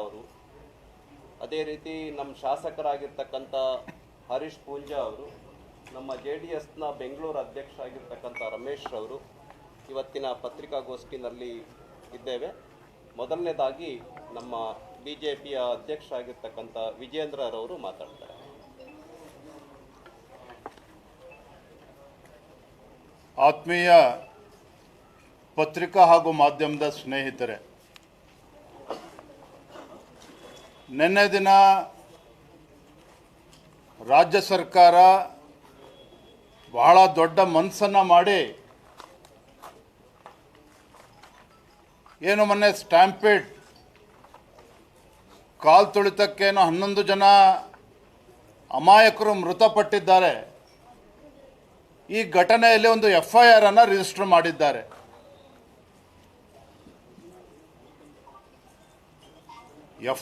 ಅವರು, ಅದೇ ರೀತಿ ನಮ್ಮ ಶಾಸಕರಾಗಿರ್ತಕ್ಕಂಥ ಹರೀಶ್ ಪೂಂಜಾ ಅವರು, ನಮ್ಮ JDSನ ಬೆಂಗಳೂರು ಅಧ್ಯಕ್ಷ ಆಗಿರ್ತಕ್ಕಂಥ ರಮೇಶ್ ಅವರು ಇವತ್ತಿನ ಪತ್ರಿಕಾಗೋಷ್ಠಿನಲ್ಲಿ ಇದ್ದೇವೆ. ಮೊದಲನೇದಾಗಿ ನಮ್ಮ BJPಯ ಅಧ್ಯಕ್ಷ ಆಗಿರ್ತಕ್ಕಂಥ ವಿಜೇಂದ್ರರವರು ಮಾತಾಡ್ತಾರೆ. ಆತ್ಮೀಯ ಪತ್ರಿಕಾ ಹಾಗೂ ಮಾಧ್ಯಮದ ಸ್ನೇಹಿತರೆ, ನಿನ್ನೆ ದಿನ ರಾಜ್ಯ ಸರ್ಕಾರ ಬಹಳ ದೊಡ್ಡ ಮನಸ್ಸನ್ನು ಮಾಡಿ ಏನು ಮೊನ್ನೆ ಸ್ಟ್ಯಾಂಪೇಡ್ ಕಾಲ್ ತುಳಿತಕ್ಕೇನು 11 ಜನ ಅಮಾಯಕರು ಮೃತಪಟ್ಟಿದ್ದಾರೆ. ಈ ಘಟನೆಯಲ್ಲಿ ಒಂದು FIR ಅನ್ನು ರಿಜಿಸ್ಟರ್ ಮಾಡಿದ್ದಾರೆ.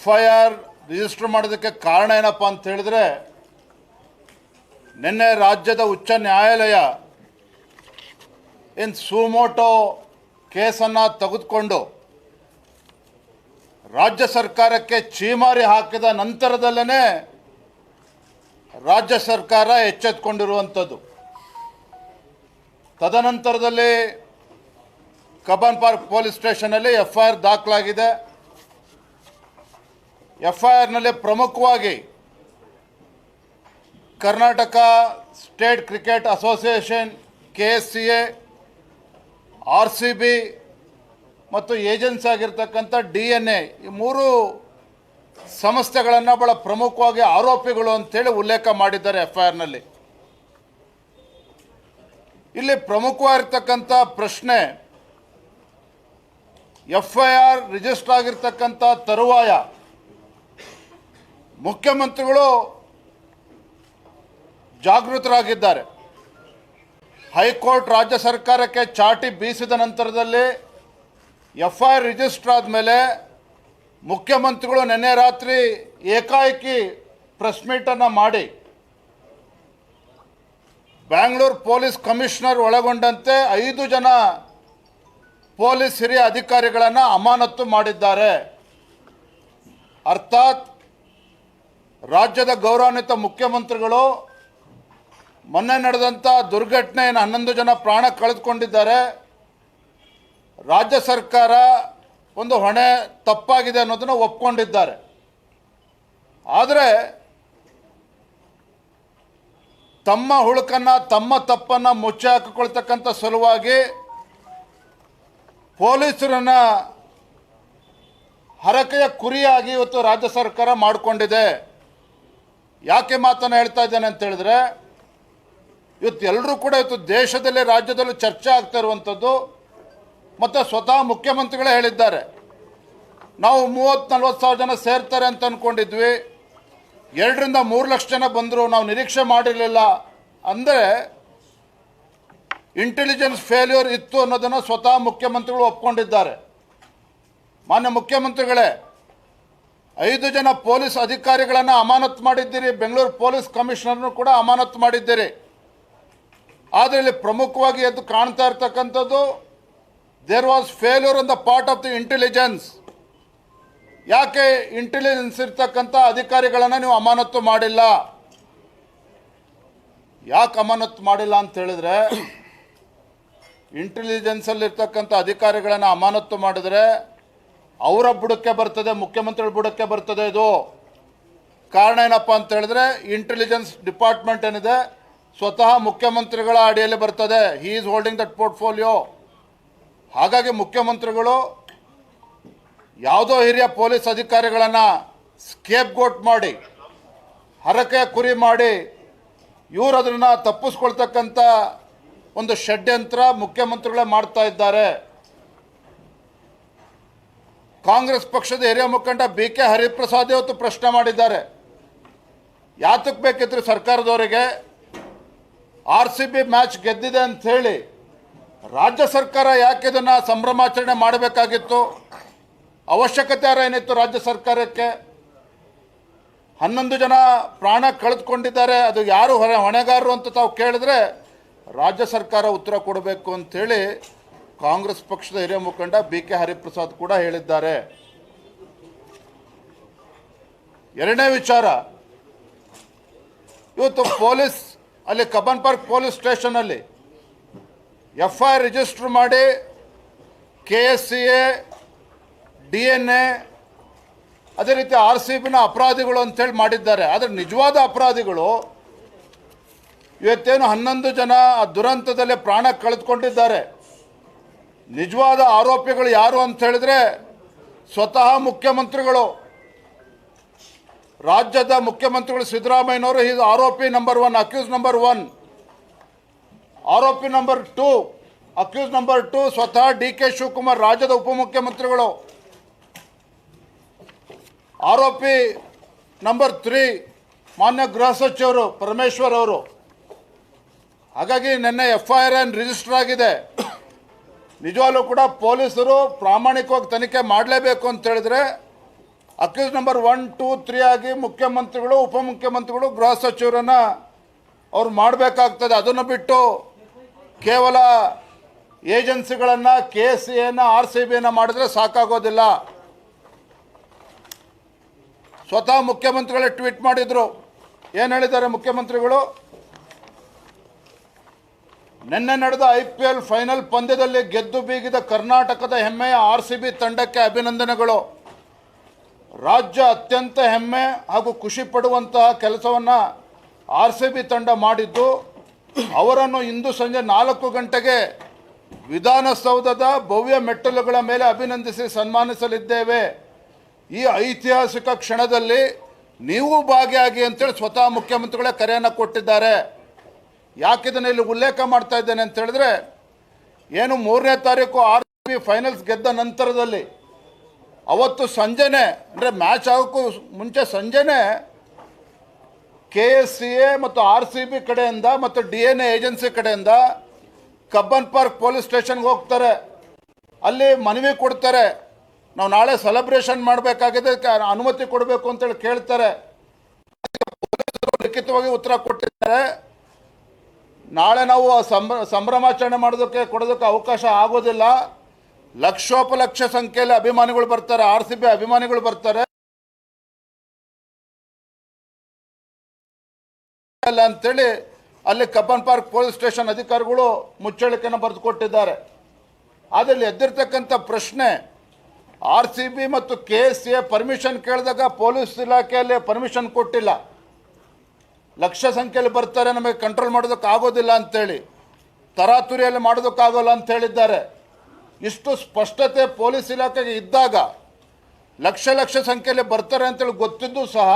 FIR ರಿಜಿಸ್ಟರ್ ಮಾಡೋದಕ್ಕೆ ಕಾರಣ ಏನಪ್ಪ ಅಂತ ಹೇಳಿದ್ರೆ, ನಿನ್ನೆ ರಾಜ್ಯದ ಉಚ್ಚ ನ್ಯಾಯಾಲಯ ಏನು ಸುಮೋಟೋ ಕೇಸನ್ನು ತೆಗೆದುಕೊಂಡು ರಾಜ್ಯ ಸರ್ಕಾರಕ್ಕೆ ಛೀಮಾರಿ ಹಾಕಿದ ನಂತರದಲ್ಲೇ ರಾಜ್ಯ ಸರ್ಕಾರ ಎಚ್ಚೆತ್ತುಕೊಂಡಿರುವಂಥದ್ದು. ತದನಂತರದಲ್ಲಿ ಕಬ್ಬನ್ ಪಾರ್ಕ್ ಪೊಲೀಸ್ ಸ್ಟೇಷನಲ್ಲಿ FIR ದಾಖಲಾಗಿದೆ. FIRನಲ್ಲಿ ಪ್ರಮುಖವಾಗಿ Karnataka state cricket association, KSCA, RCB ಮತ್ತು ಏಜೆನ್ಸಿ ಆಗಿರ್ತಕ್ಕಂಥ DNA ಈ 3 ಸಂಸ್ಥೆಗಳನ್ನು ಬಹಳ ಪ್ರಮುಖವಾಗಿ ಆರೋಪಿಗಳು ಅಂತೇಳಿ ಉಲ್ಲೇಖ ಮಾಡಿದ್ದಾರೆ FIRನಲ್ಲಿ. ಇಲ್ಲಿ ಪ್ರಮುಖವಾಗಿರ್ತಕ್ಕಂಥ ಪ್ರಶ್ನೆ, FIR ರಿಜಿಸ್ಟರ್ ಆಗಿರ್ತಕ್ಕಂಥ ತರುವಾಯ ಮುಖ್ಯಮಂತ್ರಿಗಳು ಜಾಗೃತರಾಗಿದ್ದಾರೆ. ಹೈಕೋರ್ಟ್ ರಾಜ್ಯ ಸರ್ಕಾರಕ್ಕೆ ಚಾಟಿ ಬೀಸಿದ ನಂತರದಲ್ಲಿ FIR ರಿಜಿಸ್ಟರ್ ಆದಮೇಲೆ ಮುಖ್ಯಮಂತ್ರಿಗಳು ನಿನ್ನೆ ರಾತ್ರಿ ಏಕಾಏಕಿ ಪ್ರೆಸ್ ಮೀಟನ್ನು ಮಾಡಿ ಬ್ಯಾಂಗ್ಳೂರು ಪೊಲೀಸ್ ಕಮಿಷನರ್ ಒಳಗೊಂಡಂತೆ 5 ಜನ ಪೊಲೀಸ್ ಹಿರಿಯ ಅಧಿಕಾರಿಗಳನ್ನು ಅಮಾನತು ಮಾಡಿದ್ದಾರೆ. ಅರ್ಥಾತ್ ರಾಜ್ಯದ ಗೌರವಾನ್ವಿತ ಮುಖ್ಯಮಂತ್ರಿಗಳು ಮೊನ್ನೆ ನಡೆದಂಥ ದುರ್ಘಟನೆಯನ್ನು 11 ಜನ ಪ್ರಾಣ ಕಳೆದುಕೊಂಡಿದ್ದಾರೆ. ರಾಜ್ಯ ಸರ್ಕಾರ ಒಂದು ಹೊಣೆ ತಪ್ಪಾಗಿದೆ ಅನ್ನೋದನ್ನು ಒಪ್ಕೊಂಡಿದ್ದಾರೆ. ಆದರೆ ತಮ್ಮ ಹುಳುಕನ್ನು, ತಮ್ಮ ತಪ್ಪನ್ನು ಮುಚ್ಚಿ ಹಾಕಿಕೊಳ್ತಕ್ಕಂಥ ಸಲುವಾಗಿ ಪೊಲೀಸರನ್ನು ಹರಕೆಯ ಕುರಿಯಾಗಿ ಇವತ್ತು ರಾಜ್ಯ ಸರ್ಕಾರ ಮಾಡಿಕೊಂಡಿದೆ. ಯಾಕೆ ಮಾತನ್ನು ಹೇಳ್ತಾ ಇದ್ದೇನೆ ಅಂತ ಹೇಳಿದ್ರೆ, ಇವತ್ತು ಎಲ್ಲರೂ ಕೂಡ ಇವತ್ತು ದೇಶದಲ್ಲಿ ರಾಜ್ಯದಲ್ಲೂ ಚರ್ಚೆ ಆಗ್ತಾ ಇರುವಂಥದ್ದು, ಮತ್ತು ಸ್ವತಃ ಮುಖ್ಯಮಂತ್ರಿಗಳೇ ಹೇಳಿದ್ದಾರೆ, ನಾವು 30-40 ಸಾವಿರ ಜನ ಸೇರ್ತಾರೆ ಅಂತ ಅಂದ್ಕೊಂಡಿದ್ವಿ, 2-3 ಲಕ್ಷ ಜನ ಬಂದರು, ನಾವು ನಿರೀಕ್ಷೆ ಮಾಡಿರಲಿಲ್ಲ ಅಂದರೆ ಇಂಟೆಲಿಜೆನ್ಸ್ ಫೇಲ್ಯೂರ್ ಇತ್ತು ಅನ್ನೋದನ್ನು ಸ್ವತಃ ಮುಖ್ಯಮಂತ್ರಿಗಳು ಒಪ್ಕೊಂಡಿದ್ದಾರೆ. ಮಾನ್ಯ ಮುಖ್ಯಮಂತ್ರಿಗಳೇ, 5 ಜನ ಪೊಲೀಸ್ ಅಧಿಕಾರಿಗಳನ್ನು ಅಮಾನತು ಮಾಡಿದ್ದೀರಿ, ಬೆಂಗಳೂರು ಪೊಲೀಸ್ ಕಮಿಷನರ್ನು ಕೂಡ ಅಮಾನತು ಮಾಡಿದ್ದೀರಿ. ಆದರೆ ಇಲ್ಲಿ ಪ್ರಮುಖವಾಗಿ ಎದ್ದು ಕಾಣ್ತಾ ಇರ್ತಕ್ಕಂಥದ್ದು, there was failure on the part of the intelligence. ಯಾಕೆ ಇಂಟೆಲಿಜೆನ್ಸ್ ಇರ್ತಕ್ಕಂಥ ಅಧಿಕಾರಿಗಳನ್ನು ನೀವು ಅಮಾನತು ಮಾಡಿಲ್ಲ? ಯಾಕೆ ಅಮಾನತು ಮಾಡಿಲ್ಲ ಅಂತ ಹೇಳಿದ್ರೆ, ಇಂಟೆಲಿಜೆನ್ಸಲ್ಲಿರ್ತಕ್ಕಂಥ ಅಧಿಕಾರಿಗಳನ್ನು ಅಮಾನತು ಮಾಡಿದರೆ ಅವರ ಬುಡಕ್ಕೆ ಬರ್ತದೆ, ಮುಖ್ಯಮಂತ್ರಿಗಳ ಬುಡಕ್ಕೆ ಬರ್ತದೆ. ಇದು ಕಾರಣ ಏನಪ್ಪ ಅಂತ ಹೇಳಿದ್ರೆ, ಇಂಟೆಲಿಜೆನ್ಸ್ ಡಿಪಾರ್ಟ್ಮೆಂಟ್ ಏನಿದೆ ಸ್ವತಃ ಮುಖ್ಯಮಂತ್ರಿಗಳ ಅಡಿಯಲ್ಲಿ ಬರ್ತದೆ. He is holding that portfolio. ಹಾಗಾಗಿ ಮುಖ್ಯಮಂತ್ರಿಗಳು ಯಾವುದೋ ಹಿರಿಯ ಪೊಲೀಸ್ ಅಧಿಕಾರಿಗಳನ್ನು ಸ್ಕೇಪ್ ಗೋಟ್ ಮಾಡಿ, ಹರಕೆಯ ಕುರಿ ಮಾಡಿ, ಇವರು ಅದನ್ನು ತಪ್ಪಿಸ್ಕೊಳ್ತಕ್ಕಂಥ ಒಂದು ಷಡ್ಯಂತ್ರ ಮುಖ್ಯಮಂತ್ರಿಗಳೇ ಮಾಡ್ತಾ ಇದ್ದಾರೆ. ಕಾಂಗ್ರೆಸ್ ಪಕ್ಷದ ಹಿರಿಯ ಮುಖಂಡ BK ಹರಿಪ್ರಸಾದ್ ಇವತ್ತು ಪ್ರಶ್ನೆ ಮಾಡಿದ್ದಾರೆ, ಯಾತಕ್ಕೆ ಬೇಕಿದ್ರು ಸರ್ಕಾರದವರಿಗೆ RCB ಮ್ಯಾಚ್ ಗೆದ್ದಿದೆ ಅಂತ ಹೇಳಿ ರಾಜ್ಯ ಸರ್ಕಾರ ಯಾಕೆ ಇದನ್ನು ಸಂಭ್ರಮಾಚರಣೆ ಮಾಡಬೇಕಾಗಿತ್ತು? ಅವಶ್ಯಕತೆ ಏನಿತ್ತು ರಾಜ್ಯ ಸರ್ಕಾರಕ್ಕೆ? 11 ಜನ ಪ್ರಾಣ ಕಳೆದುಕೊಂಡಿದ್ದಾರೆ, ಅದು ಯಾರು ಹೊಣೆಗಾರರು ಅಂತ ತಾವು ಕೇಳಿದ್ರೆ ರಾಜ್ಯ ಸರ್ಕಾರ ಉತ್ತರ ಕೊಡಬೇಕು ಅಂಥೇಳಿ ಕಾಂಗ್ರೆಸ್ ಪಕ್ಷದ ಹಿರಿಯ ಮುಖಂಡ BK ಹರಿಪ್ರಸಾದ್ ಕೂಡ ಹೇಳಿದ್ದಾರೆ. ಎರಡನೇ ವಿಚಾರ, ಇವತ್ತು ಪೊಲೀಸ್ ಅಲ್ಲಿ ಕಬ್ಬನ್ ಪಾರ್ಕ್ ಪೊಲೀಸ್ ಸ್ಟೇಷನಲ್ಲಿ FIR ರಿಜಿಸ್ಟರ್ ಮಾಡಿ KSCA, DNA, ಅದೇ ರೀತಿ RCBನ ಅಪರಾಧಿಗಳು ಅಂತೇಳಿ ಮಾಡಿದ್ದಾರೆ. ಆದರೆ ನಿಜವಾದ ಅಪರಾಧಿಗಳು ಇವತ್ತೇನು 11 ಜನ ಆ ದುರಂತದಲ್ಲಿ ಪ್ರಾಣ ಕಳೆದುಕೊಂಡಿದ್ದಾರೆ. ನಿಜವಾದ ಆರೋಪಿಗಳು ಯಾರು ಅಂತ ಹೇಳಿದ್ರೆ ಸ್ವತಃ ಮುಖ್ಯಮಂತ್ರಿಗಳು, ರಾಜ್ಯದ ಮುಖ್ಯಮಂತ್ರಿಗಳು ಸಿದ್ದರಾಮಯ್ಯನವರು. ಈಸ್ ಆರೋಪಿ ನಂಬರ್ 1, ಅಕ್ಯೂಸ್ ನಂಬರ್ 1. ಆರೋಪಿ ನಂಬರ್ 2, ಅಕ್ಯೂಸ್ ನಂಬರ್ 2 ಸ್ವತಃ DK ಶಿವಕುಮಾರ್, ರಾಜ್ಯದ ಉಪಮುಖ್ಯಮಂತ್ರಿಗಳು. ಆರೋಪಿ ನಂಬರ್ 3 ಮಾನ್ಯ ಗೃಹ ಸಚಿವರು ಪರಮೇಶ್ವರ್ ಅವರು. ಹಾಗಾಗಿ ನಿನ್ನೆ FIR ರಿಜಿಸ್ಟರ್ ಆಗಿದೆ. ನಿಜವಾಗ್ಲೂ ಕೂಡ ಪೊಲೀಸರು ಪ್ರಾಮಾಣಿಕವಾಗಿ ತನಿಖೆ ಮಾಡಲೇಬೇಕು ಅಂತ ಹೇಳಿದ್ರೆ ಅಕ್ಯೂಸ್ ನಂಬರ್ 1, 2, 3 ಆಗಿ ಮುಖ್ಯಮಂತ್ರಿಗಳು, ಉಪಮುಖ್ಯಮಂತ್ರಿಗಳು, ಗೃಹ ಸಚಿವರನ್ನ ಅವ್ರು ಮಾಡಬೇಕಾಗ್ತದೆ. ಅದನ್ನು ಬಿಟ್ಟು ಕೇವಲ ಏಜೆನ್ಸಿಗಳನ್ನು KSCAನ RCBನ ಮಾಡಿದ್ರೆ ಸಾಕಾಗೋದಿಲ್ಲ. ಸ್ವತಃ ಮುಖ್ಯಮಂತ್ರಿಗಳೇ ಟ್ವೀಟ್ ಮಾಡಿದ್ರು. ಏನು ಹೇಳಿದ್ದಾರೆ ಮುಖ್ಯಮಂತ್ರಿಗಳು? ನಿನ್ನೆ ನಡೆದ IPL ಫೈನಲ್ ಪಂದ್ಯದಲ್ಲಿ ಗೆದ್ದು ಬೀಗಿದ ಕರ್ನಾಟಕದ ಹೆಮ್ಮೆಯ RCB ತಂಡಕ್ಕೆ ಅಭಿನಂದನೆಗಳು. ರಾಜ್ಯ ಅತ್ಯಂತ ಹೆಮ್ಮೆ ಹಾಗೂ ಖುಷಿ ಪಡುವಂತಹ ಕೆಲಸವನ್ನು RCB ತಂಡ ಮಾಡಿದ್ದು, ಅವರನ್ನು ಇಂದು ಸಂಜೆ 4 ಗಂಟೆಗೆ ವಿಧಾನಸೌಧದ ಭವ್ಯ ಮೆಟ್ಟಲುಗಳ ಮೇಲೆ ಅಭಿನಂದಿಸಿ ಸನ್ಮಾನಿಸಲಿದ್ದೇವೆ. ಈ ಐತಿಹಾಸಿಕ ಕ್ಷಣದಲ್ಲಿ ನೀವು ಭಾಗಿಯಾಗಿ ಅಂತೇಳಿ ಸ್ವತಃ ಮುಖ್ಯಮಂತ್ರಿಗಳೇ ಕರೆಯನ್ನು ಕೊಟ್ಟಿದ್ದಾರೆ. ಯಾಕಿದನ್ನು ಇಲ್ಲಿ ಉಲ್ಲೇಖ ಮಾಡ್ತಾ ಇದ್ದೇನೆ ಅಂತ ಹೇಳಿದ್ರೆ, ಏನು 3ನೇ ತಾರೀಕು RCB ಫೈನಲ್ಸ್ ಗೆದ್ದ ನಂತರದಲ್ಲಿ ಅವತ್ತು ಸಂಜೆನೇ, ಅಂದರೆ ಮ್ಯಾಚ್ ಆಗೋಕ್ಕೂ ಮುಂಚೆ ಸಂಜೆನೇ KSCA ಮತ್ತು RCB ಕಡೆಯಿಂದ ಮತ್ತು DNA ಏಜೆನ್ಸಿ ಕಡೆಯಿಂದ ಕಬ್ಬನ್ ಪಾರ್ಕ್ ಪೊಲೀಸ್ ಸ್ಟೇಷನ್ಗೆ ಹೋಗ್ತಾರೆ. ಅಲ್ಲಿ ಮನವಿ ಕೊಡ್ತಾರೆ, ನಾವು ನಾಳೆ ಸೆಲೆಬ್ರೇಷನ್ ಮಾಡಬೇಕಾಗಿದೆ, ಅನುಮತಿ ಕೊಡಬೇಕು ಅಂತೇಳಿ ಕೇಳ್ತಾರೆ. ಲಿಖಿತವಾಗಿ ಉತ್ತರ ಕೊಟ್ಟಿದ್ದಾರೆ, ನಾಳೆ ನಾವು ಸಂಭ್ರಮಾಚರಣೆ ಕೊಡೋದಕ್ಕೆ ಅವಕಾಶ ಆಗೋದಿಲ್ಲ. ಲಕ್ಷೋಪಲಕ್ಷ ಸಂಖ್ಯೆಯಲ್ಲಿ ಅಭಿಮಾನಿಗಳು ಬರ್ತಾರೆ, RCB ಅಭಿಮಾನಿಗಳು ಬರ್ತಾರೆ ಅಂತೇಳಿ ಅಲ್ಲಿ ಕಬ್ಬನ್ ಪಾರ್ಕ್ ಪೊಲೀಸ್ ಸ್ಟೇಷನ್ ಅಧಿಕಾರಿಗಳು ಮುಚ್ಚಳಿಕೆಯನ್ನು ಬರೆದು ಕೊಟ್ಟಿದ್ದಾರೆ. ಅದರಲ್ಲಿ ಎದ್ದಿರ್ತಕ್ಕಂಥ ಪ್ರಶ್ನೆ, RCB ಮತ್ತು KSCA ಪರ್ಮಿಷನ್ ಕೇಳಿದಾಗ ಪೊಲೀಸ್ ಇಲಾಖೆಯಲ್ಲಿ ಪರ್ಮಿಷನ್ ಕೊಟ್ಟಿಲ್ಲ, ಲಕ್ಷ ಸಂಖ್ಯೆಯಲ್ಲಿ ಬರ್ತಾರೆ, ನಮಗೆ ಕಂಟ್ರೋಲ್ ಮಾಡೋದಕ್ಕೆ ಆಗೋದಿಲ್ಲ ಅಂತೇಳಿ, ತರಾತುರಿಯಲ್ಲಿ ಮಾಡೋದಕ್ಕಾಗೋಲ್ಲ ಅಂತ ಹೇಳಿದ್ದಾರೆ. ಇಷ್ಟು ಸ್ಪಷ್ಟತೆ ಪೊಲೀಸ್ ಇಲಾಖೆಗೆ ಇದ್ದಾಗ ಲಕ್ಷ ಸಂಖ್ಯೆಯಲ್ಲಿ ಬರ್ತಾರೆ ಅಂತೇಳಿ ಗೊತ್ತಿದ್ದು ಸಹ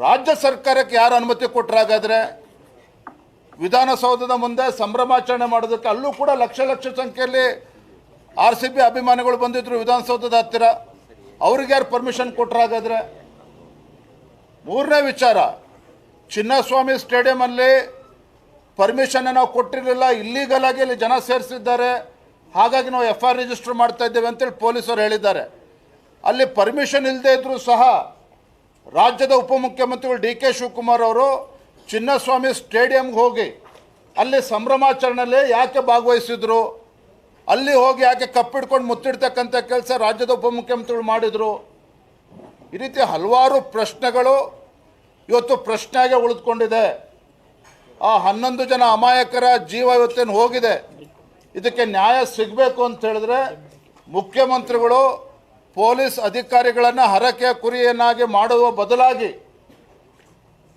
ರಾಜ್ಯ ಸರ್ಕಾರಕ್ಕೆ ಯಾರು ಅನುಮತಿ ಕೊಟ್ಟರಾಗಾದ್ರೆ? ವಿಧಾನಸೌಧದ ಮುಂದೆ ಸಂಭ್ರಮಾಚರಣೆ ಮಾಡೋದಕ್ಕೆ ಅಲ್ಲೂ ಕೂಡ ಲಕ್ಷ ಸಂಖ್ಯೆಯಲ್ಲಿ RCB ಅಭಿಮಾನಿಗಳು ಬಂದಿದ್ರು ವಿಧಾನಸೌಧದ ಹತ್ತಿರ, ಅವ್ರಿಗೆ ಯಾರು ಪರ್ಮಿಷನ್ ಕೊಟ್ಟರಾಗಾದ್ರೆ? 3ನೇ ವಿಚಾರ, ಚಿನ್ನಸ್ವಾಮಿ ಸ್ಟೇಡಿಯಮಲ್ಲಿ ಪರ್ಮಿಷನ್ ನಾವು ಕೊಟ್ಟಿರಲಿಲ್ಲ, ಇಲ್ಲೀಗಲ್ ಆಗಿ ಅಲ್ಲಿ ಜನ ಸೇರಿಸಿದ್ದಾರೆ, ಹಾಗಾಗಿ ನಾವು FIR ರಿಜಿಸ್ಟರ್ ಮಾಡ್ತಾ ಇದ್ದೇವೆ ಅಂತೇಳಿ ಪೊಲೀಸರು ಹೇಳಿದ್ದಾರೆ. ಅಲ್ಲಿ ಪರ್ಮಿಷನ್ ಇಲ್ಲದೆ ಇದ್ದರೂ ಸಹ ರಾಜ್ಯದ ಉಪಮುಖ್ಯಮಂತ್ರಿಗಳು DK ಶಿವಕುಮಾರ್ ಅವರು ಚಿನ್ನಸ್ವಾಮಿ ಸ್ಟೇಡಿಯಂಗೆ ಹೋಗಿ ಅಲ್ಲಿ ಸಂಭ್ರಮಾಚರಣೆಯಲ್ಲಿ ಯಾಕೆ ಭಾಗವಹಿಸಿದ್ರು, ಅಲ್ಲಿ ಹೋಗಿ ಯಾಕೆ ಕಪ್ಪಿಡ್ಕೊಂಡು ಮುತ್ತಿಡ್ತಕ್ಕಂಥ ಕೆಲಸ ರಾಜ್ಯದ ಉಪಮುಖ್ಯಮಂತ್ರಿಗಳು ಮಾಡಿದರು? ಈ ರೀತಿ ಹಲವಾರು ಪ್ರಶ್ನೆಗಳು ಇವತ್ತು ಪ್ರಶ್ನೆಯಾಗಿ ಉಳಿದುಕೊಂಡಿದೆ. ಆ 11 ಜನ ಅಮಾಯಕರ ಜೀವ ಇವತ್ತೇನು ಹೋಗಿದೆ, ಇದಕ್ಕೆ ನ್ಯಾಯ ಸಿಗಬೇಕು ಅಂತ ಹೇಳಿದ್ರೆ ಮುಖ್ಯಮಂತ್ರಿಗಳು ಪೊಲೀಸ್ ಅಧಿಕಾರಿಗಳನ್ನು ಹರಕೆಯ ಕುರಿಯನ್ನಾಗಿ ಮಾಡುವ ಬದಲಾಗಿ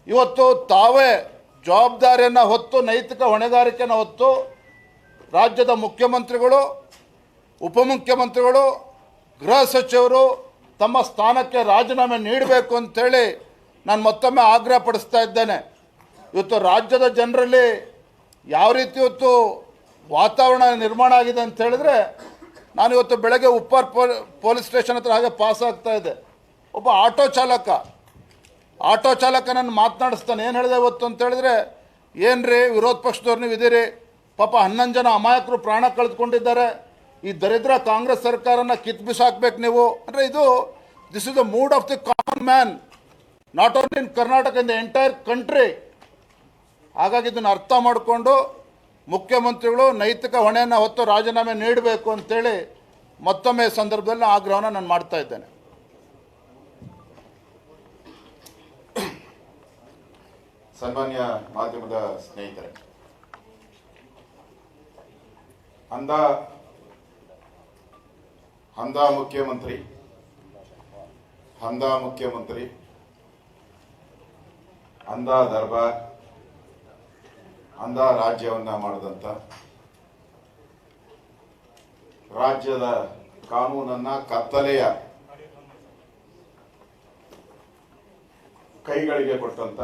ಇವತ್ತು ತಾವೇ ಜವಾಬ್ದಾರಿಯನ್ನು ಹೊತ್ತು, ನೈತಿಕ ಹೊಣೆಗಾರಿಕೆಯನ್ನು ಹೊತ್ತು ರಾಜ್ಯದ ಮುಖ್ಯಮಂತ್ರಿಗಳು, ಉಪಮುಖ್ಯಮಂತ್ರಿಗಳು, ಗೃಹ ಸಚಿವರು ತಮ್ಮ ಸ್ಥಾನಕ್ಕೆ ರಾಜೀನಾಮೆ ನೀಡಬೇಕು ಅಂತೇಳಿ ನಾನು ಮತ್ತೊಮ್ಮೆ ಆಗ್ರಹ ಪಡಿಸ್ತಾ ಇದ್ದೇನೆ. ಇವತ್ತು ರಾಜ್ಯದ ಜನರಲ್ಲಿ ಯಾವ ರೀತಿ ಇವತ್ತು ವಾತಾವರಣ ನಿರ್ಮಾಣ ಆಗಿದೆ ಅಂತ ಹೇಳಿದ್ರೆ, ನಾನು ಇವತ್ತು ಬೆಳಗ್ಗೆ ಉಪ್ಪಾರ್ ಪೊಲೀಸ್ ಸ್ಟೇಷನ್ ಹತ್ರ ಹಾಗೆ ಪಾಸ್ ಆಗ್ತಾ ಇದೆ, ಒಬ್ಬ ಆಟೋ ಚಾಲಕ ನನ್ನ ಮಾತನಾಡಿಸ್ತಾನೆ. ಏನು ಹೇಳಿದೆ ಇವತ್ತು ಅಂತ ಹೇಳಿದ್ರೆ, ಏನು ರೀ ವಿರೋಧ ಪಕ್ಷದವ್ರು ನೀವು ಇದೀರಿ, ಪಾಪ 11 ಜನ ಅಮಾಯಕರು ಪ್ರಾಣ ಕಳೆದುಕೊಂಡಿದ್ದಾರೆ, ಈ ದರಿದ್ರ ಕಾಂಗ್ರೆಸ್ ಸರ್ಕಾರನ ಕಿತ್ತು ಬಿಸಾಕ್ಬೇಕು ನೀವು ಅಂದರೆ, this is the mood of the common man, not only in Karnataka, in the entire country. ಹಾಗಾಗಿ ಇದನ್ನು ಅರ್ಥ ಮಾಡಿಕೊಂಡು ಮುಖ್ಯಮಂತ್ರಿಗಳು ನೈತಿಕ ಹೊಣೆಯನ್ನು ಹೊತ್ತು ರಾಜೀನಾಮೆ ನೀಡಬೇಕು ಅಂತೇಳಿ ಮತ್ತೊಮ್ಮೆ ಸಂದರ್ಭದಲ್ಲಿ ಆಗ್ರಹವನ್ನು ನಾನು ಮಾಡ್ತಾ ಇದ್ದೇನೆ. ಸನ್ಮಾನ್ಯ ಮಾಧ್ಯಮದ ಸ್ನೇಹಿತರೆ, ಅಂದ ಮುಖ್ಯಮಂತ್ರಿ ಅಂದ ದರ್ಬಾರ್, ಅಂದ ರಾಜ್ಯವನ್ನ ಮಾಡಿದಂತ, ರಾಜ್ಯದ ಕಾನೂನನ್ನ ಕತ್ತಲೆಯ ಕೈಗಳಿಗೆ ಕೊಟ್ಟಂತ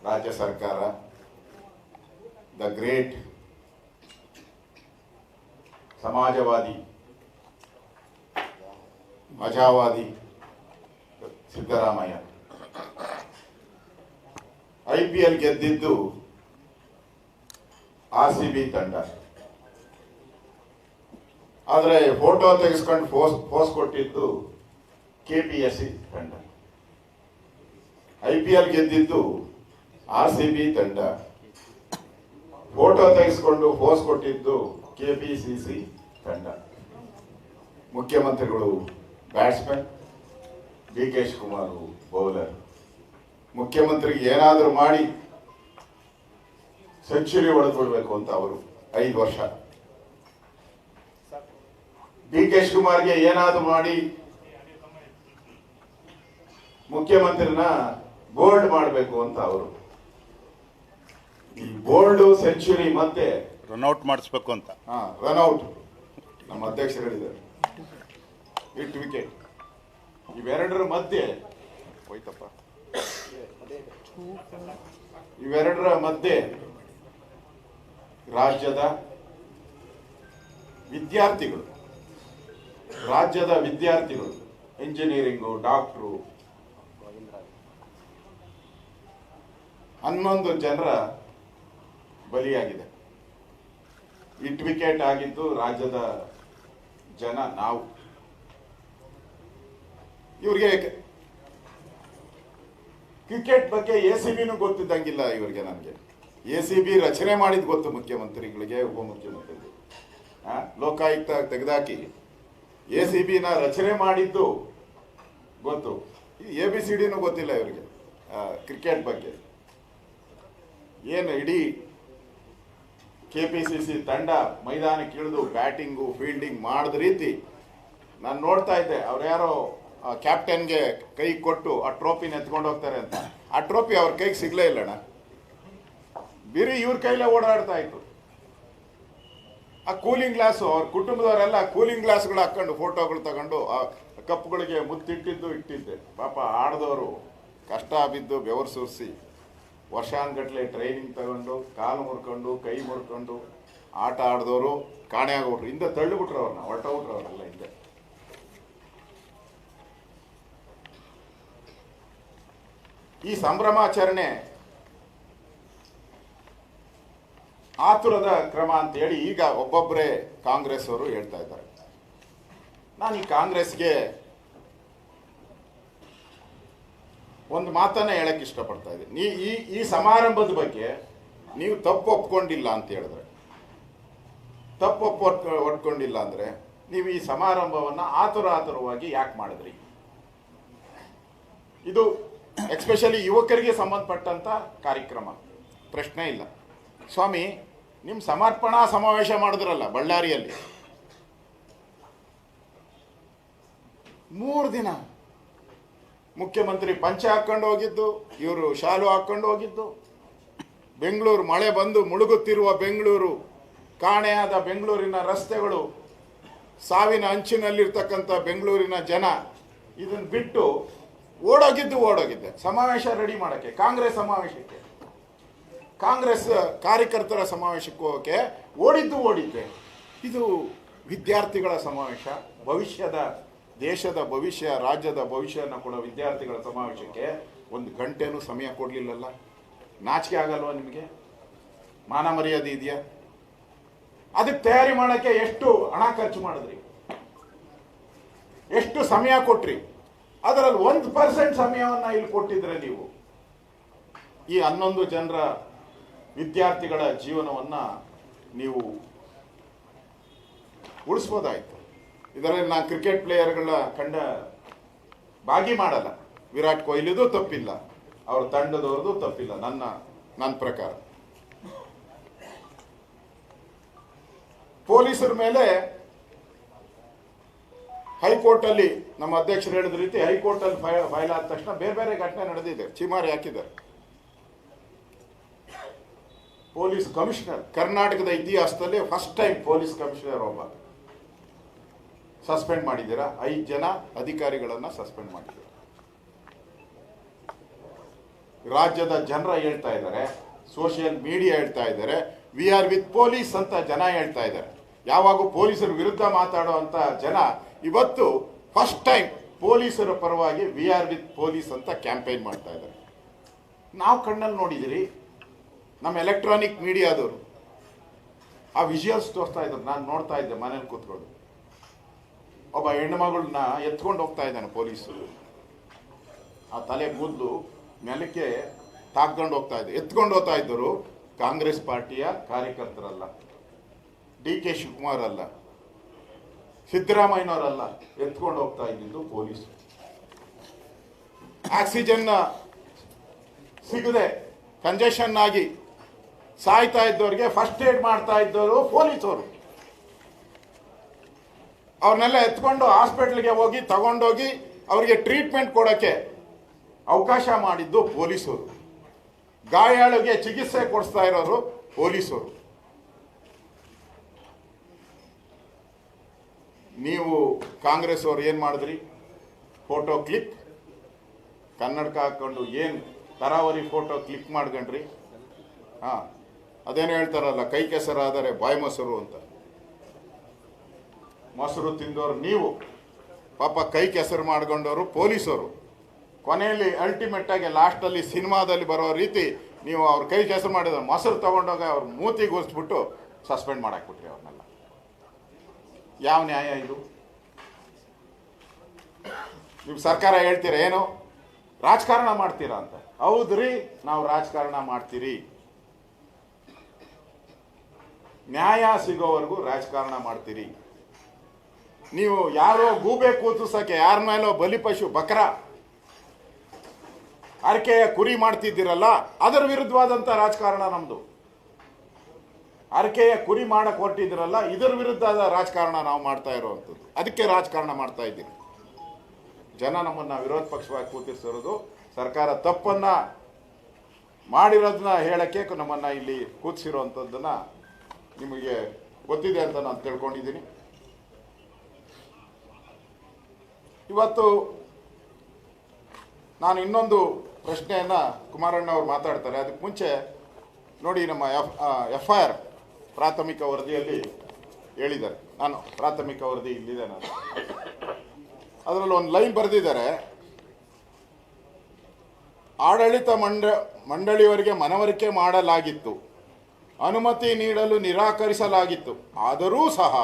ರಾಜ್ಯ ಸರ್ಕಾರ, ದ ಗ್ರೇಟ್ ಸಮಾಜವಾದಿ ಮಜಾವಾದಿ ಸಿದ್ದರಾಮಯ್ಯ IPL ಗೆದ್ದಿದ್ದು RCB ತಂಡ. ಆದರೆ ಫೋಟೋ ತೆಗೆಸ್ಕೊಂಡು ಪೋಸ್ ಕೊಟ್ಟಿದ್ದು KPSC ತಂಡ. IPL ಗೆದ್ದಿದ್ದು RCB ತಂಡ, ಫೋಟೋ ತೆಗೆಸ್ಕೊಂಡು ಪೋಸ್ ಕೊಟ್ಟಿದ್ದು KPCC ತಂಡ. ಮುಖ್ಯಮಂತ್ರಿಗಳು ಬ್ಯಾಟ್ಸ್ಮನ್, DK ಶಿವಕುಮಾರ್ ಬೌಲರ್. ಮುಖ್ಯಮಂತ್ರಿಗೆ ಏನಾದರೂ ಮಾಡಿ ಸೆಂಚುರಿ ಹೊಡೆದ್ಬಿಡ್ಬೇಕು ಅಂತ ಅವರು 5 ವರ್ಷ. DK ಶಿವಕುಮಾರ್ಗೆ ಏನಾದರೂ ಮಾಡಿ ಮುಖ್ಯಮಂತ್ರಿನ ಬೋಲ್ಡ್ ಮಾಡಬೇಕು ಅಂತ ಅವರು. ಈ ಬೋಲ್ಡ್ ಸೆಂಚುರಿ ಮತ್ತೆ ರನ್ಔಟ್ ಮಾಡಿಸ್ಬೇಕು ಅಂತ. ರನ್ಔಟ್ ನಮ್ಮ ಅಧ್ಯಕ್ಷಗಳಿದ್ದಾರೆ. ಹಿಟ್ ವಿಕೆಟ್ ಇವೆರಡರ ಮಧ್ಯೆ ಹೋಯ್ತಪ್ಪ. ಇವೆರಡರ ಮಧ್ಯೆ ರಾಜ್ಯದ ವಿದ್ಯಾರ್ಥಿಗಳು ಇಂಜಿನಿಯರಿಂಗು, ಡಾಕ್ಟ್ರು 11 ಜನರ ಬಲಿಯಾಗಿದೆ. ಹಿಟ್ ವಿಕೆಟ್ ಆಗಿದ್ದು ರಾಜ್ಯದ ಜನ, ನಾವು. ಇವ್ರಿಗೆ ಕ್ರಿಕೆಟ್ ಬಗ್ಗೆ ACBನೂ ಗೊತ್ತಿದ್ದಂಗಿಲ್ಲ ಇವರಿಗೆ. ನನಗೆ ACB ರಚನೆ ಮಾಡಿದ್ ಗೊತ್ತು ಮುಖ್ಯಮಂತ್ರಿಗಳಿಗೆ, ಉಪಮುಖ್ಯಮಂತ್ರಿಗೆ. ಲೋಕಾಯುಕ್ತ ತೆಗೆದಾಕಿ ACBನ ರಚನೆ ಮಾಡಿದ್ದು ಗೊತ್ತು. ABCDನೂ ಗೊತ್ತಿಲ್ಲ ಇವರಿಗೆ ಕ್ರಿಕೆಟ್ ಬಗ್ಗೆ. ಏನು ಇಡೀ KPCC ತಂಡ ಮೈದಾನಕ್ಕೆ ಇಳಿದು ಬ್ಯಾಟಿಂಗು ಫೀಲ್ಡಿಂಗ್ ಮಾಡಿದ ರೀತಿ ನಾನು ನೋಡ್ತಾ ಇದ್ದೆ. ಅವ್ರು ಯಾರೋ ಕ್ಯಾಪ್ಟನ್ಗೆ ಕೈ ಕೊಟ್ಟು ಆ ಟ್ರೋಫಿನ ಎತ್ಕೊಂಡು ಹೋಗ್ತಾರೆ ಅಂತ. ಆ ಟ್ರೋಫಿ ಅವ್ರ ಕೈಗೆ ಸಿಗ್ಲೇ ಇಲ್ಲಣ್ಣ, ಬಿರಿ ಇವ್ರ ಕೈಲೇ ಓಡಾಡ್ತಾ ಇತ್ತು. ಆ ಕೂಲಿಂಗ್ ಗ್ಲಾಸು ಅವ್ರ ಕುಟುಂಬದವರೆಲ್ಲ ಕೂಲಿಂಗ್ ಗ್ಲಾಸ್ಗಳು ಹಾಕೊಂಡು ಫೋಟೋಗಳು ತಗೊಂಡು ಆ ಕಪ್ಗಳಿಗೆ ಇಟ್ಟಿದ್ದೆ. ಪಾಪ ಆಡ್ದವರು ಕಷ್ಟ ಬಿದ್ದು ಬೆವರು ಸುರಿಸಿ ವರ್ಷಾನ್ಗಟ್ಲೆ ಟ್ರೈನಿಂಗ್ ತಗೊಂಡು ಕಾಲು ಮುರ್ಕೊಂಡು ಕೈ ಮುರ್ಕೊಂಡು ಆಟ ಆಡಿದವರು ಕಾಣೆ ಆಗೋರು. ಹಿಂದೆ ತಳ್ಳಿಬಿಟ್ರು ಅವ್ರನ್ನ, ಹೊರಟೋಗ್ಬಿಟ್ರು ಅವರೆಲ್ಲ ಹಿಂದೆ. ಈ ಸಂಭ್ರಮಾಚರಣೆ ಆತುರದ ಕ್ರಮ ಅಂತ ಹೇಳಿ ಈಗ ಒಬ್ಬೊಬ್ಬರೇ ಕಾಂಗ್ರೆಸ್ ಅವರು ಹೇಳ್ತಾ ಇದ್ದಾರೆ. ನಾನು ಈ ಕಾಂಗ್ರೆಸ್ಗೆ ಒಂದು ಮಾತನ್ನ ಹೇಳಕ್ ಇಷ್ಟಪಡ್ತಾ ಇದ್ದೀನಿ. ಈ ಸಮಾರಂಭದ ಬಗ್ಗೆ ನೀವು ತಪ್ಪು ಒಪ್ಕೊಂಡಿಲ್ಲ ಅಂತ ಹೇಳಿದ್ರೆ, ಒಪ್ಕೊಂಡಿಲ್ಲ ಅಂದ್ರೆ ನೀವು ಈ ಸಮಾರಂಭವನ್ನ ಆತುರವಾಗಿ ಯಾಕೆ ಮಾಡಿದ್ರಿ? ಇದು ಎಸ್ಪೆಷಲಿ ಯುವಕರಿಗೆ ಸಂಬಂಧಪಟ್ಟಂತ ಕಾರ್ಯಕ್ರಮ, ಪ್ರಶ್ನೆ ಇಲ್ಲ. ಸ್ವಾಮಿ, ನಿಮ್ಮ ಸಮರ್ಪಣಾ ಸಮಾವೇಶ ಮಾಡಿದ್ರಲ್ಲ ಬಳ್ಳಾರಿಯಲ್ಲಿ, 3 ದಿನ ಮುಖ್ಯಮಂತ್ರಿ ಪಂಚೆ ಹಾಕೊಂಡು ಹೋಗಿದ್ದು, ಇವರು ಶಾಲು ಹಾಕೊಂಡು ಹೋಗಿದ್ದು, ಬೆಂಗಳೂರು ಮಳೆ ಬಂದು ಮುಳುಗುತ್ತಿರುವ ಬೆಂಗಳೂರು, ಕಾಣೆಯಾದ ಬೆಂಗಳೂರಿನ ರಸ್ತೆಗಳು, ಸಾವಿನ ಅಂಚಿನಲ್ಲಿರ್ತಕ್ಕಂಥ ಬೆಂಗಳೂರಿನ ಜನ, ಇದನ್ನು ಬಿಟ್ಟು ಓಡೋಗಿದ್ದೆ ಸಮಾವೇಶ ರೆಡಿ ಮಾಡೋಕ್ಕೆ, ಕಾಂಗ್ರೆಸ್ ಸಮಾವೇಶಕ್ಕೆ, ಕಾಂಗ್ರೆಸ್ ಕಾರ್ಯಕರ್ತರ ಸಮಾವೇಶಕ್ಕೆ ಹೋಗೋಕ್ಕೆ ಓಡಿದ್ದೆ. ಇದು ವಿದ್ಯಾರ್ಥಿಗಳ ಸಮಾವೇಶ, ದೇಶದ ಭವಿಷ್ಯ, ರಾಜ್ಯದ ಭವಿಷ್ಯನ ಕೂಡ ವಿದ್ಯಾರ್ಥಿಗಳ ಸಮಾವೇಶಕ್ಕೆ 1 ಗಂಟೆನೂ ಸಮಯ ಕೊಡಲಿಲ್ಲಲ್ಲ. ನಾಚಿಕೆ ಆಗಲ್ವಾ ನಿಮಗೆ? ಮಾನ ಮರ್ಯಾದೆ ಇದೆಯಾ? ಅದಕ್ಕೆ ತಯಾರಿ ಮಾಡೋಕ್ಕೆ ಎಷ್ಟು ಹಣ ಖರ್ಚು ಮಾಡಿದ್ರಿ, ಎಷ್ಟು ಸಮಯ ಕೊಟ್ರಿ? ಅದರಲ್ಲಿ 1% ಸಮಯವನ್ನ ಇಲ್ಲಿ ಕೊಟ್ಟಿದ್ರೆ ನೀವು ಈ 11 ಜನರ ವಿದ್ಯಾರ್ಥಿಗಳ ಜೀವನವನ್ನ ನೀವು ಉಳಿಸ್ಬೋದಾಯ್ತು. ಇದರಲ್ಲಿ ನಾನು ಕ್ರಿಕೆಟ್ ಪ್ಲೇಯರ್ಗಳ ಭಾಗಿ ಮಾಡಲ್ಲ. ವಿರಾಟ್ ಕೊಹ್ಲಿದು ತಪ್ಪಿಲ್ಲ, ಅವ್ರ ತಂಡದವ್ರದ್ದು ತಪ್ಪಿಲ್ಲ ನನ್ನ ಪ್ರಕಾರ. ಪೊಲೀಸರ ಮೇಲೆ ಹೈಕೋರ್ಟಲ್ಲಿ ನಮ್ಮ ಅಧ್ಯಕ್ಷರು ಹೇಳಿದ ರೀತಿ ಹೈಕೋರ್ಟಲ್ಲಿ ಫೈಲ್ ಆದ ತಕ್ಷಣ ಬೇರೆ ಬೇರೆ ಘಟನೆ ನಡೆದಿದೆ, ಚಿಮಾರಿ ಹಾಕಿದ್ದಾರೆ. ಪೊಲೀಸ್ ಕಮಿಷನರ್ ಕರ್ನಾಟಕದ ಇತಿಹಾಸದಲ್ಲಿ ಫಸ್ಟ್ ಟೈಮ್ ಪೊಲೀಸ್ ಕಮಿಷನರ್ ಒಬ್ಬ ಸಸ್ಪೆಂಡ್ ಮಾಡಿದ್ದೀರಾ. 5 ಜನ ಅಧಿಕಾರಿಗಳನ್ನ ಸಸ್ಪೆಂಡ್ ಮಾಡಿದ್ದೀರಾ. ರಾಜ್ಯದ ಜನರ ಹೇಳ್ತಾ ಇದ್ದಾರೆ, ಸೋಷಿಯಲ್ ಮೀಡಿಯಾ ಹೇಳ್ತಾ ಇದ್ದಾರೆ, ವಿ ಆರ್ ವಿತ್ ಪೊಲೀಸ್ ಅಂತ ಜನ ಹೇಳ್ತಾ ಇದ್ದಾರೆ. ಯಾವಾಗೂ ಪೊಲೀಸರ ವಿರುದ್ಧ ಮಾತಾಡುವಂತ ಜನ ಇವತ್ತು ಫಸ್ಟ್ ಟೈಮ್ ಪೊಲೀಸರ ಪರವಾಗಿ ವಿ ಆರ್ ವಿತ್ ಪೊಲೀಸ್ ಅಂತ ಕ್ಯಾಂಪೇನ್ ಮಾಡ್ತಾ ಇದ್ದಾರೆ. ನಾವು ಕಣ್ಣಲ್ಲಿ ನೋಡಿದಿರಿ, ನಮ್ಮ ಎಲೆಕ್ಟ್ರಾನಿಕ್ ಮೀಡಿಯಾದವರು ಆ ವಿಜುವಲ್ಸ್ ತೋರಿಸ್ತಾ ಇದ್ರು. ನಾನು ನೋಡ್ತಾ ಇದ್ದೆ ಮನೇಲಿ ಕೂತ್ಕೊಂಡು. ಒಬ್ಬ ಹೆಣ್ಣುಮಗಳನ್ನ ಎತ್ಕೊಂಡು ಹೋಗ್ತಾ ಇದ್ದಾನೆ ಪೊಲೀಸು. ಆ ತಲೆ ಕೂದಲು ನೆಲಕ್ಕೆ ತಾಕ್ಕೊಂಡು ಹೋಗ್ತಾ ಇದ್ದೆ. ಎತ್ಕೊಂಡು ಹೋಗ್ತಾ ಇದ್ದರು ಕಾಂಗ್ರೆಸ್ ಪಾರ್ಟಿಯ ಕಾರ್ಯಕರ್ತರಲ್ಲ, DK ಶಿವಕುಮಾರ್ ಅಲ್ಲ, ಸಿದ್ದರಾಮಯ್ಯನವರಲ್ಲ, ಎತ್ಕೊಂಡು ಹೋಗ್ತಾ ಇದ್ದಿದ್ದು ಪೊಲೀಸು. ಆಕ್ಸಿಜನ್ ಸಿಗದೆ ಕಂಜೆಷನ್ ಆಗಿ ಸಾಯ್ತಾ ಇದ್ದವ್ರಿಗೆ ಫಸ್ಟ್ ಏಡ್ ಮಾಡ್ತಾ ಇದ್ದವರು ಪೊಲೀಸವರು. ಅವ್ರನ್ನೆಲ್ಲ ಎತ್ಕೊಂಡು ಹಾಸ್ಪಿಟ್ಲಿಗೆ ಹೋಗಿ ತಗೊಂಡೋಗಿ ಅವರಿಗೆ ಟ್ರೀಟ್ಮೆಂಟ್ ಕೊಡೋಕ್ಕೆ ಅವಕಾಶ ಮಾಡಿದ್ದು ಪೊಲೀಸರು. ಗಾಯಾಳಿಗೆ ಚಿಕಿತ್ಸೆ ಕೊಡಿಸ್ತಾ ಇರೋರು ಪೊಲೀಸರು. ನೀವು ಕಾಂಗ್ರೆಸ್ ಅವ್ರು ಏನು ಮಾಡಿದ್ರಿ? ಫೋಟೋ ಕ್ಲಿಕ್, ಕನ್ನಡಕ ಹಾಕೊಂಡು ಏನು ತರಾವರಿ ಫೋಟೋ ಕ್ಲಿಕ್ ಮಾಡ್ಕೊಂಡ್ರಿ. ಅದೇನು ಹೇಳ್ತಾರಲ್ಲ, ಕೈ ಕೆಸರಾದರೆ ಬಾಯಿ ಮೊಸರು ಅಂತ. ಮೊಸರು ತಿಂದವರು ನೀವು, ಪಾಪ ಕೈ ಕೆಸರು ಮಾಡ್ಕೊಂಡವರು ಪೊಲೀಸರು. ಕೊನೆಯಲ್ಲಿ ಅಲ್ಟಿಮೇಟ್ ಆಗಿ ಲಾಸ್ಟಲ್ಲಿ ಸಿನಿಮಾದಲ್ಲಿ ಬರೋ ರೀತಿ ನೀವು ಅವ್ರ ಕೈ ಕೆಸರು ಮಾಡಿದ್ರೆ ಮೊಸರು ತಗೊಂಡೋಗ ಅವ್ರ ಮೂತಿಗೆ ಹೋಲಿಸ್ಬಿಟ್ಟು ಸಸ್ಪೆಂಡ್ ಮಾಡಾಕ್ಬಿಟ್ರಿ ಅವ್ರನ್ನೆಲ್ಲ. ಯಾವ ನ್ಯಾಯ ಇದು? ನೀವು ಸರ್ಕಾರ ಹೇಳ್ತೀರಾ ಏನು ರಾಜಕಾರಣ ಮಾಡ್ತೀರಾ ಅಂತ. ಹೌದ್ರಿ, ನಾವು ರಾಜಕಾರಣ ಮಾಡ್ತೀರಿ. ನ್ಯಾಯ ಸಿಗೋವರೆಗೂ ರಾಜಕಾರಣ ಮಾಡ್ತೀರಿ. ನೀವು ಯಾರೋ ಗೂಬೆ ಕೂತಿಸಕ್ಕೆ ಯಾರ ಮೇಲೋ ಬಲಿಪಶು ಬಕ್ರ ಅರಕೆಯ ಕುರಿ ಮಾಡ್ತಿದ್ದೀರಲ್ಲ, ಅದರ ವಿರುದ್ಧವಾದಂಥ ರಾಜಕಾರಣ ನಮ್ದು. ಅರಕೆಯ ಕುರಿ ಮಾಡಕ್ಕೆ ಹೊರಟಿದ್ದೀರಲ್ಲ, ಇದರ ವಿರುದ್ಧದ ರಾಜಕಾರಣ ನಾವು ಮಾಡ್ತಾ ಇರೋವಂಥದ್ದು. ಅದಕ್ಕೆ ರಾಜಕಾರಣ ಮಾಡ್ತಾ ಇದ್ದೀರಿ. ಜನ ನಮ್ಮನ್ನ ವಿರೋಧ ಪಕ್ಷವಾಗಿ ಕೂತಿರ್ಸಿರೋದು ಸರ್ಕಾರ ತಪ್ಪನ್ನ ಮಾಡಿರೋದನ್ನ ಹೇಳಕ್ಕೆ ನಮ್ಮನ್ನ ಇಲ್ಲಿ ಕೂತಿಸಿರೋವಂಥದ್ದನ್ನ ನಿಮಗೆ ಗೊತ್ತಿದೆ ಅಂತ ನಾನು ತಿಳ್ಕೊಂಡಿದ್ದೀನಿ. ಇವತ್ತು ನಾನು ಇನ್ನೊಂದು ಪ್ರಶ್ನೆಯನ್ನ ಕುಮಾರಣ್ಣ ಅವರು ಮಾತಾಡ್ತಾರೆ. ಅದಕ್ಕೆ ಮುಂಚೆ ನೋಡಿ, ನಮ್ಮ FIR ಪ್ರಾಥಮಿಕ ವರದಿಯಲ್ಲಿ ಹೇಳಿದ್ದಾರೆ. ನಾನು ಪ್ರಾಥಮಿಕ ವರದಿ ಇಲ್ಲಿದೆ, ನಾನು ಅದರಲ್ಲಿ ಒಂದು ಲೈನ್ ಬರೆದಿದ್ದಾರೆ. ಆಡಳಿತ ಮಂಡಳಿಯವರಿಗೆ ಮನವರಿಕೆ ಮಾಡಲಾಗಿತ್ತು, ಅನುಮತಿ ನೀಡಲು ನಿರಾಕರಿಸಲಾಗಿತ್ತು. ಆದರೂ ಸಹ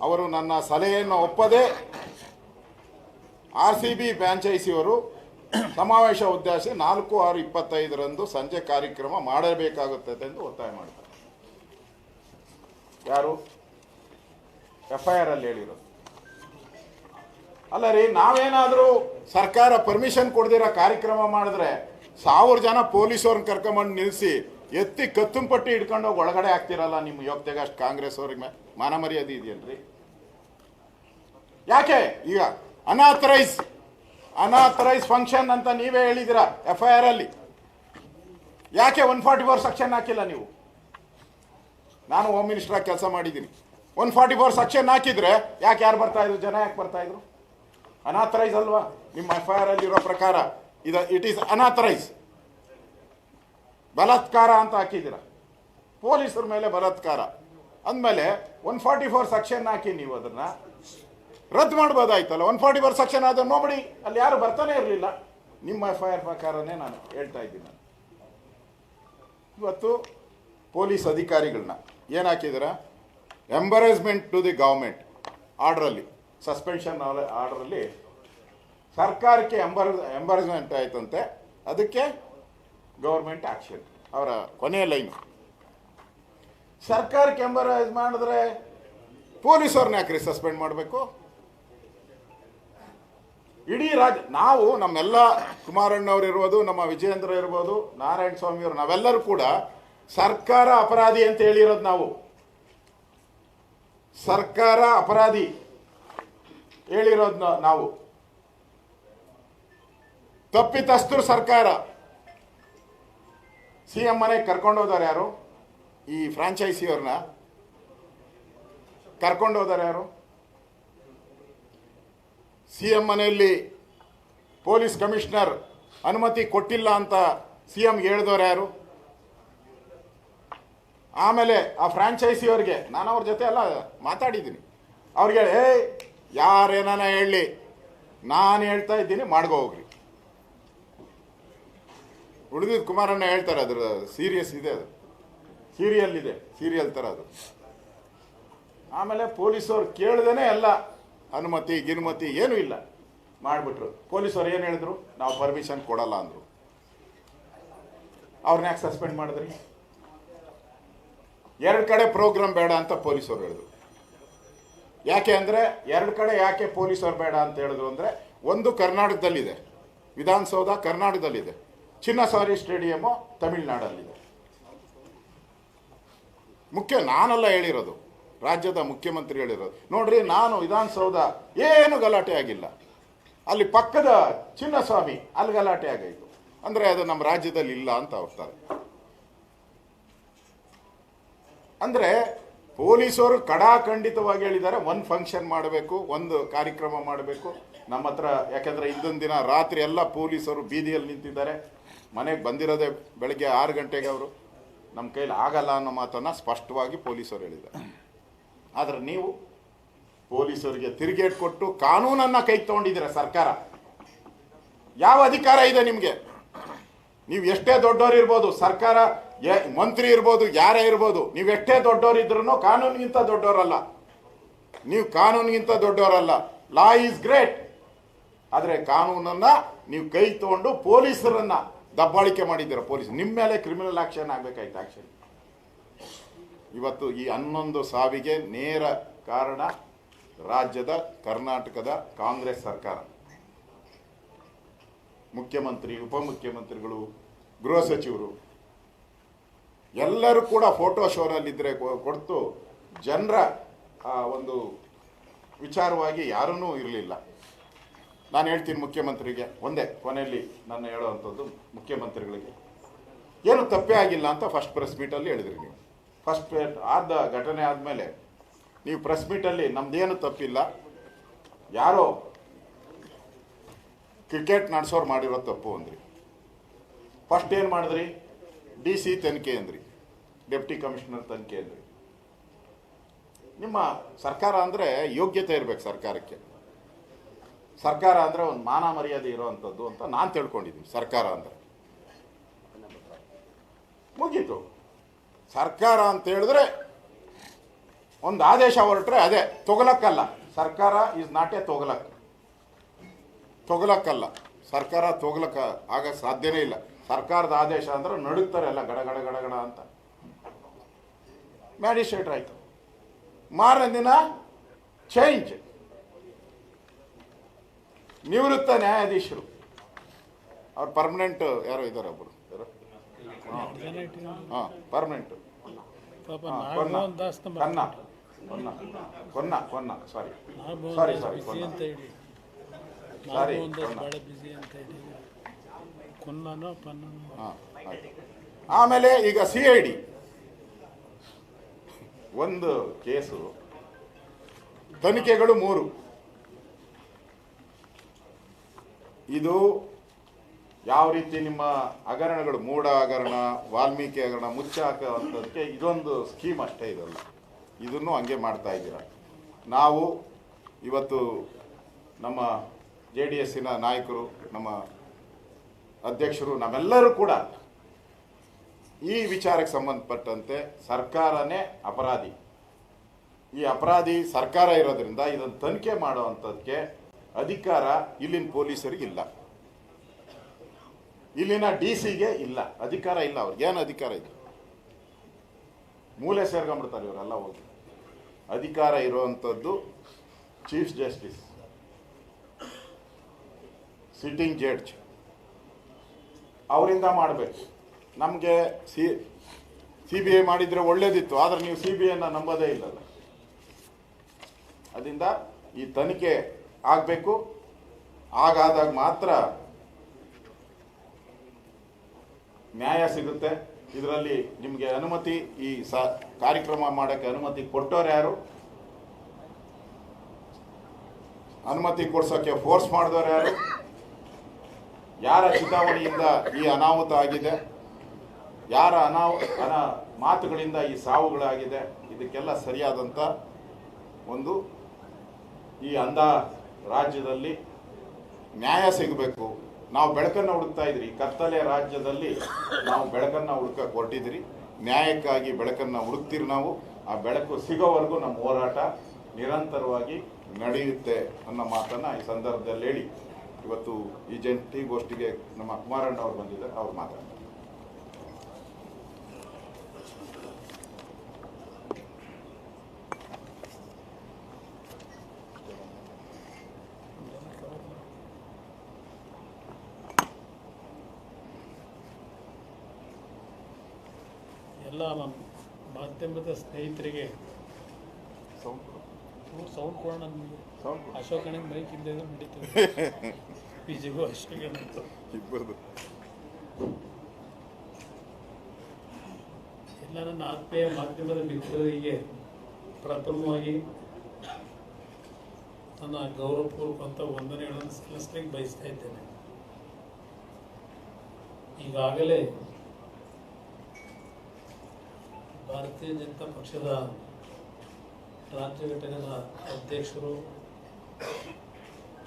ಅವರು ನನ್ನ ಸಲಹೆಯನ್ನು ಒಪ್ಪದೆ RCB ಫ್ರಾಂಚೈಸಿಯವರು ಸಮಾವೇಶ ಉದ್ದೇಶಿಸಿ 4/6/25 ಸಂಜೆ ಕಾರ್ಯಕ್ರಮ ಮಾಡಬೇಕಾಗುತ್ತದೆ ಎಂದು ಒತ್ತಾಯ ಮಾಡ್ತಾರೆ. ಯಾರು? FIR ಅಲ್ಲಿ ಹೇಳಿರೋದು. ಅಲ್ಲ ರೀ, ನಾವೇನಾದರೂ ಸರ್ಕಾರ ಪರ್ಮಿಷನ್ ಕೊಡ್ದಿರೋ ಕಾರ್ಯಕ್ರಮ ಮಾಡಿದ್ರೆ 1000 ಜನ ಪೊಲೀಸವ್ರನ್ನ ಕರ್ಕೊಂಬಂದು ನಿಲ್ಲಿಸಿ ಎತ್ತಿ ಕತ್ತುಂಪಟ್ಟಿ ಹಿಡ್ಕೊಂಡೋಗಿ ಒಳಗಡೆ ಹಾಕ್ತಿರಲ್ಲ. ನಿಮ್ಮ ಯೋಗ್ಯತೆಗೆ ಅಷ್ಟು ಕಾಂಗ್ರೆಸ್ ಅವ್ರಿಗೆ ಮಾನ ಮರ್ಯಾದೆ ಇದೆಯಲ್ರಿ? ಯಾಕೆ ಈಗ ಅನಾಥರೈಸ್ ಫಂಕ್ಷನ್ ಅಂತ ನೀವೇ ಹೇಳಿದಿರ FIR ಅಲ್ಲಿ? ಯಾಕೆ 144 ಸೆಕ್ಷನ್ ಹಾಕಿಲ್ಲ ನೀವು? ನಾನು ಹೋಮ್ ಮಿನಿಸ್ಟರ್ ಆಗಿ ಕೆಲಸ ಮಾಡಿದ್ದೀನಿ. 144 ಸೆಕ್ಷನ್ ಹಾಕಿದ್ರೆ ಯಾಕೆ ಯಾರು ಬರ್ತಾ ಇದ್ರು? ಜನ ಯಾಕೆ ಬರ್ತಾ ಇದ್ರು? ಅನಾಥರೈಸ್ ಅಲ್ವಾ? ನಿಮ್ಮ FIR ಅಲ್ಲಿ ಇರೋ ಪ್ರಕಾರ ಇಟ್ ಈಸ್ ಅನಾಥರೈಸ್, ಬಲಾತ್ಕಾರ ಅಂತ ಹಾಕಿದ್ದೀರ. ಪೊಲೀಸರ ಮೇಲೆ ಬಲಾತ್ಕಾರ ಅಂದಮೇಲೆ 144 ಸೆಕ್ಷನ್ ಹಾಕಿ ನೀವು ಅದನ್ನ ರದ್ದು ಮಾಡ್ಬೋದಾಯ್ತಲ್ಲ. 144 ಸೆಕ್ಷನ್ ಆದ್ರೆ ನೋಬಡಿ ಅಲ್ಲಿ ಯಾರು ಬರ್ತಾನೆ ಇರಲಿಲ್ಲ. ನಿಮ್ಮ FIR ಪ್ರಕಾರನೇ ನಾನು ಹೇಳ್ತಾ ಇದ್ದೀನಿ. ಇವತ್ತು ಪೊಲೀಸ್ ಅಧಿಕಾರಿಗಳನ್ನ ಏನು ಹಾಕಿದ್ದೀರ? ಎಂಬರೇಸ್ಮೆಂಟ್ ಟು ದಿ ಗವರ್ಮೆಂಟ್ ಆರ್ಡ್ರಲ್ಲಿ, ಸಸ್ಪೆನ್ಷನ್ ಆರ್ಡ್ರಲ್ಲಿ ಸರ್ಕಾರಕ್ಕೆ ಎಂಬರೇಸ್ಮೆಂಟ್ ಆಯ್ತಂತೆ. ಅದಕ್ಕೆ ಗೌರ್ಮೆಂಟ್ ಆಕ್ಷನ್. ಅವರ ಕೊನೆಯ ಲೈನು, ಸರ್ಕಾರಕ್ಕೆ ಎಂಬರೇಜ್ ಮಾಡಿದ್ರೆ ಪೊಲೀಸವ್ರನ್ನ ಯಾಕ್ರಿ ಸಸ್ಪೆಂಡ್ ಮಾಡಬೇಕು? ಇಡೀ ನಾವು ನಮ್ಮೆಲ್ಲ ಕುಮಾರಣ್ಣವ್ರು ಇರ್ಬೋದು, ನಮ್ಮ ವಿಜಯೇಂದ್ರ ಇರ್ಬೋದು, ನಾರಾಯಣ ಸ್ವಾಮಿಯವರು, ನಾವೆಲ್ಲರೂ ಕೂಡ ಸರ್ಕಾರ ಅಪರಾಧಿ ಅಂತ ಹೇಳಿರೋದು ನಾವು. ಸರ್ಕಾರ ಅಪರಾಧಿ ಹೇಳಿರೋದು ನಾವು. ತಪ್ಪಿತಸ್ಥರು ಸರ್ಕಾರ. CM ಮನೆಗೆ ಕರ್ಕೊಂಡೋದಾರೆ ಯಾರು? ಈ ಫ್ರಾಂಚೈಸಿಯವ್ರನ್ನ ಕರ್ಕೊಂಡೋದಾರೆ ಯಾರು? CM ಮನೆಯಲ್ಲಿ ಪೊಲೀಸ್ ಕಮಿಷನರ್ ಅನುಮತಿ ಕೊಟ್ಟಿಲ್ಲ ಅಂತ CMಗೆ ಹೇಳಿದವರು ಯಾರು? ಆಮೇಲೆ ಆ ಫ್ರಾಂಚೈಸಿಯವ್ರಿಗೆ ನಾನು ಅವ್ರ ಜೊತೆ ಎಲ್ಲ ಮಾತಾಡಿದ್ದೀನಿ. ಅವ್ರಿಗೆ ಯಾರೇನಾನ ಹೇಳಿ, ನಾನು ಹೇಳ್ತಾ ಇದ್ದೀನಿ, ಮಾಡ್ಕೋ ಹೋಗ್ರಿ. ಉಳಿದಿದ್ದು ಕುಮಾರಣ್ಣ ಹೇಳ್ತಾರೆ, ಅದ್ರ ಸೀರಿಯಸ್ ಇದೆ, ಅದು ಸೀರಿಯಲ್ ಇದೆ, ಸೀರಿಯಲ್ ಥರ ಅದು. ಆಮೇಲೆ ಪೊಲೀಸವ್ರು ಕೇಳ್ದೇನೆ ಎಲ್ಲ ಅನುಮತಿ ಗಿನುಮತಿ ಏನೂ ಇಲ್ಲ ಮಾಡಿಬಿಟ್ರು. ಪೊಲೀಸವ್ರು ಏನು ಹೇಳಿದ್ರು? ನಾವು ಪರ್ಮಿಷನ್ ಕೊಡಲ್ಲ ಅಂದರು. ಅವ್ರನ್ನ ಯಾಕೆ ಸಸ್ಪೆಂಡ್ ಮಾಡಿದ್ರಿ? 2 ಕಡೆ ಪ್ರೋಗ್ರಾಮ್ ಬೇಡ ಅಂತ ಪೊಲೀಸವ್ರು ಹೇಳಿದ್ರು. ಯಾಕೆ ಅಂದರೆ 2 ಕಡೆ ಯಾಕೆ ಪೊಲೀಸವ್ರು ಬೇಡ ಅಂತ ಹೇಳಿದ್ರು ಅಂದರೆ, ಒಂದು ಕರ್ನಾಟಕದಲ್ಲಿದೆ, ವಿಧಾನಸೌಧ ಕರ್ನಾಟಕದಲ್ಲಿದೆ, ಚಿನ್ನಸ್ವಾಮಿ ಸ್ಟೇಡಿಯಮ್ಮು ತಮಿಳುನಾಡಲ್ಲಿದೆ. ನಾನೆಲ್ಲ ಹೇಳಿರೋದು, ರಾಜ್ಯದ ಮುಖ್ಯಮಂತ್ರಿ ಹೇಳಿರೋದು. ನೋಡ್ರಿ, ನಾನು ವಿಧಾನಸೌಧ ಏನು ಗಲಾಟೆ ಆಗಿಲ್ಲ, ಅಲ್ಲಿ ಪಕ್ಕದ ಚಿನ್ನಸ್ವಾಮಿ ಅಲ್ಲಿ ಗಲಾಟೆ ಆಗಾಯಿತು. ಅಂದರೆ ಅದು ನಮ್ಮ ರಾಜ್ಯದಲ್ಲಿ ಇಲ್ಲ ಅಂತ ಹೊರ್ತಾರೆ. ಅಂದರೆ ಪೊಲೀಸರು ಕಡಾಖಂಡಿತವಾಗಿ ಹೇಳಿದ್ದಾರೆ, ಒಂದು ಫಂಕ್ಷನ್ ಮಾಡಬೇಕು, ಒಂದು ಕಾರ್ಯಕ್ರಮ ಮಾಡಬೇಕು ನಮ್ಮ ಹತ್ರ. ಯಾಕೆಂದರೆ ಇಂದೊಂದು ದಿನ ರಾತ್ರಿ ಎಲ್ಲ ಪೊಲೀಸರು ಬೀದಿಯಲ್ಲಿ ನಿಂತಿದ್ದಾರೆ. ಮನೆಗೆ ಬಂದಿರೋದೇ ಬೆಳಗ್ಗೆ 6 ಗಂಟೆಗೆ. ಅವರು ನಮ್ಮ ಕೈಲಿ ಆಗಲ್ಲ ಅನ್ನೋ ಮಾತನ್ನು ಸ್ಪಷ್ಟವಾಗಿ ಪೊಲೀಸರು ಹೇಳಿದ್ದಾರೆ. ಆದರೆ ನೀವು ಪೊಲೀಸರಿಗೆ ತಿರುಗೇಟ್ ಕೊಟ್ಟು ಕಾನೂನನ್ನು ಕೈ ತಗೊಂಡಿದ್ದೀರ. ಸರ್ಕಾರ ಯಾವ ಅಧಿಕಾರ ಇದೆ ನಿಮಗೆ? ನೀವು ಎಷ್ಟೇ ದೊಡ್ಡವರು ಇರ್ಬೋದು, ಸರ್ಕಾರ ಮಂತ್ರಿ ಇರ್ಬೋದು, ಯಾರೇ ಇರ್ಬೋದು, ನೀವು ಎಷ್ಟೇ ದೊಡ್ಡವರು ಇದ್ರೂ ಕಾನೂನಿಗಿಂತ ದೊಡ್ಡವರಲ್ಲ. ನೀವು ಕಾನೂನಿಗಿಂತ ದೊಡ್ಡವರಲ್ಲ. Law is great. ಆದರೆ ಕಾನೂನನ್ನು ನೀವು ಕೈ ತಗೊಂಡು ಪೊಲೀಸರನ್ನ ದಬ್ಬಾಳಿಕೆ ಮಾಡಿದ್ದೀರ. ಪೊಲೀಸ್ ನಿಮ್ಮ ಮೇಲೆ ಕ್ರಿಮಿನಲ್ ಆಕ್ಷನ್ ಆಗಬೇಕಾಯ್ತು. ಆಕ್ಷನ್ ಇವತ್ತು ಈ 11 ಸಾವಿಗೆ ನೇರ ಕಾರಣ ರಾಜ್ಯದ ಕರ್ನಾಟಕದ ಕಾಂಗ್ರೆಸ್ ಸರ್ಕಾರ. ಮುಖ್ಯಮಂತ್ರಿ, ಉಪಮುಖ್ಯಮಂತ್ರಿಗಳು, ಗೃಹ ಸಚಿವರು ಎಲ್ಲರೂ ಕೂಡ ಫೋಟೋ ಶೋನಲ್ಲಿದ್ದರೆ ಕೊಡ್ತು ಜನರ ಒಂದು ವಿಚಾರವಾಗಿ ಯಾರೂ ಇರಲಿಲ್ಲ. ನಾನು ಹೇಳ್ತೀನಿ ಮುಖ್ಯಮಂತ್ರಿಗೆ ಒಂದೇ ಕೊನೆಯಲ್ಲಿ ನಾನು ಹೇಳೋವಂಥದ್ದು, ಮುಖ್ಯಮಂತ್ರಿಗಳಿಗೆ ಏನು ತಪ್ಪೇ ಆಗಿಲ್ಲ ಅಂತ ಫಸ್ಟ್ ಪ್ರೆಸ್ ಮೀಟಲ್ಲಿ ಹೇಳಿದ್ರಿ ನೀವು. ಫಸ್ಟ್ ಆದ ಘಟನೆ ಆದಮೇಲೆ ನೀವು ಪ್ರೆಸ್ ಮೀಟಲ್ಲಿ ನಮ್ದೇನು ತಪ್ಪಿಲ್ಲ, ಯಾರೋ ಕ್ರಿಕೆಟ್ ನಡೆಸೋರು ಮಾಡಿರೋ ತಪ್ಪು ಅಂದ್ರಿ. ಫಸ್ಟ್ ಏನು ಮಾಡಿದ್ರಿ? DC ತನಿಖೆ ಅಂದ್ರಿ, ಡೆಪ್ಟಿ ಕಮಿಷನರ್ ತನಿಖೆ ಅಂದ್ರಿ. ನಿಮ್ಮ ಸರ್ಕಾರ ಅಂದರೆ ಯೋಗ್ಯತೆ ಇರಬೇಕು ಸರ್ಕಾರಕ್ಕೆ. ಸರ್ಕಾರ ಅಂದರೆ ಒಂದು ಮಾನ ಮರ್ಯಾದೆ ಇರೋವಂಥದ್ದು ಅಂತ ನಾನು ತಿಳ್ಕೊಂಡಿದ್ದೀನಿ. ಸರ್ಕಾರ ಅಂದರೆ ಮುಗೀತು. ಸರ್ಕಾರ ಅಂತ ಹೇಳಿದ್ರೆ ಒಂದು ಆದೇಶ ಹೊರಟ್ರೆ ಅದೇ ತೊಗಲಕ್ಕಲ್ಲ. ಸರ್ಕಾರ ಈಸ್ ನಾಟ್ ಎ ತೊಗಲಕ್ಕಲ್ಲ. ಸರ್ಕಾರ ತೊಗಲಕ್ಕ ಆಗ ಸಾಧ್ಯನೇ ಇಲ್ಲ. ಸರ್ಕಾರದ ಆದೇಶ ಅಂದ್ರೆ ನಡುಗ್ತಾರೆ ಎಲ್ಲ, ಗಡಗಡ ಗಡಗಡ ಅಂತ. ಮ್ಯಾಜಿಸ್ಟ್ರೇಟ್ ಆಯಿತು, ಮಾರನೇ ದಿನ ಚೇಂಜ್. ನಿವೃತ್ತ ನ್ಯಾಯಾಧೀಶರು, ಅವ್ರು ಪರ್ಮನೆಂಟ್ ಯಾರೋ ಇದ್ದಾರೆ, ಒಬ್ಬರು ಯಾರು, ಹಾಂ ಪರ್ಮನೆಂಟ್ ಕೊನ್ನ ಸಾರಿ ಆಮೇಲೆ ಈಗ CID ಒಂದು ಕೇಸು, ತನಿಖೆಗಳು 3. ಇದು ಯಾವ ರೀತಿ ನಿಮ್ಮ ಹಗರಣಗಳು, ಮೂಢ ಹಗರಣ, ವಾಲ್ಮೀಕಿ ಹಗರಣ ಮುಚ್ಚಾಕುವಂಥದ್ದಕ್ಕೆ ಇದೊಂದು ಸ್ಕೀಮ್ ಅಷ್ಟೇ. ಇದಲ್ಲ, ಇದನ್ನು ಹಂಗೆ ಮಾಡ್ತಾ ಇದ್ದೀರ. ನಾವು ಇವತ್ತು ನಮ್ಮ JDSನ ನಾಯಕರು, ನಮ್ಮ ಅಧ್ಯಕ್ಷರು, ನಾವೆಲ್ಲರೂ ಕೂಡ ಈ ವಿಚಾರಕ್ಕೆ ಸಂಬಂಧಪಟ್ಟಂತೆ ಸರ್ಕಾರನೇ ಅಪರಾಧಿ. ಈ ಅಪರಾಧಿ ಸರ್ಕಾರ ಇರೋದ್ರಿಂದ ಇದನ್ನು ತನಿಖೆ ಮಾಡುವಂಥದ್ದಕ್ಕೆ ಅಧಿಕಾರ ಇಲ್ಲಿನ ಪೊಲೀಸರಿಗೆ ಇಲ್ಲ, ಇಲ್ಲಿನ DC-ಗೆ ಇಲ್ಲ, ಅಧಿಕಾರ ಇಲ್ಲ. ಅವ್ರಿಗೆ ಏನು ಅಧಿಕಾರ ಇದೆ? ಮೂಲೆ ಸೇರ್ಕೊಂಡ್ಬಿಡ್ತಾರೆ ಇವರೆಲ್ಲ ಹೋಗಿ. ಅಧಿಕಾರ ಇರುವಂಥದ್ದು ಚೀಫ್ ಜಸ್ಟಿಸ್. ಸಿಟ್ಟಿಂಗ್ ಜಡ್ಜ್ ಅವರಿಂದ ಮಾಡಬೇಕು. ನಮಗೆ CBI ಮಾಡಿದರೆ ಒಳ್ಳೇದಿತ್ತು, ಆದರೆ ನೀವು CBIನ ನಂಬೋದೇ ಇಲ್ಲಲ್ಲ. ಅದರಿಂದ ಈ ತನಿಖೆ ಆಗಬೇಕು. ಹಾಗಾದಾಗ ಮಾತ್ರ ನ್ಯಾಯ ಸಿಗುತ್ತೆ. ಇದರಲ್ಲಿ ನಿಮಗೆ ಅನುಮತಿ, ಈ ಕಾರ್ಯಕ್ರಮ ಮಾಡೋಕ್ಕೆ ಅನುಮತಿ ಕೊಟ್ಟವ್ರು ಯಾರು, ಅನುಮತಿ ಕೊಡ್ಸೋಕ್ಕೆ ಫೋರ್ಸ್ ಮಾಡಿದವ್ರು ಯಾರು, ಯಾರ ಚಿತಾವಣೆಯಿಂದ ಈ ಅನಾಹುತ ಆಗಿದೆ, ಯಾರ ಮಾತುಗಳಿಂದ ಈ ಸಾವುಗಳಾಗಿದೆ, ಇದಕ್ಕೆಲ್ಲ ಸರಿಯಾದಂಥ ಒಂದು ಈ ಅಂಧ ರಾಜ್ಯದಲ್ಲಿ ನ್ಯಾಯ ಸಿಗಬೇಕು. ನಾವು ಬೆಳಕನ್ನು ಹುಡುಕ್ತಾ ಇದ್ರಿ, ಕತ್ತಲೆ ರಾಜ್ಯದಲ್ಲಿ ನಾವು ಬೆಳಕನ್ನು ಹುಡುಕಕ್ಕೆ ಹೊರಟಿದ್ರಿ. ನ್ಯಾಯಕ್ಕಾಗಿ ಬೆಳಕನ್ನು ಹುಡುಕ್ತಿರಿ ನಾವು. ಆ ಬೆಳಕು ಸಿಗೋವರೆಗೂ ನಮ್ಮ ಹೋರಾಟ ನಿರಂತರವಾಗಿ ನಡೆಯುತ್ತೆ ಅನ್ನೋ ಮಾತನ್ನು ಈ ಸಂದರ್ಭದಲ್ಲಿ ಹೇಳಿ, ಇವತ್ತು ಈ ಜಂಟಿ ಗೋಷ್ಠಿಗೆ ನಮ್ಮ ಕುಮಾರಣ್ಣ ಅವರು ಬಂದಿದ್ದಾರೆ, ಅವ್ರು ಮಾತಾಡ್ತಾರೆ. ಎಲ್ಲ ಮಾಧ್ಯಮದ ಸ್ನೇಹಿತರಿಗೆ ಸೌಂಡ್ ಕೊಡೋಣ. ಅಶೋಕನಿಗೆ ಮೈಕ್ ಇಲ್ಲದೆ ನಡೀತದೆ. ಪಿಜಿಗೂ ಅಶೋಕನ ಇಬ್ಬರದು ಎಲ್ಲ ನನ್ನ ಆತ್ಮೀಯ ಮಾಧ್ಯಮದ ಮಿತ್ರರಿಗೆ ಪ್ರಥಮವಾಗಿ ನನ್ನ ಗೌರವಪೂರ್ವಕಂತ ವಂದನೆಗಳನ್ನು ಸಲ್ಲಿಸಲಿಕ್ಕೆ ಬಯಸ್ತಾ ಇದ್ದೇನೆ. ಈಗಾಗಲೇ ಭಾರತೀಯ ಜನತಾ ಪಕ್ಷದ ರಾಜ್ಯ ಘಟಕದ ಅಧ್ಯಕ್ಷರು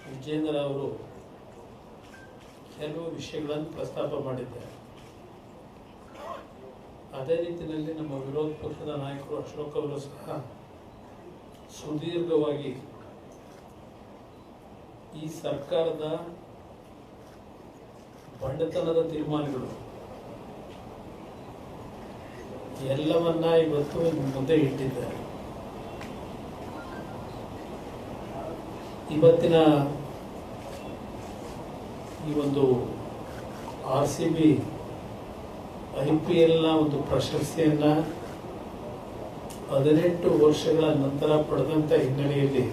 ವಿಜೇಂದ್ರ ಅವರು ಕೆಲವು ವಿಷಯಗಳನ್ನು ಪ್ರಸ್ತಾಪ ಮಾಡಿದ್ದಾರೆ. ಅದೇ ರೀತಿಯಲ್ಲಿ ನಮ್ಮ ವಿರೋಧ ಪಕ್ಷದ ನಾಯಕರು ಅಶೋಕ್ ಅವರು ಸಹ ಸುದೀರ್ಘವಾಗಿ ಈ ಸರ್ಕಾರದ ಬಂಡತನದ ತೀರ್ಮಾನಗಳು ಎಲ್ಲವನ್ನ ಇವತ್ತು ಮುಂದೆ ಇಟ್ಟಿದ್ದಾರೆ. ಇವತ್ತಿನ ಈ ಒಂದು RCB IPLನ ಒಂದು ಪ್ರಶಸ್ತಿಯನ್ನ 18 ವರ್ಷಗಳ ನಂತರ ಪಡೆದಂತ ಹಿನ್ನೆಲೆಯಲ್ಲಿ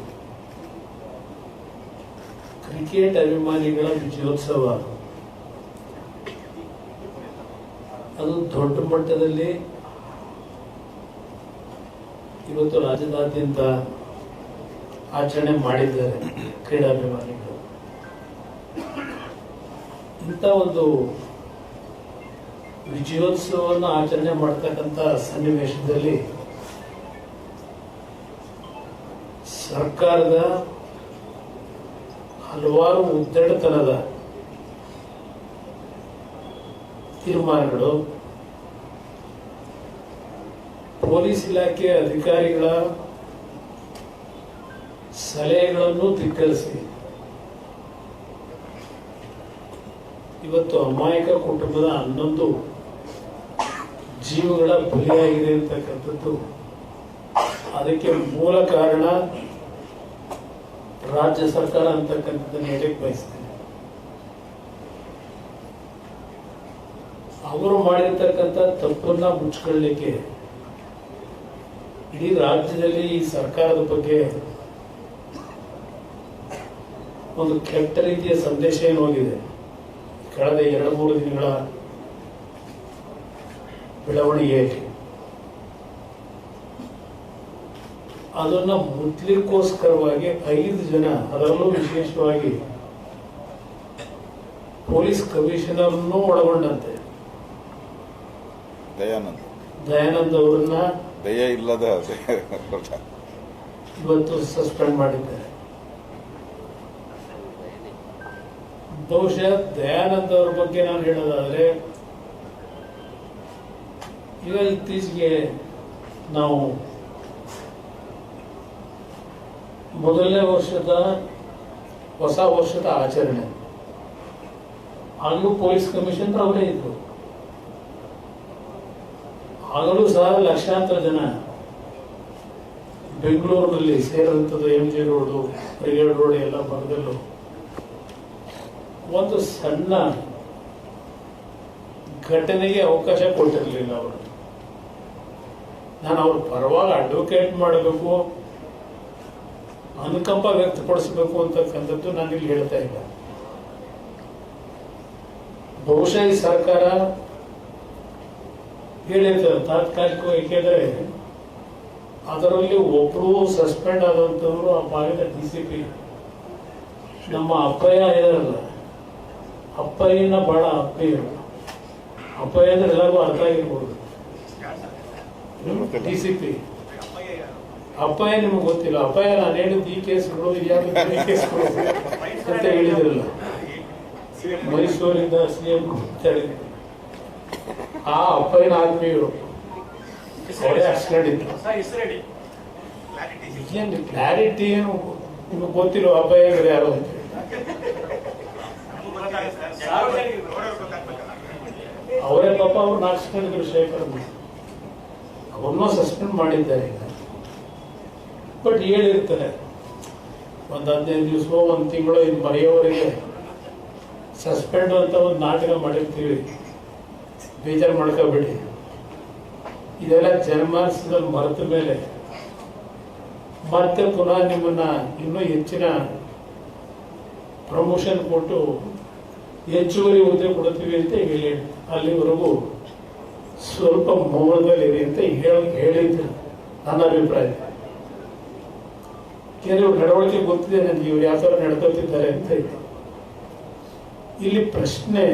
ಕ್ರಿಕೆಟ್ ಅಭಿಮಾನಿಗಳ ವಿಜಯೋತ್ಸವ ಅದು ದೊಡ್ಡ ಮಟ್ಟದಲ್ಲಿ ಇವತ್ತು ರಾಜ್ಯದಾದ್ಯಂತ ಆಚರಣೆ ಮಾಡಿದ್ದಾರೆ ಕ್ರೀಡಾಭಿಮಾನಿಗಳು. ಇಂಥ ಒಂದು ವಿಜಯೋತ್ಸವವನ್ನು ಆಚರಣೆ ಮಾಡತಕ್ಕಂಥ ಸನ್ನಿವೇಶದಲ್ಲಿ ಸರ್ಕಾರದ ಹಲವಾರು ಉದ್ದಟತನದ ತೀರ್ಮಾನಗಳು, ಪೊಲೀಸ್ ಇಲಾಖೆ ಅಧಿಕಾರಿಗಳ ಸಲಹೆಗಳನ್ನು ಧಿಕ್ಕರಿಸಿ ಇವತ್ತು ಅಮಾಯಕ ಕುಟುಂಬದ 11 ಜೀವಗಳ ಬಲಿಯಾಗಿದೆ ಅಂತಕ್ಕಂಥದ್ದು. ಅದಕ್ಕೆ ಮೂಲ ಕಾರಣ ರಾಜ್ಯ ಸರ್ಕಾರ ಅಂತಕ್ಕಂಥದ್ದನ್ನು ಹೇಳಕ್ಕೆ ಬಯಸ್ತೇನೆ. ಅವರು ಮಾಡಿರ್ತಕ್ಕಂಥ ತಪ್ಪನ್ನ ಮುಚ್ಕೊಳ್ಳಿಕ್ಕೆ ಇಡೀ ರಾಜ್ಯದಲ್ಲಿ ಈ ಸರ್ಕಾರದ ಬಗ್ಗೆ ಒಂದು ಕೆಟ್ಟ ರೀತಿಯ ಸಂದೇಶ ಏನು ಹೋಗಿದೆ. ಕಳೆದ 2-3 ದಿನಗಳ ಬೆಳವಣಿಗೆ ಅದನ್ನ ಮುಟ್ಲಿಕ್ಕೋಸ್ಕರವಾಗಿ 5 ಜನ, ಅದರಲ್ಲೂ ವಿಶೇಷವಾಗಿ ಪೊಲೀಸ್ ಕಮಿಷನರ್ನೂ ಒಳಗೊಂಡಂತೆ ದಯಾನಂದ್ ಅವರನ್ನ ದಯ ಇಲ್ಲದ ಇವತ್ತು ಸಸ್ಪೆಂಡ್ ಮಾಡಿದ್ದಾರೆ. ಬಹುಶಃ ದಯಾನಂದ್ ಅವರ ಬಗ್ಗೆ ನಾನು ಹೇಳೋದಾದ್ರೆ, ಈಗ ಇತ್ತೀಚೆಗೆ ನಾವು ಮೊದಲನೇ ವರ್ಷದ ಹೊಸ ವರ್ಷದ ಆಚರಣೆ, ಆಗಲೂ ಪೊಲೀಸ್ ಕಮಿಷನರ್ ಅವರೇ ಇದ್ರು. ಆಗಲೂ ಸಹ ಲಕ್ಷಾಂತರ ಜನ ಬೆಂಗಳೂರಿನಲ್ಲಿ ಸೇರಿದಂಥದ್ದು MG ರೋಡು, ಬ್ರಿಗೇಡ್ ರೋಡ್ ಎಲ್ಲ ಭಾಗದಲ್ಲೂ ಒಂದು ಸಣ್ಣ ಘಟನೆಗೆ ಅವಕಾಶ ಕೊಟ್ಟಿರಲಿಲ್ಲ ಅವರು. ನಾನು ಅವ್ರ ಪರವಾಗಿ ಅಡ್ವೊಕೇಟ್ ಮಾಡಬೇಕು, ಅನುಕಂಪ ವ್ಯಕ್ತಪಡಿಸಬೇಕು ಅಂತಕ್ಕಂಥದ್ದು ನಾನು ಇಲ್ಲಿ ಹೇಳ್ತಾ ಇಲ್ಲ. ಬಹುಶಃ ಈ ಸರ್ಕಾರ ಹೇಳಿರ್ತಾರೆ ತಾತ್ಕಾಲಿಕ, ಏಕೆಂದರೆ ಅದರಲ್ಲಿ ಒಬ್ಬರು ಸಸ್ಪೆಂಡ್ ಆದಂಥವ್ರು ಆ ಭಾಗದ DCP ನಮ್ಮ ಅಪ್ಪಯ್ಯ ಇದಾರಲ್ಲ, ಅಪ್ಪಯ್ಯನ ಬಹಳ ಅಪ್ಪಯ್ಯ. ಅಪ್ಪಯ್ಯ ಅಂದ್ರೆ ಎಲ್ಲರಿಗೂ ಅರ್ಥ ಆಗಿರ್ಬೋದು. DCP ಅಪ್ಪಯ್ಯ ನಿಮ್ಗೆ ಗೊತ್ತಿಲ್ಲ. ಅಪ್ಪಯ್ಯ ನಾನು ಹೇಳಿದ್ದು ಈ ಕೇಸ್ಗಳು ಈ ಕೇಸ್ಗಳು ಅಂತ ಹೇಳಿದ್ರಲ್ಲ, ಮೈಸೂರಿಂದ CM ಹೇಳಿದ್ರು. ಆ ಅಪ್ಪಯ್ಯನ ಆತ್ಮೀಯರು ಅವರೇ ಆಕ್ಸಿಡೆಂಟ್ ಇತ್ತು. ಏನು ಕ್ಲಾರಿಟಿ ಏನು ನಿಮ್ಗೆ ಗೊತ್ತಿಲ್ಲ ಅಪ್ಪಯ್ಯ ಅಂದ್ರೆ ಯಾರು ಅಂತ. ಅವರೇ ಪಾಪ ಅವ್ರು 4 ಸೆಕೆಂಡ್ ಶೇಖರ್ ಅವನ್ನೂ ಸಸ್ಪೆಂಡ್ ಮಾಡಿದ್ದಾರೆ ಈಗ. ಬಟ್ ಹೇಳಿರ್ತಾರೆ ಒಂದು 15 ದಿವಸ 1 ತಿಂಗಳು ಇನ್ನು ಮರೆಯೋವರೆಗೆ ಸಸ್ಪೆಂಡ್ ಅಂತ ಒಂದು ನಾಟಕ ಮಾಡಿರ್ತೀವಿ, ಬೇಜಾರು ಮಾಡ್ಕೋಬೇಡಿ. ಇದೆಲ್ಲ ಜನಮಾನಸದಲ್ಲಿ ಮರೆತ ಮೇಲೆ ಮತ್ತೆ ಪುನಃ ನಿಮ್ಮನ್ನ ಇನ್ನೂ ಹೆಚ್ಚಿನ ಪ್ರಮೋಷನ್ ಕೊಟ್ಟು ಹೆಚ್ಚುವರಿ ಹುದ್ದೆ ಕೊಡ್ತೀವಿ ಅಂತ ಹೇಳಿ ಅಲ್ಲಿವರೆಗೂ ಸ್ವಲ್ಪ ಮೌನದಲ್ಲಿರಿ ಅಂತ ಹೇಳಿದ್ರು ನನ್ನ ಅಭಿಪ್ರಾಯ. ಕೆಲವು ನಡವಳಿಕೆ ಗೊತ್ತಿದೆ ನನಗೆ, ಇವ್ರು ಯಾವ ಥರ ನಡ್ಕೊತಿದ್ದಾರೆ ಅಂತ ಇದೆ. ಇಲ್ಲಿ ಪ್ರಶ್ನೆ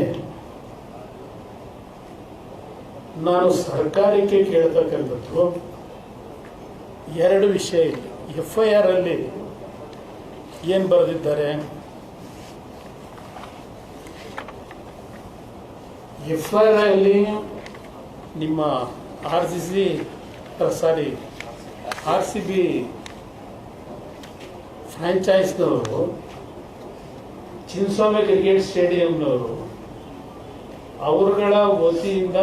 ನಾನು ಸರ್ಕಾರಕ್ಕೆ ಕೇಳ್ತಕ್ಕಂಥದ್ದು 2 ವಿಷಯ ಇದೆ. FIR ಅಲ್ಲಿ ಏನು ಬರೆದಿದ್ದಾರೆ, FIR ಅಲ್ಲಿ ನಿಮ್ಮ RCB ಫ್ರಾಂಚೈಸ್ನವರು, ಚಿನ್ನಸ್ವಾಮಿ ಕ್ರಿಕೆಟ್ ಸ್ಟೇಡಿಯಂನವರು, ಅವರುಗಳ ವತಿಯಿಂದ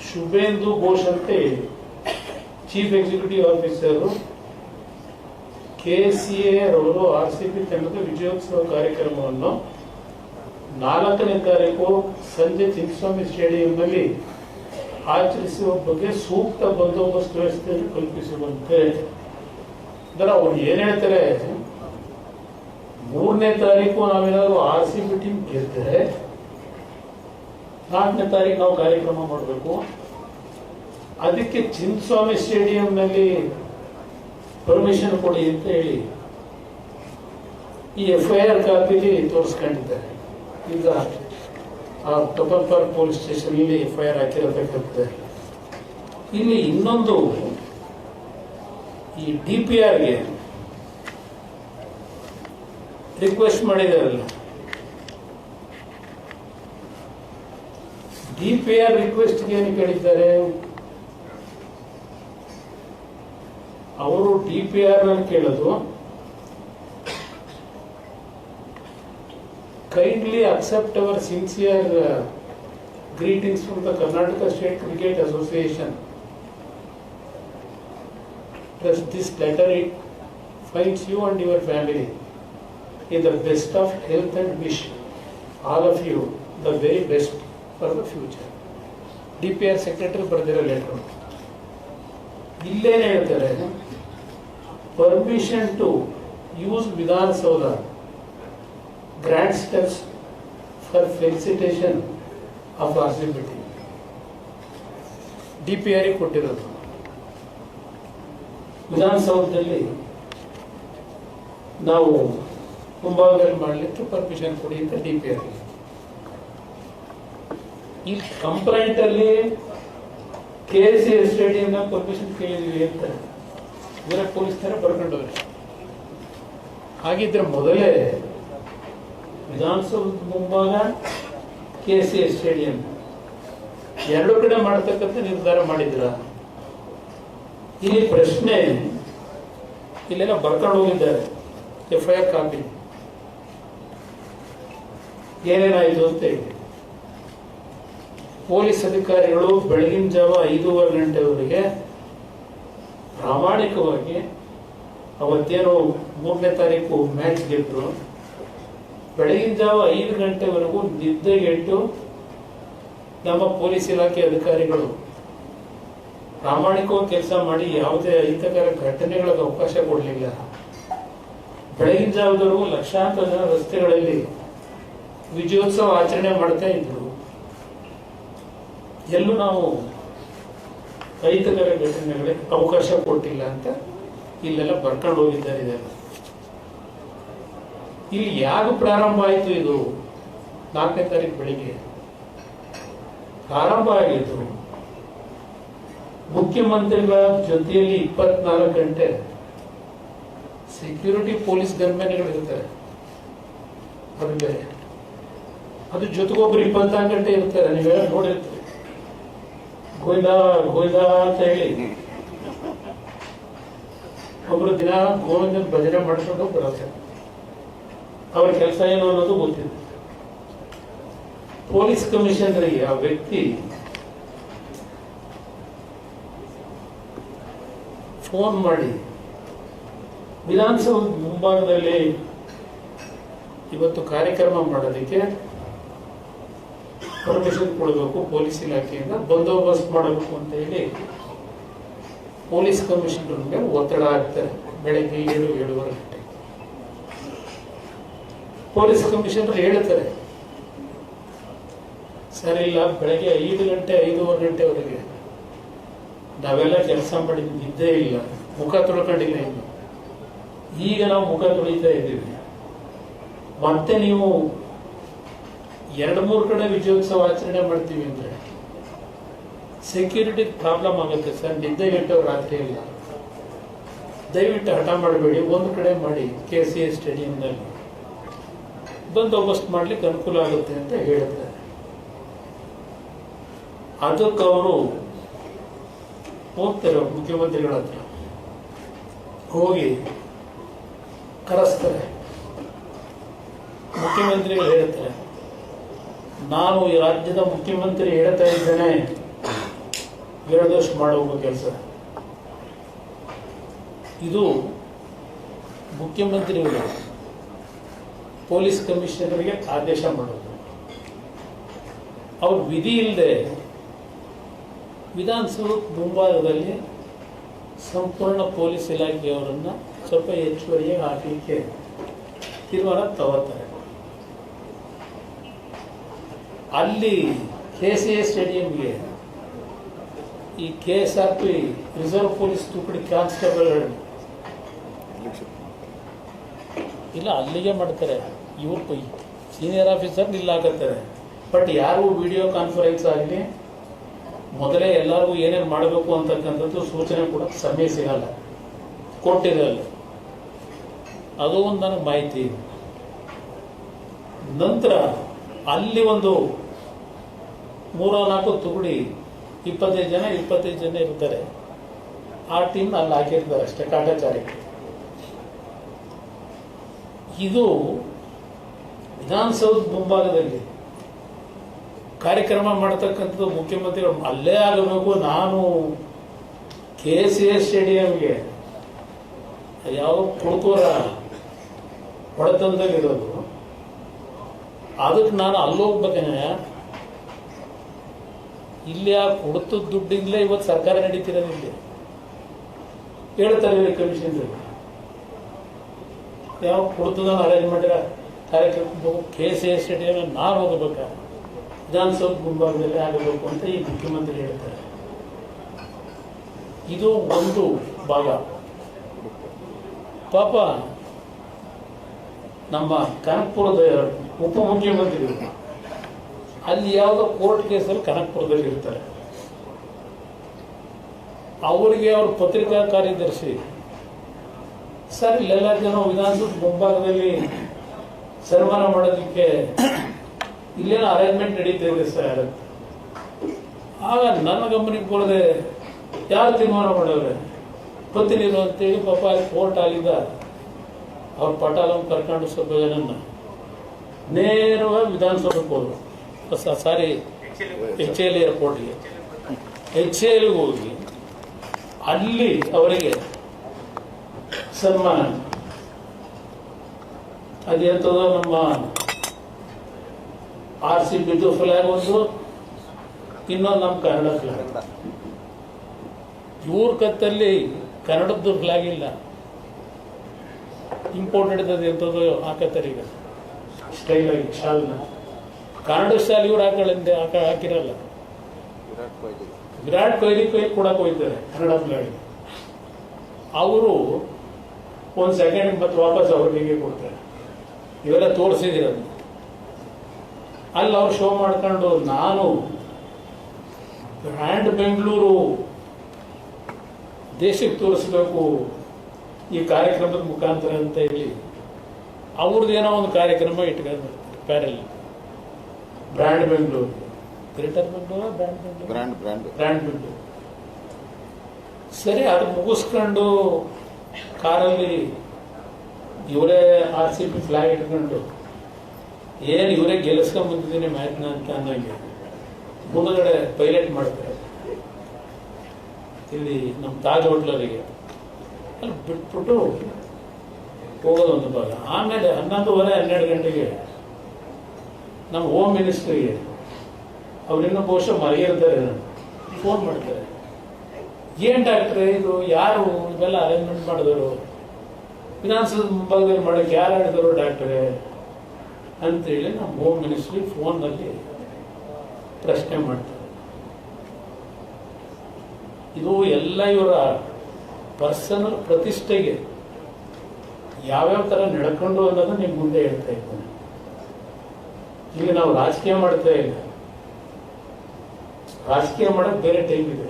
ಶುಭೇಂದು ಘೋಷ್ ಅಂತ ಚೀಫ್ ಎಕ್ಸಿಕ್ಯೂಟಿವ್ ಆಫೀಸರು KCA ಅವರು RCB ತಂಡದ ವಿಜಯೋತ್ಸವ ಕಾರ್ಯಕ್ರಮವನ್ನು 4ನೇ ತಾರೀಕು ಸಂಜೆ ಚಿನ್ನಸ್ವಾಮಿ ಸ್ಟೇಡಿಯಂನಲ್ಲಿ ಆಚರಿಸುವ ಬಗ್ಗೆ ಸೂಕ್ತ ಬಂದೋಬಸ್ತ್ ವ್ಯವಸ್ಥೆಯನ್ನು ಕಲ್ಪಿಸುವಂತೆ. ಅಂದ್ರೆ ಅವ್ರು ಏನ್ ಹೇಳ್ತಾರೆ, 3ನೇ ತಾರೀಕು ನಾವೇನಾದ್ರು RCB ಟೀಮ್ ಗೆದ್ದರೆ 4ನೇ ತಾರೀಕು ನಾವು ಕಾರ್ಯಕ್ರಮ ಮಾಡಬೇಕು. ಅದಕ್ಕೆ ಚಿನ್ನಸ್ವಾಮಿ ಸ್ಟೇಡಿಯಂನಲ್ಲಿ ಪರ್ಮಿಷನ್ ಕೊಡಿ ಅಂತ ಹೇಳಿ ಈ FIR ಕಾಪಿಲಿ ತೋರಿಸ್ಕೊಂಡಿದ್ದಾರೆ. ಈಗ ಆ ಕಬ್ಬನ್ ಪಾರ್ಕ್ ಪೊಲೀಸ್ ಸ್ಟೇಷನ್ ಇಲ್ಲಿ FIR ಹಾಕಿರತಕ್ಕಂಥ. ಇಲ್ಲಿ ಇನ್ನೊಂದು, ಈ DPRಗೆ ರಿಕ್ವೆಸ್ಟ್ ಮಾಡಿದಾರಲ್ಲ, DPR ರಿಕ್ವೆಸ್ಟ್ಗೆ ಏನು ಕೇಳಿದ್ದಾರೆ ಅವರು, DPR ನಲ್ಲಿ ಕೇಳೋದು, kindly accept our sincere greetings from the Karnataka State Cricket Association. Plus this letter, it finds you and your family in the best of health and wish all of you the very best for the future. DPR secretary ಬರೆದಿರೋ letter. ಇಲ್ಲೇನೆ ಹೇಳ್ತಾರೆ, permission to use Vidhana Soudha grand steps for felicitation of RCB team. DPR ಕೊಟ್ಟಿರೋದು. ವಿಧಾನಸೌಧದಲ್ಲಿ ನಾವು ಮುಂಭಾಗದಲ್ಲಿ ಮಾಡಲಿಕ್ಕೆ permission ಕೊಡಿ ಅಂತ DPR. ಈ ಕಂಪ್ಲೇಂಟ್ ಅಲ್ಲಿ KCA ಸ್ಟೇಡಿಯಂನ ಪರ್ಮಿಷನ್ ಕೇಳಿದ್ವಿ ಅಂತ ಇವರೇ ಪೊಲೀಸ್ ತರ ಬರ್ಕೊಂಡವ್ರೆ. ಹಾಗಿದ್ರೆ ಮೊದಲೇ ವಿಧಾನಸೌಧ ಮುಂಭಾಗ KCA ಸ್ಟೇಡಿಯಂ 2 ಕಡೆ ಮಾಡತಕ್ಕಂಥ ನಿರ್ಧಾರ ಮಾಡಿದ್ರ? ಇಲ್ಲಿ ಪ್ರಶ್ನೆ, ಇಲ್ಲೆಲ್ಲ ಬರ್ಕೊಂಡು ಹೋಗಿದ್ದಾರೆ FIR ಕಾಪಿ, ಏನೇನಾಯಿತು ಅಂತ ಹೇಳಿ. ಪೊಲೀಸ್ ಅಧಿಕಾರಿಗಳು ಬೆಳಗಿನ ಜಾವ 5:15 ಗಂಟೆವರೆಗೆ ಪ್ರಾಮಾಣಿಕವಾಗಿ ಅವತ್ತೇನು 3ನೇ ತಾರೀಕು ಮ್ಯಾಚ್ ಗೆದ್ರು, ಬೆಳಗಿನ ಜಾವ 5 ಗಂಟೆವರೆಗೂ ನಿದ್ದೆಗೆಟ್ಟು ನಮ್ಮ ಪೊಲೀಸ್ ಇಲಾಖೆ ಅಧಿಕಾರಿಗಳು ಪ್ರಾಮಾಣಿಕವಾಗಿ ಕೆಲಸ ಮಾಡಿ ಯಾವುದೇ ಅಹಿತಕರ ಘಟನೆಗಳಿಗೆ ಅವಕಾಶ ಕೊಡಲಿಲ್ಲ. ಬೆಳಗಿನ ಜಾವದವರೆಗೂ ಲಕ್ಷಾಂತರ ಜನ ರಸ್ತೆಗಳಲ್ಲಿ ವಿಜಯೋತ್ಸವ ಆಚರಣೆ ಮಾಡ್ತಾ ಇದ್ರು. ಎಲ್ಲೂ ನಾವು ಅಹಿತಕರ ಘಟನೆಗಳಿಗೆ ಅವಕಾಶ ಕೊಟ್ಟಿಲ್ಲ ಅಂತ ಇಲ್ಲೆಲ್ಲ ಬರ್ಕೊಂಡು ಹೋಗಿದ್ದಾರೆ. ಇದೆಲ್ಲ ಇಲ್ಲಿ ಯಾಕೆ ಪ್ರಾರಂಭ ಆಯಿತು? ಇದು 4ನೇ ತಾರೀಕು ಬೆಳಿಗ್ಗೆ ಪ್ರಾರಂಭ ಆಗಿತ್ತು. ಮುಖ್ಯಮಂತ್ರಿಗಳ ಜೊತೆಯಲ್ಲಿ 24 ಗಂಟೆ ಸೆಕ್ಯೂರಿಟಿ ಪೊಲೀಸ್ ಗನ್ಮ್ಯಾನ್ಗಳು ಇರ್ತಾರೆ. ಅದು ಬೇರೆ, ಅದು ಜೊತೆಗೊಬ್ಬರು 24 ಗಂಟೆ ಇರ್ತಾರೆ. ನೀವೆಲ್ಲ ನೋಡಿರ್ತೀರಿ. ಗೋಯ್ದಾ ಗೋಯ್ದಾ ಅಂತ ಹೇಳಿ ಒಬ್ರು ದಿನ ಗೋವಿಂದನ ಭಜನೆ ಮಾಡಿಕೊಂಡು ಬರುತ್ತೆ. ಅವರ ಕೆಲಸ ಏನು ಅನ್ನೋದು ಗೊತ್ತಿದೆ. ಪೊಲೀಸ್ ಕಮಿಷನರಿಗೆ ಆ ವ್ಯಕ್ತಿ ಫೋನ್ ಮಾಡಿ ವಿಧಾನಸೌಧ ಮುಂಭಾಗದಲ್ಲಿ ಇವತ್ತು ಕಾರ್ಯಕ್ರಮ ಮಾಡೋದಕ್ಕೆ ಪರ್ಮಿಷನ್ ಕೊಡಬೇಕು, ಪೊಲೀಸ್ ಇಲಾಖೆಯಿಂದ ಬಂದೋಬಸ್ತ್ ಮಾಡಬೇಕು ಅಂತ ಹೇಳಿ ಪೊಲೀಸ್ ಕಮಿಷನರ್ ಮೇಲೆ ಒತ್ತಡ ಹಾಕ್ತಾರೆ. ಬೆಳಗ್ಗೆ 7-7:30 ಗಂಟೆ ಪೊಲೀಸ್ ಕಮಿಷನರ್ ಹೇಳ್ತಾರೆ, ಸರಿ ಇಲ್ಲ, ಬೆಳಗ್ಗೆ 5 ಗಂಟೆ 5:30 ಗಂಟೆವರೆಗೆ ನಾವೆಲ್ಲ ಕೆಲಸ ಮಾಡಿದ್ದು ನಿದ್ದೆ ಇಲ್ಲ, ಮುಖ ತೊಳ್ಕೊಂಡಿಲ್ಲ. ಇನ್ನು ಈಗ ನಾವು ಮುಖ ತೊಳಿತಾ ಇದ್ದೀವಿ. ಮತ್ತೆ ನೀವು 2-3 ಕಡೆ ವಿಜಯೋತ್ಸವ ಆಚರಣೆ ಮಾಡ್ತೀವಿ ಅಂದ್ರೆ ಸೆಕ್ಯೂರಿಟಿ ಪ್ರಾಬ್ಲಮ್ ಆಗುತ್ತೆ ಸರ್. ನಿದ್ದೆಗೆಟ್ಟು ರಾತ್ರಿ ಇಲ್ಲ. ದಯವಿಟ್ಟು ಹಠ ಮಾಡಬೇಡಿ, ಒಂದು ಕಡೆ ಮಾಡಿ, KCA ಸ್ಟೇಡಿಯಂನಲ್ಲಿ ಬಂದೋಬಸ್ತ್ ಮಾಡ್ಲಿಕ್ಕೆ ಅನುಕೂಲ ಆಗುತ್ತೆ ಅಂತ ಹೇಳ್ತಾರೆ. ಅದಕ್ಕೆ ಅವರು ಹೋಗ್ತಾರೆ ಮುಖ್ಯಮಂತ್ರಿಗಳ ಹತ್ರ, ಹೋಗಿ ಕರೆಸ್ತಾರೆ. ಮುಖ್ಯಮಂತ್ರಿಗಳು ಹೇಳ್ತಾರೆ, ನಾನು ಈ ರಾಜ್ಯದ ಮುಖ್ಯಮಂತ್ರಿ ಹೇಳ್ತಾ ಇದ್ದೇನೆ, ಹೇಳಿದಷ್ಟು ಮಾಡುವ ಕೆಲಸ. ಇದು ಮುಖ್ಯಮಂತ್ರಿಗಳು ಪೊಲೀಸ್ ಕಮಿಷನರ್ಗೆ ಆದೇಶ ಮಾಡೋದು. ಅವ್ರ ವಿಧಿ ಇಲ್ಲದೆ ವಿಧಾನಸೌಧ ಮುಂಭಾಗದಲ್ಲಿ ಸಂಪೂರ್ಣ ಪೊಲೀಸ್ ಇಲಾಖೆಯವರನ್ನ ಸ್ವಲ್ಪ ಹೆಚ್ಚುವರಿಯಾಗಿ ಹಾಕಲಿಕ್ಕೆ ತೀರ್ಮಾನ ತಗೋತಾರೆ. ಅಲ್ಲಿ KCA ಸ್ಟೇಡಿಯಂಗೆ ಈ KSRP ರಿಸರ್ವ್ ಪೊಲೀಸ್ ತುಕಡಿ ಕಾನ್ಸ್ಟೇಬಲ್ ಇಲ್ಲ, ಅಲ್ಲಿಗೆ ಮಾಡ್ತಾರೆ. ಇವ್ರು ಸೀನಿಯರ್ ಆಫೀಸರ್ ನಿಲ್ಲಾಕತ್ತಾರೆ. ಬಟ್ ಯಾರಿಗೂ ವಿಡಿಯೋ ಕಾನ್ಫರೆನ್ಸ್ ಆಗಲಿ, ಮೊದಲೇ ಎಲ್ಲರಿಗೂ ಏನೇನು ಮಾಡಬೇಕು ಅಂತಕ್ಕಂಥದ್ದು ಸೂಚನೆ ಕೂಡ ಸಮಯ ಸಿಗಲ್ಲ, ಕೊಟ್ಟಿರಲ್ಲ. ಅದು ಒಂದು ನನಗೆ ಮಾಹಿತಿ. ನಂತರ ಅಲ್ಲಿ ಒಂದು 3-4 ತುಕಡಿ 25 ಜನ ಇರ್ತಾರೆ. ಆ ಟೀಮ್ ಅಲ್ಲಿ ಹಾಕಿರ್ತಾರೆ ಅಷ್ಟೇ ಕಾಟಾಚಾರಕ್ಕೆ. ಇದು ವಿಧಾನಸೌಧ ಮುಂಭಾಗದಲ್ಲಿ ಕಾರ್ಯಕ್ರಮ ಮಾಡತಕ್ಕಂಥದ್ದು ಮುಖ್ಯಮಂತ್ರಿಗಳು ಅಲ್ಲೇ ಆಗಬೇಕು. ನಾನು KCA ಸ್ಟೇಡಿಯಂಗೆ ಯಾವ ಕುಡುಕೋರ ಹೊಡೆತನದಲ್ಲಿರೋದು, ಅದಕ್ಕೆ ನಾನು ಅಲ್ಲೋಗ್ಬೇಕೇನೆ. ಇಲ್ಲಿ ಆ ಕುಡಿತದ ದುಡ್ಡಿಂದಲೇ ಇವತ್ತು ಸರ್ಕಾರ ನಡೀತಿರೋದು. ಇಲ್ಲಿ ಹೇಳ್ತಾರೆ ಕಮಿಷನ್ ಯಾವ ಕುಡಿತದ ಅರೇಂಜ್ ಮಾಡಿರ ಕಾರ್ಯಕ್ರಮ KCA ಸ್ಟೇಡಿಯಂ ನಾನು ಹೋಗಬೇಕಾ, ವಿಧಾನಸೌಧ ಮುಂಭಾಗದಲ್ಲಿ ಆಗಬೇಕು ಅಂತ ಈ ಮುಖ್ಯಮಂತ್ರಿ ಹೇಳ್ತಾರೆ. ಇದು ಒಂದು ಭಾಗ. ಪಾಪ ನಮ್ಮ ಕನಕಪುರದ ಉಪಮುಖ್ಯಮಂತ್ರಿಗಳು ಅಲ್ಲಿ ಯಾವುದೋ ಕೋರ್ಟ್ ಕೇಸಲ್ಲಿ ಕನಕಪುರದಲ್ಲಿ ಇರ್ತಾರೆ. ಅವರಿಗೆ ಅವ್ರ ಪತ್ರಿಕಾ ಕಾರ್ಯದರ್ಶಿ, ಸರ್ ಇಲ್ಲೆಲ್ಲ ಜನ ವಿಧಾನಸೌಧ ಮುಂಭಾಗದಲ್ಲಿ ಸನ್ಮಾನ ಮಾಡೋದಕ್ಕೆ ಇಲ್ಲೇನೋ ಅರೇಂಜ್ಮೆಂಟ್ ನಡೀತಿದೆ ಸರ್. ಆಗ ನನ್ನ ಗಮನಕ್ಕೆ ಬರದೆ ಯಾರು ತೀರ್ಮಾನ ಮಾಡೋರೆ ಗೊತ್ತಿಲ್ಲ ಅಂತೇಳಿ ಪಾಪ ಕೋರ್ಟ್ ಆಗಿದ್ದ ಅವ್ರ ಪಟಾಲನ್ನು ಕರ್ಕೊಂಡು ಸ್ವಲ್ಪ ಜನನ್ನ ನೇರವಾಗಿ ವಿಧಾನಸೌಧಕ್ಕೆ ಹೋದ್ರು. ಸಾರಿ HAL ಏರ್ಪೋರ್ಟ್ಗೆ HALಗೆ ಹೋಗಿ ಅಲ್ಲಿ ಅವರಿಗೆ ಸನ್ಮಾನ. ಅದೇಂತದೋ ನಮ್ಮ RCB ಫ್ಲಾಗ್ ಒಂದು, ಇನ್ನೊಂದು ನಮ್ಮ ಕನ್ನಡ ಫ್ಲಾಗ್. ಇವ್ರ ಕತ್ತಲ್ಲಿ ಕನ್ನಡದ್ದು ಫ್ಲಾಗ್ ಇಲ್ಲ, ಇಂಪೋರ್ಟೆಡ್ ಇದ್ದದ್ದು ಎಂಥದ್ದು ಹಾಕತ್ತಾರೆ ಈಗ ಸ್ಟೈಲ್ ಆಗಿ ಶಾಲ್ನ. ಕನ್ನಡ ಶಾಲೆ ಇವ್ರು ಹಾಕಿರಲ್ಲ. ವಿರಾಟ್ ಕೊಹ್ಲಿ ಕೊಡಕ್ಕೆ ಹೋಗ್ತಾರೆ ಕನ್ನಡ ಫ್ಲಾಗ್. ಅವರು ಒಂದು ಸೆಕೆಂಡ್ ಮತ್ತೆ ವಾಪಸ್ ಅವ್ರಿಗೆ ಕೊಡ್ತಾರೆ. ಇವೆಲ್ಲ ತೋರಿಸಿದಿರೋದು ಅಲ್ಲಿ ಅವ್ರು ಶೋ ಮಾಡ್ಕೊಂಡು ನಾನು ಬ್ರ್ಯಾಂಡ್ ಬೆಂಗಳೂರು ದೇಶಕ್ಕೆ ತೋರಿಸ್ಬೇಕು ಈ ಕಾರ್ಯಕ್ರಮದ ಮುಖಾಂತರ ಅಂತ ಹೇಳಿ ಅವ್ರದ್ದು ಏನೋ ಒಂದು ಕಾರ್ಯಕ್ರಮ ಇಟ್ಕೊಂಡು parallel brand Bengaluru, greater Bengaluru, brand Bengaluru. ಸರಿ, ಅದು ಮುಗಿಸ್ಕೊಂಡು ಕಾರಲ್ಲಿ ಇವರೇ RCB ಫ್ಲಾಗ್ ಇಟ್ಕೊಂಡು ಏನು ಇವರೇ ಗೆಲ್ಲಿಸ್ಕೊಂಡ್ ಬಂದಿದ್ದೀನಿ ಮ್ಯಾಚ್ನ ಅಂತ ಅನ್ನಂಗೆ ಮುಂದಗಡೆ ಪೈಲಟ್ ಮಾಡ್ತಾರೆ ಇಲ್ಲಿ ನಮ್ಮ ತಾಜ್ ಹೋಟ್ಲರಿಗೆ. ಅಲ್ಲಿ ಬಿಟ್ಬಿಟ್ಟು ಹೋಗೋದೊಂದು ಭಾಗ. ಆಮೇಲೆ 11:30 ಗಂಟೆಗೆ ನಮ್ಮ ಹೋಮ್ ಮಿನಿಸ್ಟ್ರಿಗೆ ಅವರಿನ್ನೂ ಬಹುಶಃ ಮರೆಯಿರ್ತಾರೆ, ಫೋನ್ ಮಾಡ್ತಾರೆ. ಏನು ಡಾಕ್ಟ್ರೆ ಇದು, ಯಾರು ಇವೆಲ್ಲ ಅರೇಂಜ್ಮೆಂಟ್ ಮಾಡಿದವರು, ವಿಧಾನಸೌಧದ ಮುಂಭಾಗದಲ್ಲಿ ಮಾಡೋಕ್ಕೆ ಯಾರು ಆಡಿದವರು ಡಾಕ್ಟ್ರೆ ಅಂತೇಳಿ ನಮ್ಮ ಹೋಮ್ ಮಿನಿಸ್ಟ್ರಿ ಫೋನ್ನಲ್ಲಿ ಪ್ರಶ್ನೆ ಮಾಡ್ತಾರೆ. ಇದು ಎಲ್ಲ ಇವರ ಪರ್ಸನಲ್ ಪ್ರತಿಷ್ಠೆಗೆ ಯಾವ್ಯಾವ ಥರ ನಡ್ಕೊಂಡು ಅನ್ನೋದು ನಿಮ್ಗೆ ಮುಂದೆ ಹೇಳ್ತಾ ಇದ್ದೇನೆ. ಈಗ ನಾವು ರಾಜಕೀಯ ಮಾಡ್ತಾ ಇಲ್ಲ, ರಾಜಕೀಯ ಮಾಡೋಕ್ಕೆ ಬೇರೆ ಟೈಮ್ ಇದೆ.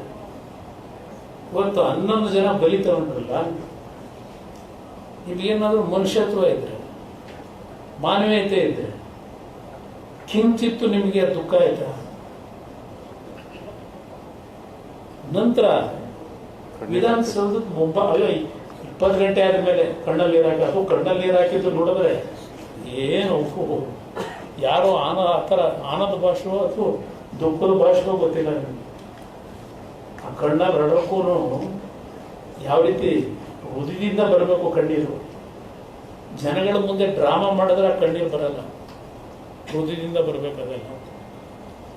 ಇವತ್ತು 11 ಜನ ಬಲಿ ತಗೊಂಡ್ರಲ್ಲ, ಇವೇನಾದ್ರೂ ಮನುಷ್ಯತ್ವ ಇದ್ರೆ, ಮಾನವೀಯತೆ ಇದ್ರೆ, ಕಿಂಚಿತ್ತು ನಿಮಗೆ ದುಃಖ ಆಯ್ತಾ? ನಂತರ ವಿಧಾನಸೌಧದ ಮುಂಭಾಗ 20 ಗಂಟೆ ಆದ್ಮೇಲೆ ಕಣ್ಣಲ್ಲಿ ನೀರು ಹಾಕಿದ್ದು ನೋಡಿದ್ರೆ ಏನು ಯಾರೋ ಆ ಥರ ಆನಂದ ಭಾಷೆಯೋ ಅಥವಾ ದುಃಖದ ಭಾಷೆಯೋ ಗೊತ್ತಿಲ್ಲ ನನಗೆ. ಆ ಕಣ್ಣಲ್ಲಿ ರಡಕ್ಕೂ ಯಾವ ರೀತಿ ಹೃದಯದಿಂದ ಬರಬೇಕು ಕಣ್ಣೀರು. ಜನಗಳ ಮುಂದೆ ಡ್ರಾಮಾ ಮಾಡಿದ್ರೆ ಆ ಕಣ್ಣೀರು ಬರಲ್ಲ, ಹೃದಯದಿಂದ ಬರಬೇಕಾಗಲ್ಲ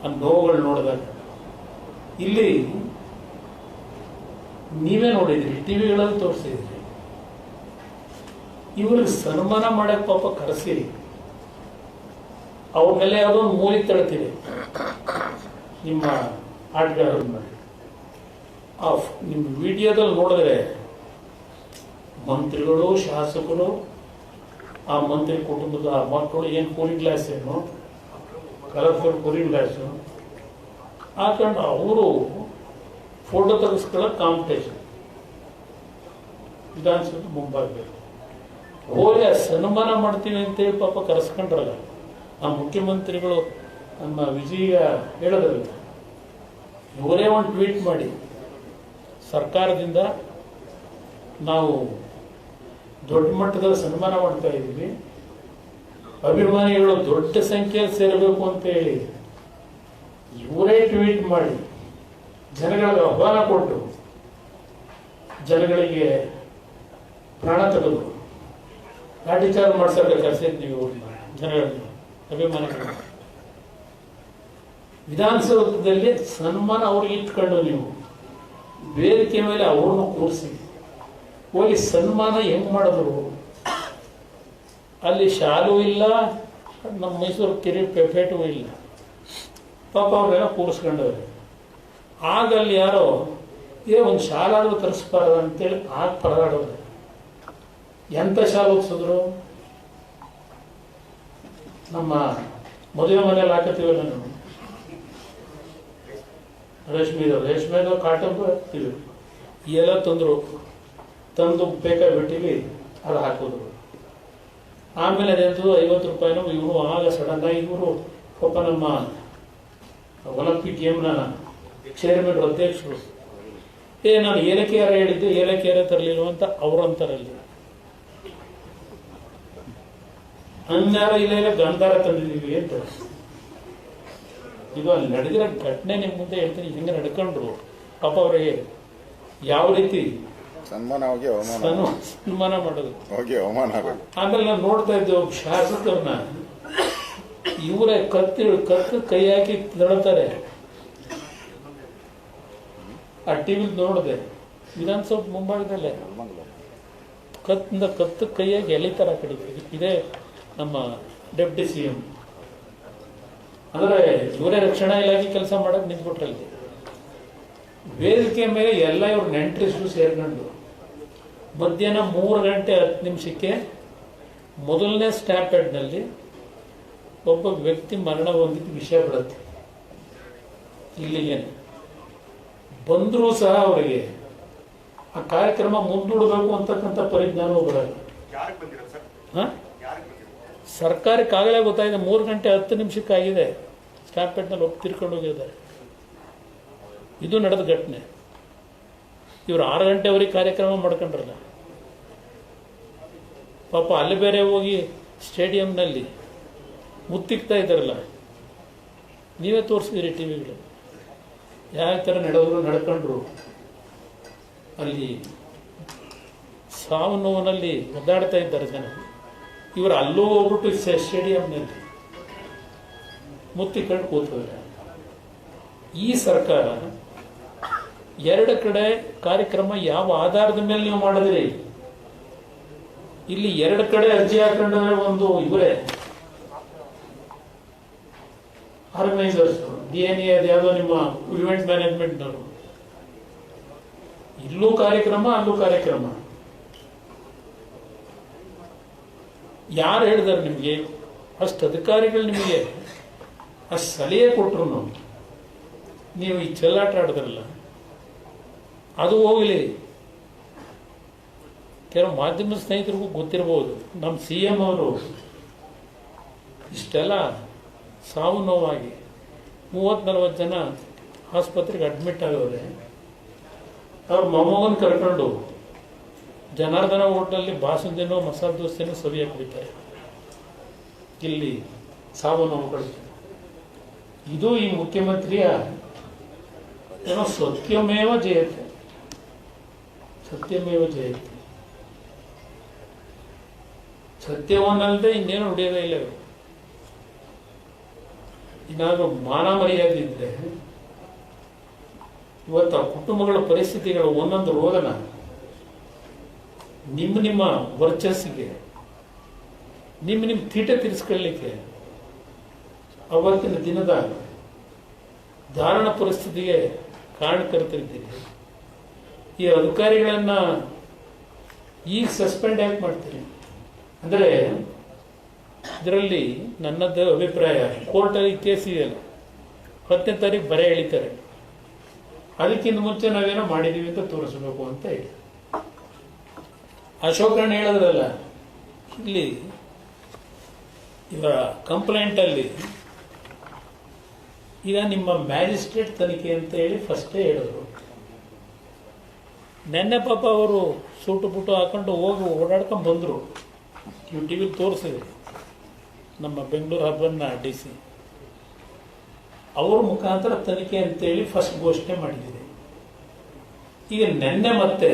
ಆ ನೋವುಗಳು ನೋಡಿದಾಗ. ಇಲ್ಲಿ ನೀವೇ ನೋಡಿದ್ರಿ, ಟಿವಿಗಳಲ್ಲಿ ತೋರಿಸಿದ್ರಿ. ಇವ್ರಿಗೆ ಸನ್ಮಾನ ಮಾಡಕ್ ಪಾಪ ಕರೆಸಿ ಅವ್ರ ಮೇಲೆ ಯಾವುದೋ ಒಂದು ಮೂಲಿ ತಳ್ತೀರಿ ನಿಮ್ಮ ಆಟಗಾರರ ಮೇಲೆ. ನಿಮ್ಮ ವಿಡಿಯೋದಲ್ಲಿ ನೋಡಿದ್ರೆ ಮಂತ್ರಿಗಳು, ಶಾಸಕರು, ಆ ಮಂತ್ರಿ ಕುಟುಂಬದ ಮಕ್ಕಳು ಏನು ಕೂಲಿಂಗ್ ಗ್ಲಾಸ್, ಏನು ಕಲರ್ಫುಲ್ ಕೂಲಿಂಗ್ ಗ್ಲಾಸು ಹಾಕೊಂಡು ಅವರು ಫೋಟೋ ತೆಗೆಸ್ಕೊಳ್ಳೋಕೆ ಕಾಂಪಿಟೇಷನ್ ವಿಧಾನಸೌಧ ಮುಂಭಾಗದಲ್ಲಿ ಹೋಗಿ ಸನ್ಮಾನ ಮಾಡ್ತೀವಿ ಅಂತೇಳಿ ಪಾಪ ಕರೆಸ್ಕೊಂಡ್ರಲ್ಲ ಆ ಮುಖ್ಯಮಂತ್ರಿಗಳು. ನಮ್ಮ ವಿಜಯ ಹೇಳೋದ್ರಲ್ಲ, ಇವರೇ ಒಂದು ಟ್ವೀಟ್ ಮಾಡಿ ಸರ್ಕಾರದಿಂದ ನಾವು ದೊಡ್ಡ ಮಟ್ಟದ ಸನ್ಮಾನ ಮಾಡ್ತಾ ಇದ್ದೀವಿ, ಅಭಿಮಾನಿಗಳು ದೊಡ್ಡ ಸಂಖ್ಯೆಯಲ್ಲಿ ಸೇರಬೇಕು ಅಂತ ಹೇಳಿ ಇವರೇ ಟ್ವೀಟ್ ಮಾಡಿ ಜನಗಳಿಗೆ ಆಹ್ವಾನ ಕೊಟ್ಟು ಜನಗಳಿಗೆ ಪ್ರಾಣ ತೆಗೆದು ಲಾಠಿ ಚಾರ್ಜ್ ಮಾಡ್ಸೋಕೆ ಕರೆಸಿದ್ದೀವಿ ಜನಗಳನ್ನ, ಅಭಿಮಾನಿಗಳು. ವಿಧಾನಸೌಧದಲ್ಲಿ ಸನ್ಮಾನ ಅವ್ರಿಗೆ ಇಟ್ಕೊಂಡು ನೀವು ವೇದಿಕೆ ಮೇಲೆ ಅವ್ರನ್ನ ಕೂರಿಸಿ ಹೋಗಿ ಸನ್ಮಾನ ಹೆಂಗ್ ಮಾಡಿದ್ರು? ಅಲ್ಲಿ ಶಾಲು ಇಲ್ಲ, ನಮ್ಮ ಮೈಸೂರು ಪೇಟು ಇಲ್ಲ, ಪಾಪ ಅವ್ರೆಲ್ಲ ಕೂರಿಸ್ಕೊಂಡವ್ರೆ. ಆಗ ಅಲ್ಲಿ ಯಾರೋ ಒಂದು ಶಾಲಾದ್ರೂ ತರಿಸ್ಬಾರ್ದು ಅಂತೇಳಿ ಆಗ ಪರದಾಡೋದು. ಎಂಥ ಶಾಲೆ ಓದಿಸಿದ್ರು? ನಮ್ಮ ಮದುವೆ ಮನೇಲಿ ಹಾಕತ್ತೀವಲ್ಲ ನಾವು ರೇಷ್ಮೆದು ಕಾಟನ್ ಹಾಕ್ತೀವಿ, ಎಲ್ಲ ತಂದು ಬೇಕಾಗ್ಬಿಟ್ಟಿವಿ, ಅದು ಹಾಕಿದ್ರು. ಆಮೇಲೆ ಅದೆಂತೂ 50 ರೂಪಾಯಿನೂ ಇವರು ಆಗ ಸಡನ್ ಆಗಿ ಇವರು ಪಾಪ ನಮ್ಮ ಒಲಿಂಪಿಕ್ ಗೇಮ್ನ ಚೇರ್ಮನ್ ಅಧ್ಯಕ್ಷರು, ನಾನು ಏಲಕ್ಕಿಯಾರ ಹೇಳಿದ್ದೆ, ಏಲಕ್ಕಿಯಾರ ತರಲಿಲ್ಲ ಅಂತ ಅವರು ಅಂತಾರಲ್ಲಿ. ಅಂಗಾರ ಇಲ್ಲ ಗಂಧಾರ ತಂದಿದ್ದೀವಿ ಅಂತ. ಇದು ಅಲ್ಲಿ ನಡೆದಿರೋ ಘಟನೆ ನಿಮ್ಮ ಮುಂದೆ ಹೇಳ್ತೀನಿ. ಹಿಂಗೆ ನಡ್ಕೊಂಡ್ರು ಪಾಪ ಅವರಿಗೆ ಯಾವ ರೀತಿ ಸನ್ಮಾನ ಮಾಡೋದು. ಆಮೇಲೆ ನಾನು ನೋಡ್ತಾ ಇದ್ದೆ ಶಾಸಕರನ್ನ ಇವರೇ ಕತ್ತು ಕೈ ಹಾಕಿ ತಳ್ತಾರೆ. ಆ ಟಿವಿ ನೋಡಿದೆ, ವಿಧಾನಸೌಧ ಮುಂಭಾಗದಲ್ಲೇ ಕತ್ತು ಕೈಯಾಗಿ ಎಳಿತಾರ ಆ ಕಡೆ. ಇದೇ ನಮ್ಮ ಡೆಪ್ಟಿ CM. ಅಂದ್ರೆ ಇವರೇ ರಕ್ಷಣಾ ಇಲಾಖೆ ಕೆಲಸ ಮಾಡಕ್ ನಿಂತ್ಬಿಟ್ರಲ್ಲಿ. ವೇದಿಕೆ ಮೇಲೆ ಎಲ್ಲ ಇವ್ರು ನೆಂಟರಿಸ್ಟು ಸೇರ್ಕೊಂಡು ಮಧ್ಯಾಹ್ನ 3:10 ಮೊದಲನೇ ಸ್ಟ್ಯಾಂಪೇಡ್ನಲ್ಲಿ ಒಬ್ಬ ವ್ಯಕ್ತಿ ಮರಣ ಹೊಂದಿದ್ದು ವಿಷಯ ಬಿಡುತ್ತೆ. ಇಲ್ಲಿಗೆ ಬಂದರೂ ಸಹ ಅವರಿಗೆ ಆ ಕಾರ್ಯಕ್ರಮ ಮುಂದೂಡಬೇಕು ಅಂತಕ್ಕಂಥ ಪರಿಜ್ಞಾನವೂ ಬರಲ್ಲ. ಸರ್ಕಾರಕ್ಕಾಗಲೇ ಗೊತ್ತಾಗಿದೆ. 3:10 ಆಗಿದೆ, ಸ್ಟ್ಯಾಂಪೇಡ್ನಲ್ಲಿ ಒಬ್ಬ ತಿರ್ಕೊಂಡು ಹೋಗಿದ್ದಾರೆ. ಇದು ನಡೆದ ಘಟನೆ. ಇವರು 6 ಗಂಟೆವರೆಗೆ ಕಾರ್ಯಕ್ರಮ ಮಾಡ್ಕೊಂಡ್ರಲ್ಲ ಪಾಪ. ಅಲ್ಲಿ ಬೇರೆ ಹೋಗಿ ಸ್ಟೇಡಿಯಂನಲ್ಲಿ ಮುತ್ತಿಕ್ತಾ ಇದ್ದಾರಲ್ಲ, ನೀವೇ ತೋರಿಸಿದಿರಿ ಟಿವಿಗಳು ಯಾವ ಥರ ನಡ್ಕೊಂಡ್ರು. ಅಲ್ಲಿ ಸಾವು ನೋವಿನಲ್ಲಿ ಒದ್ದಾಡ್ತಾ ಇದ್ದಾರೆ ಜನ. ಇವರು ಅಲ್ಲೂ ಹೋಗ್ಬಿಟ್ಟು ಸ್ಟೇಡಿಯಂನಲ್ಲಿ ಮುತ್ತಿಕೊಂಡು ಕೂತಿದ್ದಾರೆ. ಈ ಸರ್ಕಾರ 2 ಕಡೆ ಕಾರ್ಯಕ್ರಮ ಯಾವ ಆಧಾರದ ಮೇಲೆ ನೀವು ಮಾಡಿದ್ರಿ? ಇಲ್ಲಿ 2 ಕಡೆ ಅರ್ಜಿ ಹಾಕೊಂಡ್ರೆ ಒಂದು ಇವರೇ ಆರ್ಗನೈಸರ್ಸ್, DNA ಅದ್ಯಾವುದೋ ನಿಮ್ಮ ಇವೆಂಟ್ ಮ್ಯಾನೇಜ್ಮೆಂಟ್ನವರು. ಇಲ್ಲೂ ಕಾರ್ಯಕ್ರಮ, ಅಲ್ಲೂ ಕಾರ್ಯಕ್ರಮ. ಯಾರು ಹೇಳಿದಾರೆ ನಿಮಗೆ? ಅಷ್ಟು ಅಧಿಕಾರಿಗಳು ನಿಮಗೆ ಅಷ್ಟು ಸಲಹೆ ಕೊಟ್ಟರು. ನೀವು ಈ ಚೆಲ್ಲಾಟ ಆಡಿದ್ರಲ್ಲ, ಅದು ಹೋಗಲಿ. ಕೆಲವು ಮಾಧ್ಯಮ ಸ್ನೇಹಿತರಿಗೂ ಗೊತ್ತಿರಬಹುದು, ನಮ್ಮ CM ಅವರು ಇಷ್ಟೆಲ್ಲ ಸಾವು ನೋವಾಗಿ 30-40 ಜನ ಆಸ್ಪತ್ರೆಗೆ ಅಡ್ಮಿಟ್ ಆಗೋರೆ. ಅವ್ರ ಮೊಮ್ಮಗನ ಕರ್ಕೊಂಡು ಜನಾರ್ದನ ಹೋಟೆಲಲ್ಲಿ ಬಾಸುಂದಿನೋ ಮಸಾಲೆ ದೋಸೆನೋ ಸವಿಯಾಗಿ ಕುಡಿತಾರೆ. ಇಲ್ಲಿ ಸಾವು ನೋವುಗಳು. ಇದು ಈ ಮುಖ್ಯಮಂತ್ರಿಯ ಏನೋ ಸತ್ಯಮೇವ ಜಯತೆ, ಸತ್ಯಮೇವ ಜಯತೆ. ಸತ್ಯವನ್ನಲ್ಲದೆ ಇನ್ನೇನು ಹೊಡೆಯೋದೇ ಇಲ್ಲ. ಏನಾದರೂ ಮಾನ ಮರ್ಯಾದೆ ಇದ್ರೆ ಇವತ್ತು ಆ ಕುಟುಂಬಗಳ ಪರಿಸ್ಥಿತಿಗಳು ಒಂದೊಂದು ರೋದನ ನಿಮ್ಮ ವರ್ಚಸ್ಸಿಗೆ, ನಿಮ್ಮ ತೀಟೆ ತೀರಿಸ್ಕೊಳ್ಳಿಕ್ಕೆ ಅವತ್ತಿನ ದಿನದ ಧಾರಣ ಪರಿಸ್ಥಿತಿಗೆ ಕಾರಣಕರ್ತರಿದ್ದೀರಿ. ಈ ಅಧಿಕಾರಿಗಳನ್ನ ಈಗ ಸಸ್ಪೆಂಡ್ ಯಾಕೆ ಮಾಡ್ತೀರಿ? ಅಂದರೆ ಇದರಲ್ಲಿ ನನ್ನದು ಅಭಿಪ್ರಾಯ, ಕೋರ್ಟಲ್ಲಿ ಕೇಸ್ ಇದೆಯಲ್ಲ, 10ನೇ ತಾರೀಕು ಬರೆ ಎಳಿತಾರೆ. ಅದಕ್ಕಿಂತ ಮುಂಚೆ ನಾವೇನೋ ಮಾಡಿದೀವಿ ಅಂತ ತೋರಿಸಬೇಕು ಅಂತ ಹೇಳಿ ಅಶೋಕಣ್ಣ ಹೇಳಿದ್ರಲ್ಲ. ಇಲ್ಲಿ ಇವರ ಕಂಪ್ಲೇಂಟ್ ಅಲ್ಲಿ ಈಗ ನಿಮ್ಮ ಮ್ಯಾಜಿಸ್ಟ್ರೇಟ್ ತನಿಖೆ ಅಂತ ಹೇಳಿ ಫಸ್ಟೇ ಹೇಳಿದ್ರು. ನೆನ್ನೆ ಪಾಪ ಅವರು ಸೂಟು ಪುಟು ಹಾಕೊಂಡು ಹೋಗಿ ಓಡಾಡ್ಕೊಂಡು ಬಂದರು. ನೀವು ಟಿವಿಲಿ ತೋರಿಸಿದ್ರಿ ನಮ್ಮ ಬೆಂಗಳೂರು ಹಬ್ಬನ್ನ DC ಅವ್ರ ಮುಖಾಂತರ ತನಿಖೆ ಅಂತೇಳಿ ಫಸ್ಟ್ ಘೋಷಣೆ ಮಾಡಿದ್ದೀರಿ. ಈಗ ನೆನ್ನೆ ಮತ್ತೆ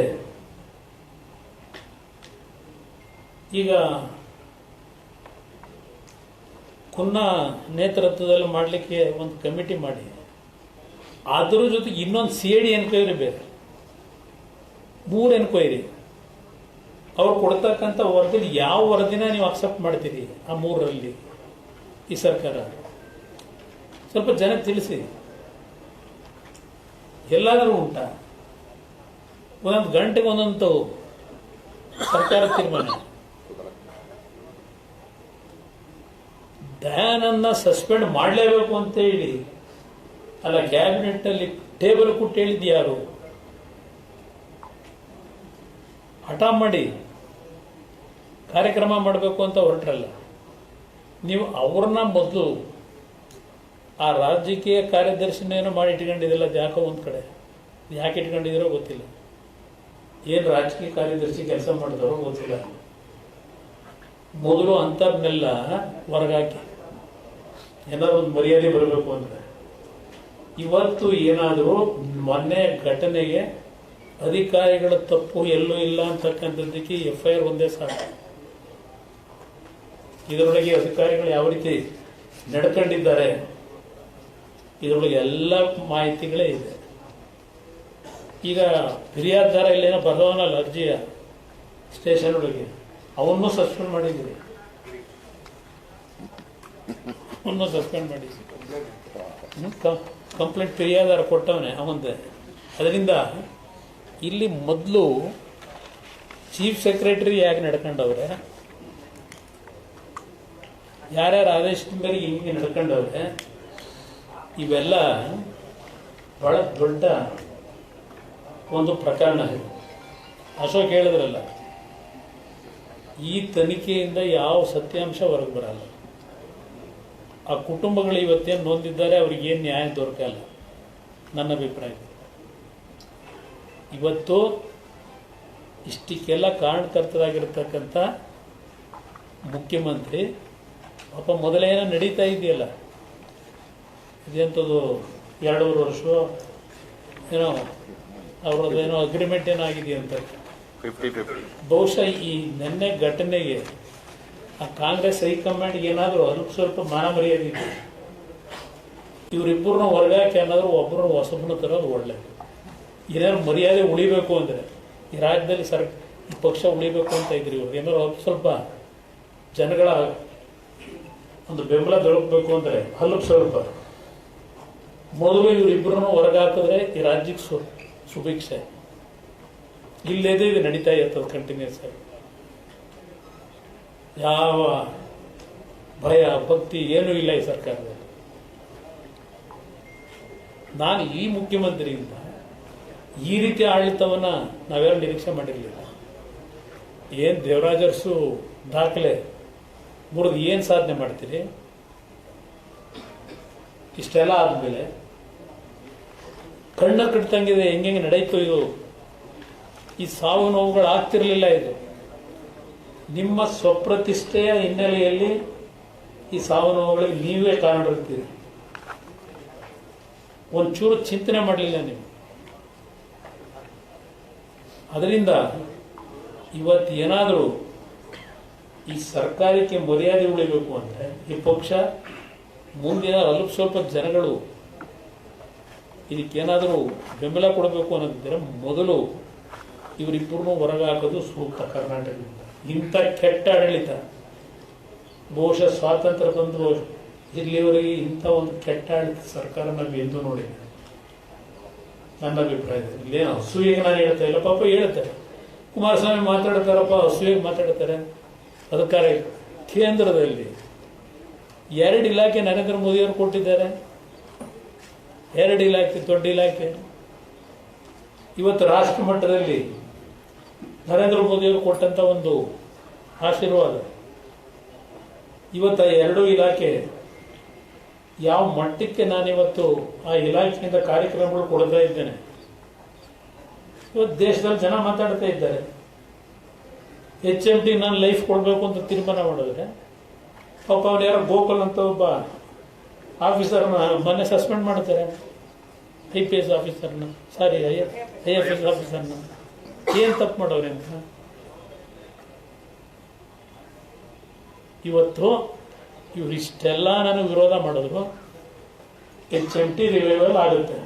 ಈಗ ಕುನ್ನಾ ನೇತೃತ್ವದಲ್ಲಿ ಮಾಡಲಿಕ್ಕೆ ಒಂದು ಕಮಿಟಿ ಮಾಡಿ ಅದ್ರ ಜೊತೆಗೆ ಇನ್ನೊಂದು CID ಎನ್ಕ್ವೈರಿ ಬೇರೆ, 3 ಎನ್ಕ್ವೈರಿ. ಅವ್ರು ಕೊಡ್ತಕ್ಕಂಥ ವರದಿಲಿ ಯಾವ ವರದಿನ ನೀವು ಅಕ್ಸೆಪ್ಟ್ ಮಾಡ್ತೀರಿ? ಆ 3ರಲ್ಲಿ ಈ ಸರ್ಕಾರ ಸ್ವಲ್ಪ ಜನಕ್ಕೆ ತಿಳಿಸಿ. ಎಲ್ಲಾದರೂ ಉಂಟಾ? ಒಂದೊಂದು ಗಂಟೆಗೆ ಒಂದೊಂದು ಸರ್ಕಾರ ತೀರ್ಮಾನ. ದಯಾನನ್ನ ಸಸ್ಪೆಂಡ್ ಮಾಡಲೇಬೇಕು ಅಂತ ಹೇಳಿ ಅಲ್ಲ, ಕ್ಯಾಬಿನೆಟ್ನಲ್ಲಿ ಟೇಬಲ್ ಕೊಟ್ಟು ಹೇಳಿದ್ದು ಯಾರು? ಹಠ ಮಾಡಿ ಕಾರ್ಯಕ್ರಮ ಮಾಡಬೇಕು ಅಂತ ಹೊರಟ್ರಲ್ಲ ನೀವು. ಅವ್ರನ್ನ ಮೊದಲು ಆ ರಾಜಕೀಯ ಕಾರ್ಯದರ್ಶಿನೇನೋ ಮಾಡಿ ಇಟ್ಕೊಂಡಿದ್ದಿಲ್ಲ, ಯಾಕೋ ಒಂದು ಕಡೆ ಯಾಕೆ ಇಟ್ಕೊಂಡಿದ್ದೀರೋ ಗೊತ್ತಿಲ್ಲ. ಏನು ರಾಜಕೀಯ ಕಾರ್ಯದರ್ಶಿ ಕೆಲಸ ಮಾಡಿದರೋ ಗೊತ್ತಿಲ್ಲ. ಮೊದಲು ಅಂಥವ್ರನ್ನೆಲ್ಲ ಹೊರಗಾಕಿ ಏನಾದ್ರು ಒಂದು ಮರ್ಯಾದೆ ಬರಬೇಕು ಅಂದರೆ. ಇವತ್ತು ಏನಾದರೂ ಮೊನ್ನೆ ಘಟನೆಗೆ ಅಧಿಕಾರಿಗಳ ತಪ್ಪು ಎಲ್ಲೂ ಇಲ್ಲ ಅಂತಕ್ಕಂಥದ್ದಕ್ಕೆ FIR ಒಂದೇ ಸಾಕು. ಇದರೊಳಗೆ ಅಧಿಕಾರಿಗಳು ಯಾವ ರೀತಿ ನಡ್ಕೊಂಡಿದ್ದಾರೆ. ಇದರೊಳಗೆ ಎಲ್ಲ ಮಾಹಿತಿಗಳೇ ಇದೆ. ಈಗ ಫಿರ್ಯಾದಾರ ಇಲ್ಲೇನೋ ಬರೋನಲ್ಲ ಅರ್ಜಿಯ ಸ್ಟೇಷನ್ ಒಳಗೆ, ಅವನ್ನೂ ಸಸ್ಪೆಂಡ್ ಮಾಡಿದ್ರಿ, ಅವನ್ನೂ ಸಸ್ಪೆಂಡ್ ಮಾಡಿದ್ರಿ. ಕಂಪ್ಲೇಂಟ್ ಫಿರ್ಯಾದಾರ ಕೊಟ್ಟವನೇ ಅವಂದೆ. ಅದರಿಂದ ಇಲ್ಲಿ ಮೊದಲು ಚೀಫ್ ಸೆಕ್ರೆಟರಿ ಯಾಕೆ ನಡ್ಕೊಂಡವ್ರೆ, ಯಾರ್ಯಾರ ಆದೇಶದ ಮೇರೆಗೆ ಹಿಂಗೆ ನಡ್ಕೊಂಡವ್ರೆ, ಇವೆಲ್ಲ ಬಹಳ ದೊಡ್ಡ ಒಂದು ಪ್ರಕರಣ ಇದೆ. ಅಶೋಕ್ ಹೇಳಿದ್ರಲ್ಲ, ಈ ತನಿಖೆಯಿಂದ ಯಾವ ಸತ್ಯಾಂಶ ಹೊರಗೆ ಬರಲ್ಲ. ಆ ಕುಟುಂಬಗಳು ಇವತ್ತೇನು ನೊಂದಿದ್ದಾರೆ ಅವ್ರಿಗೆ ಏನು ನ್ಯಾಯ ದೊರಕಲ್ಲ ನನ್ನ ಅಭಿಪ್ರಾಯ. ಇವತ್ತು ಇಷ್ಟಕ್ಕೆಲ್ಲ ಕಾರಣಕರ್ತರಾಗಿರ್ತಕ್ಕಂಥ ಮುಖ್ಯಮಂತ್ರಿ ಪಾಪ ಮೊದಲೇನೋ ನಡೀತಾ ಇದೆಯಲ್ಲ, ಇದೆಂಥದ್ದು 2.5 ವರ್ಷ ಏನೋ ಅವ್ರದ್ದೇನೋ ಅಗ್ರಿಮೆಂಟ್ ಏನೋ ಆಗಿದೆಯಂತ. ಬಹುಶಃ ಈ ನೆನ್ನೆ ಘಟನೆಗೆ ಆ ಕಾಂಗ್ರೆಸ್ ಹೈಕಮಾಂಡ್ಗೆ ಏನಾದರೂ ಅಲ್ಪ ಸ್ವಲ್ಪ ಮಾನ ಮರ್ಯಾದೆ ಇದೆ. ಇವರಿಬ್ಬರನ್ನ ಹೊರಗಾಕಿ ಏನಾದರೂ ಒಬ್ಬರು ಹೊಸಬನ ತರೋದು ಒಳ್ಳೆಯದು. ಏನಾದ್ರು ಮರ್ಯಾದೆ ಉಳಿಬೇಕು ಅಂದರೆ ಈ ರಾಜ್ಯದಲ್ಲಿ ಈ ಪಕ್ಷ ಉಳಿಬೇಕು ಅಂತ ಇದ್ರಿ, ಇವ್ರಿಗೆ ಏನಾದ್ರು ಅಲ್ಪ ಸ್ವಲ್ಪ ಜನಗಳ ಒಂದು ಬೆಂಬಲ ದೊರಕಬೇಕು ಅಂದರೆ ಅಲ್ಪ ಸ್ವಲ್ಪ ಮೊದಲು ಇವರಿಬ್ಬರನ್ನು ಹೊರಗಾಕಿದ್ರೆ ಈ ರಾಜ್ಯಕ್ಕೆ ಸುಭಿಕ್ಷೆ. ಇಲ್ಲೇದೇ ಇದು ನಡೀತಾ ಇರ್ತದೆ ಕಂಟಿನ್ಯೂಸ್ ಆಗಿ. ಯಾವ ಭಯ ಭಕ್ತಿ ಏನೂ ಇಲ್ಲ ಈ ಸರ್ಕಾರದಲ್ಲಿ. ನಾನು ಈ ಮುಖ್ಯಮಂತ್ರಿಯಿಂದ ಈ ರೀತಿ ಆಡಳಿತವನ್ನ ನಾವ್ಯಾರು ನಿರೀಕ್ಷೆ ಮಾಡಿರಲಿಲ್ಲ. ಏನು ದೇವರಾಜರ್ಸು ದಾಖಲೆ ಮುರಿದು ಏನು ಸಾಧನೆ ಮಾಡ್ತೀರಿ? ಇಷ್ಟೆಲ್ಲ ಆದಮೇಲೆ ಕಣ್ಣ ಕಟ್ತಂಗಿದೆ ಹೆಂಗೆ ನಡೀತು ಇದು. ಈ ಸಾವು ನೋವುಗಳು ಆಗ್ತಿರ್ಲಿಲ್ಲ. ಇದು ನಿಮ್ಮ ಸ್ವಪ್ರತಿಷ್ಠೆಯ ಹಿನ್ನೆಲೆಯಲ್ಲಿ ಈ ಸಾವು ನೋವುಗಳಿಗೆ ನೀವೇ ಕಾರಣರಿರ್ತೀರಿ. ಒಂಚೂರು ಚಿಂತನೆ ಮಾಡಲಿಲ್ಲ ನೀವು. ಅದರಿಂದ ಇವತ್ತು ಏನಾದರೂ ಈ ಸರ್ಕಾರಕ್ಕೆ ಮರ್ಯಾದೆ ಉಳಿಬೇಕು ಅಂದರೆ ಈ ಪಕ್ಷ ಮುಂದಿನ ಅಲ್ಪ ಸ್ವಲ್ಪ ಜನಗಳು ಇದಕ್ಕೇನಾದರೂ ಬೆಂಬಲ ಕೊಡಬೇಕು ಅನ್ನೋದಿದ್ದರೆ ಮೊದಲು ಇವರಿಬ್ಬರನ್ನೂ ಹೊರಗೆ ಹಾಕೋದು ಸೂಕ್ತ. ಕರ್ನಾಟಕದಿಂದ ಇಂಥ ಕೆಟ್ಟ ಆಡಳಿತ ಬಹುಶಃ ಸ್ವಾತಂತ್ರ್ಯ ಬಂದು ಇಲ್ಲಿವರೆಗೆ ಇಂಥ ಒಂದು ಕೆಟ್ಟ ಆಡಳಿತ ಸರ್ಕಾರ ನಾವು ಎಂದೂ ನೋಡಿಲ್ಲ ನನ್ನ ಅಭಿಪ್ರಾಯದಲ್ಲಿ. ಇಲ್ಲೇನು ಅಸೂಯೆಗೆ ನಾನು ಹೇಳ್ತಾ ಇಲ್ಲ, ಪಾಪ ಹೇಳ್ತಾರೆ. ಕುಮಾರಸ್ವಾಮಿ ಮಾತಾಡ್ತಾರಪ್ಪ, ಅಸೂಯೆಗೆ ಮಾತಾಡ್ತಾರೆ. ಅದಕ್ಕಾರ ಕೇಂದ್ರದಲ್ಲಿ 2 ಇಲಾಖೆ ನರೇಂದ್ರ ಮೋದಿಯವರು ಕೊಟ್ಟಿದ್ದಾರೆ. 2 ಇಲಾಖೆ ದೊಡ್ಡ ಇಲಾಖೆ. ಇವತ್ತು ರಾಷ್ಟ್ರ ಮಟ್ಟದಲ್ಲಿ ನರೇಂದ್ರ ಮೋದಿಯವರು ಕೊಟ್ಟಂತ ಒಂದು ಆಶೀರ್ವಾದ. ಇವತ್ತು 2 ಇಲಾಖೆ ಯಾವ ಮಟ್ಟಕ್ಕೆ ನಾನಿವತ್ತು ಆ ಇಲಾಖೆಯಿಂದ ಕಾರ್ಯಕ್ರಮಗಳು ಕೊಡ್ತಾ ಇದ್ದೇನೆ. ಇವತ್ತು ದೇಶದಲ್ಲಿ ಜನ ಮಾತಾಡ್ತಾ ಇದ್ದಾರೆ. HMT ನಾನು ಲೈಫ್ ಕೊಡಬೇಕು ಅಂತ ತೀರ್ಮಾನ ಮಾಡಿದ್ರೆ ಪಾಪ ಅವ್ರು ಯಾರೋ ಗೋಕುಲ್ ಅಂತ ಒಬ್ಬ ಆಫೀಸರ್ನ ಮೊನ್ನೆ ಸಸ್ಪೆಂಡ್ ಮಾಡ್ತಾರೆ. IPS ಆಫೀಸರ್ನ, ಸಾರಿ IFS ಆಫೀಸರ್ನ. ಏನು ತಪ್ಪು ಮಾಡೋರೆ ಅಂತ. ಇವತ್ತು ಇವರಿಷ್ಟೆಲ್ಲ ನಾನು ವಿರೋಧ ಮಾಡಿದ್ರು HMT ರಿವೈವಲ್ ಆಗುತ್ತೆ.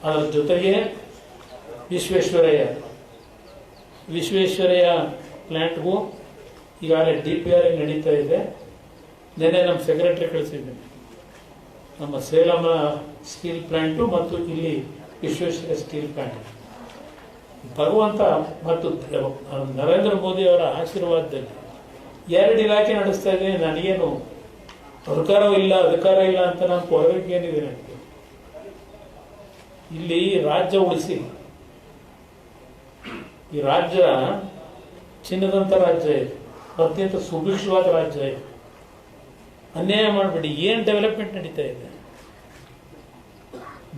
ಅದರ ಜೊತೆಗೆ ವಿಶ್ವೇಶ್ವರಯ್ಯ ಪ್ಲ್ಯಾಂಟ್ಗೂ ಈಗಾಗಲೇ DPR ನಡೀತಾ ಇದೆ. ನೆನ್ನೆ ನಮ್ಮ ಸೆಕ್ರೆಟರಿ ಕಳಿಸಿದ್ದೀನಿ. ನಮ್ಮ ಸೇಲಂ ಸ್ಟೀಲ್ ಪ್ಲ್ಯಾಂಟು ಮತ್ತು ಇಲ್ಲಿ ವಿಶ್ವೇಶ್ವರಯ್ಯ ಸ್ಟೀಲ್ ಪ್ಲ್ಯಾಂಟ್ ಬರುವಂತ ಮತ್ತು ನರೇಂದ್ರ ಮೋದಿ ಅವರ ಆಶೀರ್ವಾದದಲ್ಲಿ 2 ಇಲಾಖೆ ನಡೆಸ್ತಾ ಇದ್ದೀನಿ. ನನಗೇನು ಅಧಿಕಾರ ಇಲ್ಲ ಅಂತ ನಾನು ಕೊಡಬೇಕು ಏನಿದೆ ನನಗೆ. ಇಲ್ಲಿ ರಾಜ್ಯ ಉಳಿಸಿ, ಈ ರಾಜ್ಯ ಚಿನ್ನದಂತ ರಾಜ್ಯ ಇದೆ, ಅತ್ಯಂತ ಸುಭಿಕ್ಷವಾದ ರಾಜ್ಯ ಇದೆ. ಅನ್ಯಾಯ ಮಾಡಬೇಡಿ. ಏನು ಡೆವಲಪ್ಮೆಂಟ್ ನಡೀತಾ ಇದೆ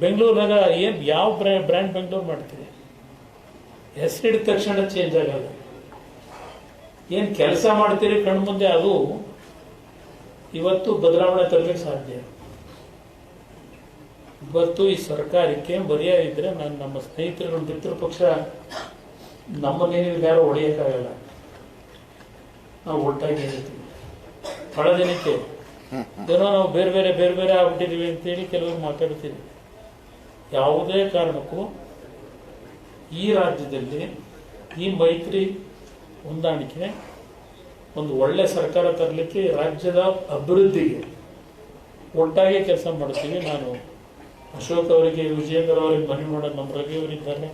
ಬೆಂಗಳೂರಿನಾಗ? ಏನು ಯಾವ ಬ್ರ್ಯಾಂಡ್ ಬೆಂಗಳೂರು ಮಾಡ್ತೀರಿ? ಹೆಸರಿಡಿದ ತಕ್ಷಣ ಚೇಂಜ್ ಆಗಲ್ಲ. ಏನು ಕೆಲಸ ಮಾಡ್ತೀರಿ ಕಣ್ಮುಂದೆ ಅದು ಇವತ್ತು ಬದಲಾವಣೆ ತರಲಿಕ್ಕೆ ಸಾಧ್ಯ. ಇವತ್ತು ಈ ಸರ್ಕಾರಕ್ಕೆ ಮರ್ಯಾದೆ ಇದ್ರೆ ನಾನು ನಮ್ಮ ಸ್ನೇಹಿತರು ಮಿತ್ರ ಪಕ್ಷ ನಮ್ಮನ್ನೇನಿದ್ರು ಯಾರು ಹೊಡೆಯೋಕ್ಕಾಗಲ್ಲ. ನಾವು ಒಟ್ಟಾಗಿ ಹೇಳ್ತೀವಿ. ಬಹಳ ಜನಕ್ಕೆ ಏನೋ ನಾವು ಬೇರೆ ಬೇರೆ ಆಗ್ಬಿಟ್ಟಿದೀವಿ ಅಂತೇಳಿ ಕೆಲವರು ಮಾತಾಡ್ತೀವಿ. ಯಾವುದೇ ಕಾರಣಕ್ಕೂ ಈ ರಾಜ್ಯದಲ್ಲಿ ಈ ಮೈತ್ರಿ ಹೊಂದಾಣಿಕೆ ಒಂದು ಒಳ್ಳೆ ಸರ್ಕಾರ ತರಲಿಕ್ಕೆ ರಾಜ್ಯದ ಅಭಿವೃದ್ಧಿಗೆ ಒಟ್ಟಾಗಿ ಕೆಲಸ ಮಾಡ್ತೀವಿ. ನಾನು ಅಶೋಕ್ ಅವರಿಗೆ, ವಿಜಯೇಂದ್ರ ಅವರಿಗೆ ಮನವಿ ಮಾಡೋದು, ನಮ್ಮ ರವಿ ಅವರಿದ್ದಾರೆ,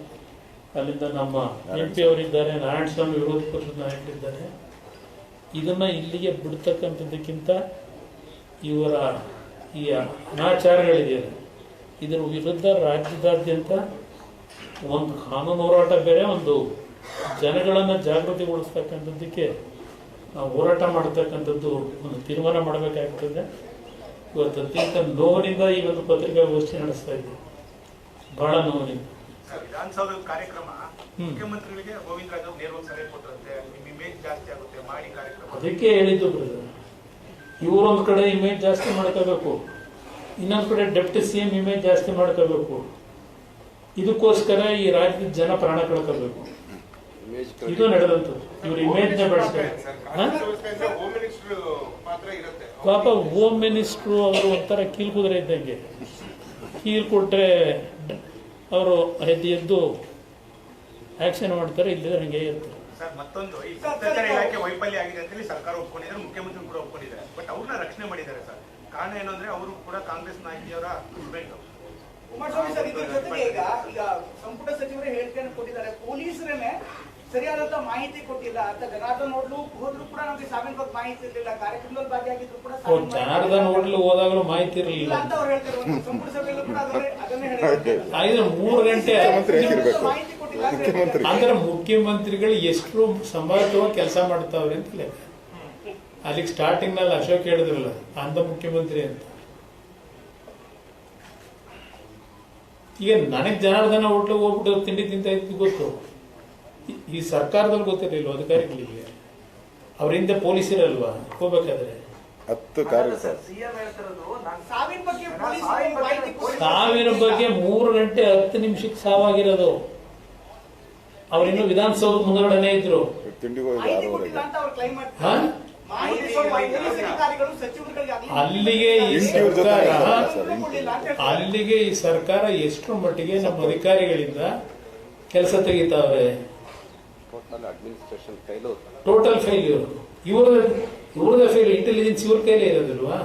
ಅಲ್ಲಿಂದ ನಮ್ಮ MP ಅವರಿದ್ದಾರೆ, ನಾರಾಯಣ ಸ್ವಾಮಿ ವಿರೋಧ ಪಕ್ಷದ ನಾಯಕರಿದ್ದಾರೆ. ಇದನ್ನ ಇಲ್ಲಿಗೆ ಬಿಡ್ತಕ್ಕಂಥದ್ದಕ್ಕಿಂತ ಇವರ ಈ ಅನಾಚಾರಗಳಿದೆಯಲ್ಲ ಇದರ ವಿರುದ್ಧ ರಾಜ್ಯದಾದ್ಯಂತ ಒಂದು ಕಾನೂನು ಹೋರಾಟ ಬೇರೆ, ಒಂದು ಜನಗಳನ್ನು ಜಾಗೃತಿಗೊಳಿಸ್ತಕ್ಕಂಥದ್ದಕ್ಕೆ ನಾವು ಹೋರಾಟ ಮಾಡತಕ್ಕಂಥದ್ದು ಒಂದು ತೀರ್ಮಾನ ಮಾಡಬೇಕಾಗ್ತದೆ. ಇವತ್ತು ಅತ್ಯಂತ ನೋವಿನಿಂದ ಈ ಒಂದು ಪತ್ರಿಕಾಗೋಷ್ಠಿ ನಡೆಸ್ತಾ ಇದ್ದೀವಿ, ಬಹಳ ನೋವಿನಿಂದ. ವಿಧಾನಸೌಧದ ಕಾರ್ಯಕ್ರಮ ಮುಖ್ಯಮಂತ್ರಿಗಳಿಗೆ ಗೋವಿಂದ ರಾಜ್ ನೇರವಾಗಿ ಸಲಹೆ ಕೊಟ್ಟರಂತೆ, ನಿಮ್ಮ ಇಮೇಜ್ ಜಾಸ್ತಿ ಆಗುತ್ತೆ ಮಾಡಿ ಕಾರ್ಯಕ್ರಮ. ಅದಕ್ಕೆ ಹೇಳಿದ್ದು ಬ್ರದರ್, ಇವರೊಂದು ಕಡೆ ಇಮೇಜ್ ಜಾಸ್ತಿ ಮಾಡ್ಕೋಬೇಕು, ಇನ್ನೊಂದು ಕಡೆ ಡೆಪ್ಟಿ CM ಇಮೇಜ್ ಜಾಸ್ತಿ ಮಾಡ್ಕೋಬೇಕು. ಇದಕ್ಕೋಸ್ಕರ ಈ ರಾಜ್ಯದ ಜನ ಪ್ರಾಣ ಕಳ್ಕೋಬೇಕು. ಇದು ನಡೆದಂಥದ್ದು. ಇವ್ರ ಇಮೇಜ್ ನ ಬೆಳೆಸ್ತಾರೆ. ಪಾಪ ಹೋಮ್ ಮಿನಿಸ್ಟ್ರು ಅವರು ಒಂಥರ ಕೀಲ್ ಕುದುರೆ ಇದ್ದಂಗೆ, ಕೀಲ್ ಕೊಟ್ರೆ ಅವರು ಎದ್ದು ಆಕ್ಷನ್ ಮಾಡ್ತಾರೆ, ಇಲ್ಲಿದ್ರೆ ಹಂಗೆ ಇರ್ತಾರೆ. ಸರ್ ಮತ್ತೊಂದು ಈ ಗುಪ್ತಚರ ಇಲಾಖೆ ವೈಫಲ್ಯ ಆಗಿದೆ ಅಂತ ಹೇಳಿ ಸರ್ಕಾರ ಒಪ್ಕೊಂಡಿದ್ದಾರೆ, ಮುಖ್ಯಮಂತ್ರಿ ಕೂಡ ಒಪ್ಕೊಂಡಿದ್ದಾರೆ. ಬಟ್ ಅವ್ರನ್ನ ರಕ್ಷಣೆ ಮಾಡಿದ್ದಾರೆ ಸರ್. ಕಾರಣ ಏನು ಅಂದ್ರೆ ಅವರು ಕೂಡ ಕಾಂಗ್ರೆಸ್ ನಾಯಕಿಯವರ ಹಸ್ಬೆಂಡ್. ಕುಮಾರಸ್ವಾಮಿ ಸರ್, ಇದ್ರ ಜೊತೆಗೆ ಈಗ ಸಂಪುಟ ಸಚಿವರು ಹೇಳಿಕೆಯನ್ನು ಕೊಟ್ಟಿದ್ದಾರೆ, ಪೊಲೀಸರನ್ನೇ ಸರಿಯಾದಂತ ಮಾಹಿತಿ ಕೊಟ್ಟಿಲ್ಲ ಅಂತ. ಜನಾರ್ದನ್ ಹೋಟ್ಲು ಹೋದ್ರು ಕೂಡ ನಮಗೆ ಸಾವಿನ ಬಗ್ಗೆ ಮಾಹಿತಿ ಇರಲಿಲ್ಲ, ಕಾರ್ಯಕ್ರಮದಲ್ಲಿ ಭಾಗಿಯಾಗಿದ್ರು ಕೂಡ ಜನಾರ್ದನ್ ಹೋಟ್ಲು ಹೋದಾಗಲೂ ಮಾಹಿತಿ ಇರಲಿಲ್ಲ ಅಂತ ಅವ್ರು ಹೇಳ್ತಾರೆ. ಸಂಪುಟ ಸಭೆಯಲ್ಲೂ ಕೂಡ ಅದನ್ನೇ ಹೇಳಿದ್ದಾರೆ. 3 ಗಂಟೆ ಮಾಹಿತಿ ಕೊಟ್ಟಿಲ್ಲ ಅಂದ್ರೆ ಮುಖ್ಯಮಂತ್ರಿಗಳು ಎಷ್ಟು ಸಮರ್ಥವಾಗಿ ಕೆಲಸ ಮಾಡ್ತಾವ್ರೆ ಅಂತ ಲೆಕ್ಕ. ಅಲ್ಲಿಗೆ ಸ್ಟಾರ್ಟಿಂಗ್ ನಲ್ಲಿ ಅಶೋಕ್ ಹೇಳಿದ್ರಲ್ಲ ಅಂಧ ಮುಖ್ಯಮಂತ್ರಿ ಅಂತ. ಈಗ ನನಗೆ ಜನಾರ್ದನ ಹೋಟ್ಲಿಗೆ ಹೋಗ್ಬಿಟ್ಟು ತಿಂಡಿ ತಿಂತ ಇದ್ದು ಗೊತ್ತು, ಈ ಸರ್ಕಾರದಲ್ಲಿ ಗೊತ್ತಿರಲಿಲ್ಲ ಅಧಿಕಾರಿಗಳಿಗೆ. ಅವ್ರ ಹಿಂದೆ ಪೊಲೀಸರಲ್ವಾ ಹೋಗ್ಬೇಕಾದ್ರೆ. ಸಾವಿನ ಬಗ್ಗೆ 3 ಗಂಟೆ 10 ನಿಮಿಷಕ್ಕೆ ಸಾವಾಗಿರೋದು. ಅವ್ರಿನ್ನೂ ವಿಧಾನಸೌಧ ಮುಂದಗಡೆನೆ ಇದ್ರು. ಅಲ್ಲಿಗೆ ಈ ಸರ್ಕಾರ ಎಷ್ಟು ಮಟ್ಟಿಗೆ ನಮ್ಮ ಅಧಿಕಾರಿಗಳಿಂದ ಕೆಲಸ ತೆಗಿತಾವೆ. ಟೋಟಲ್ ಫೇಲ್ಯೂರ್ ಇವ್ರದೇ ಫೇಲ್. ಇಂಟೆಲಿಜೆನ್ಸ್ ಇವ್ರ ಕೈಲೇ ಇರೋದಿಲ್ವಾ?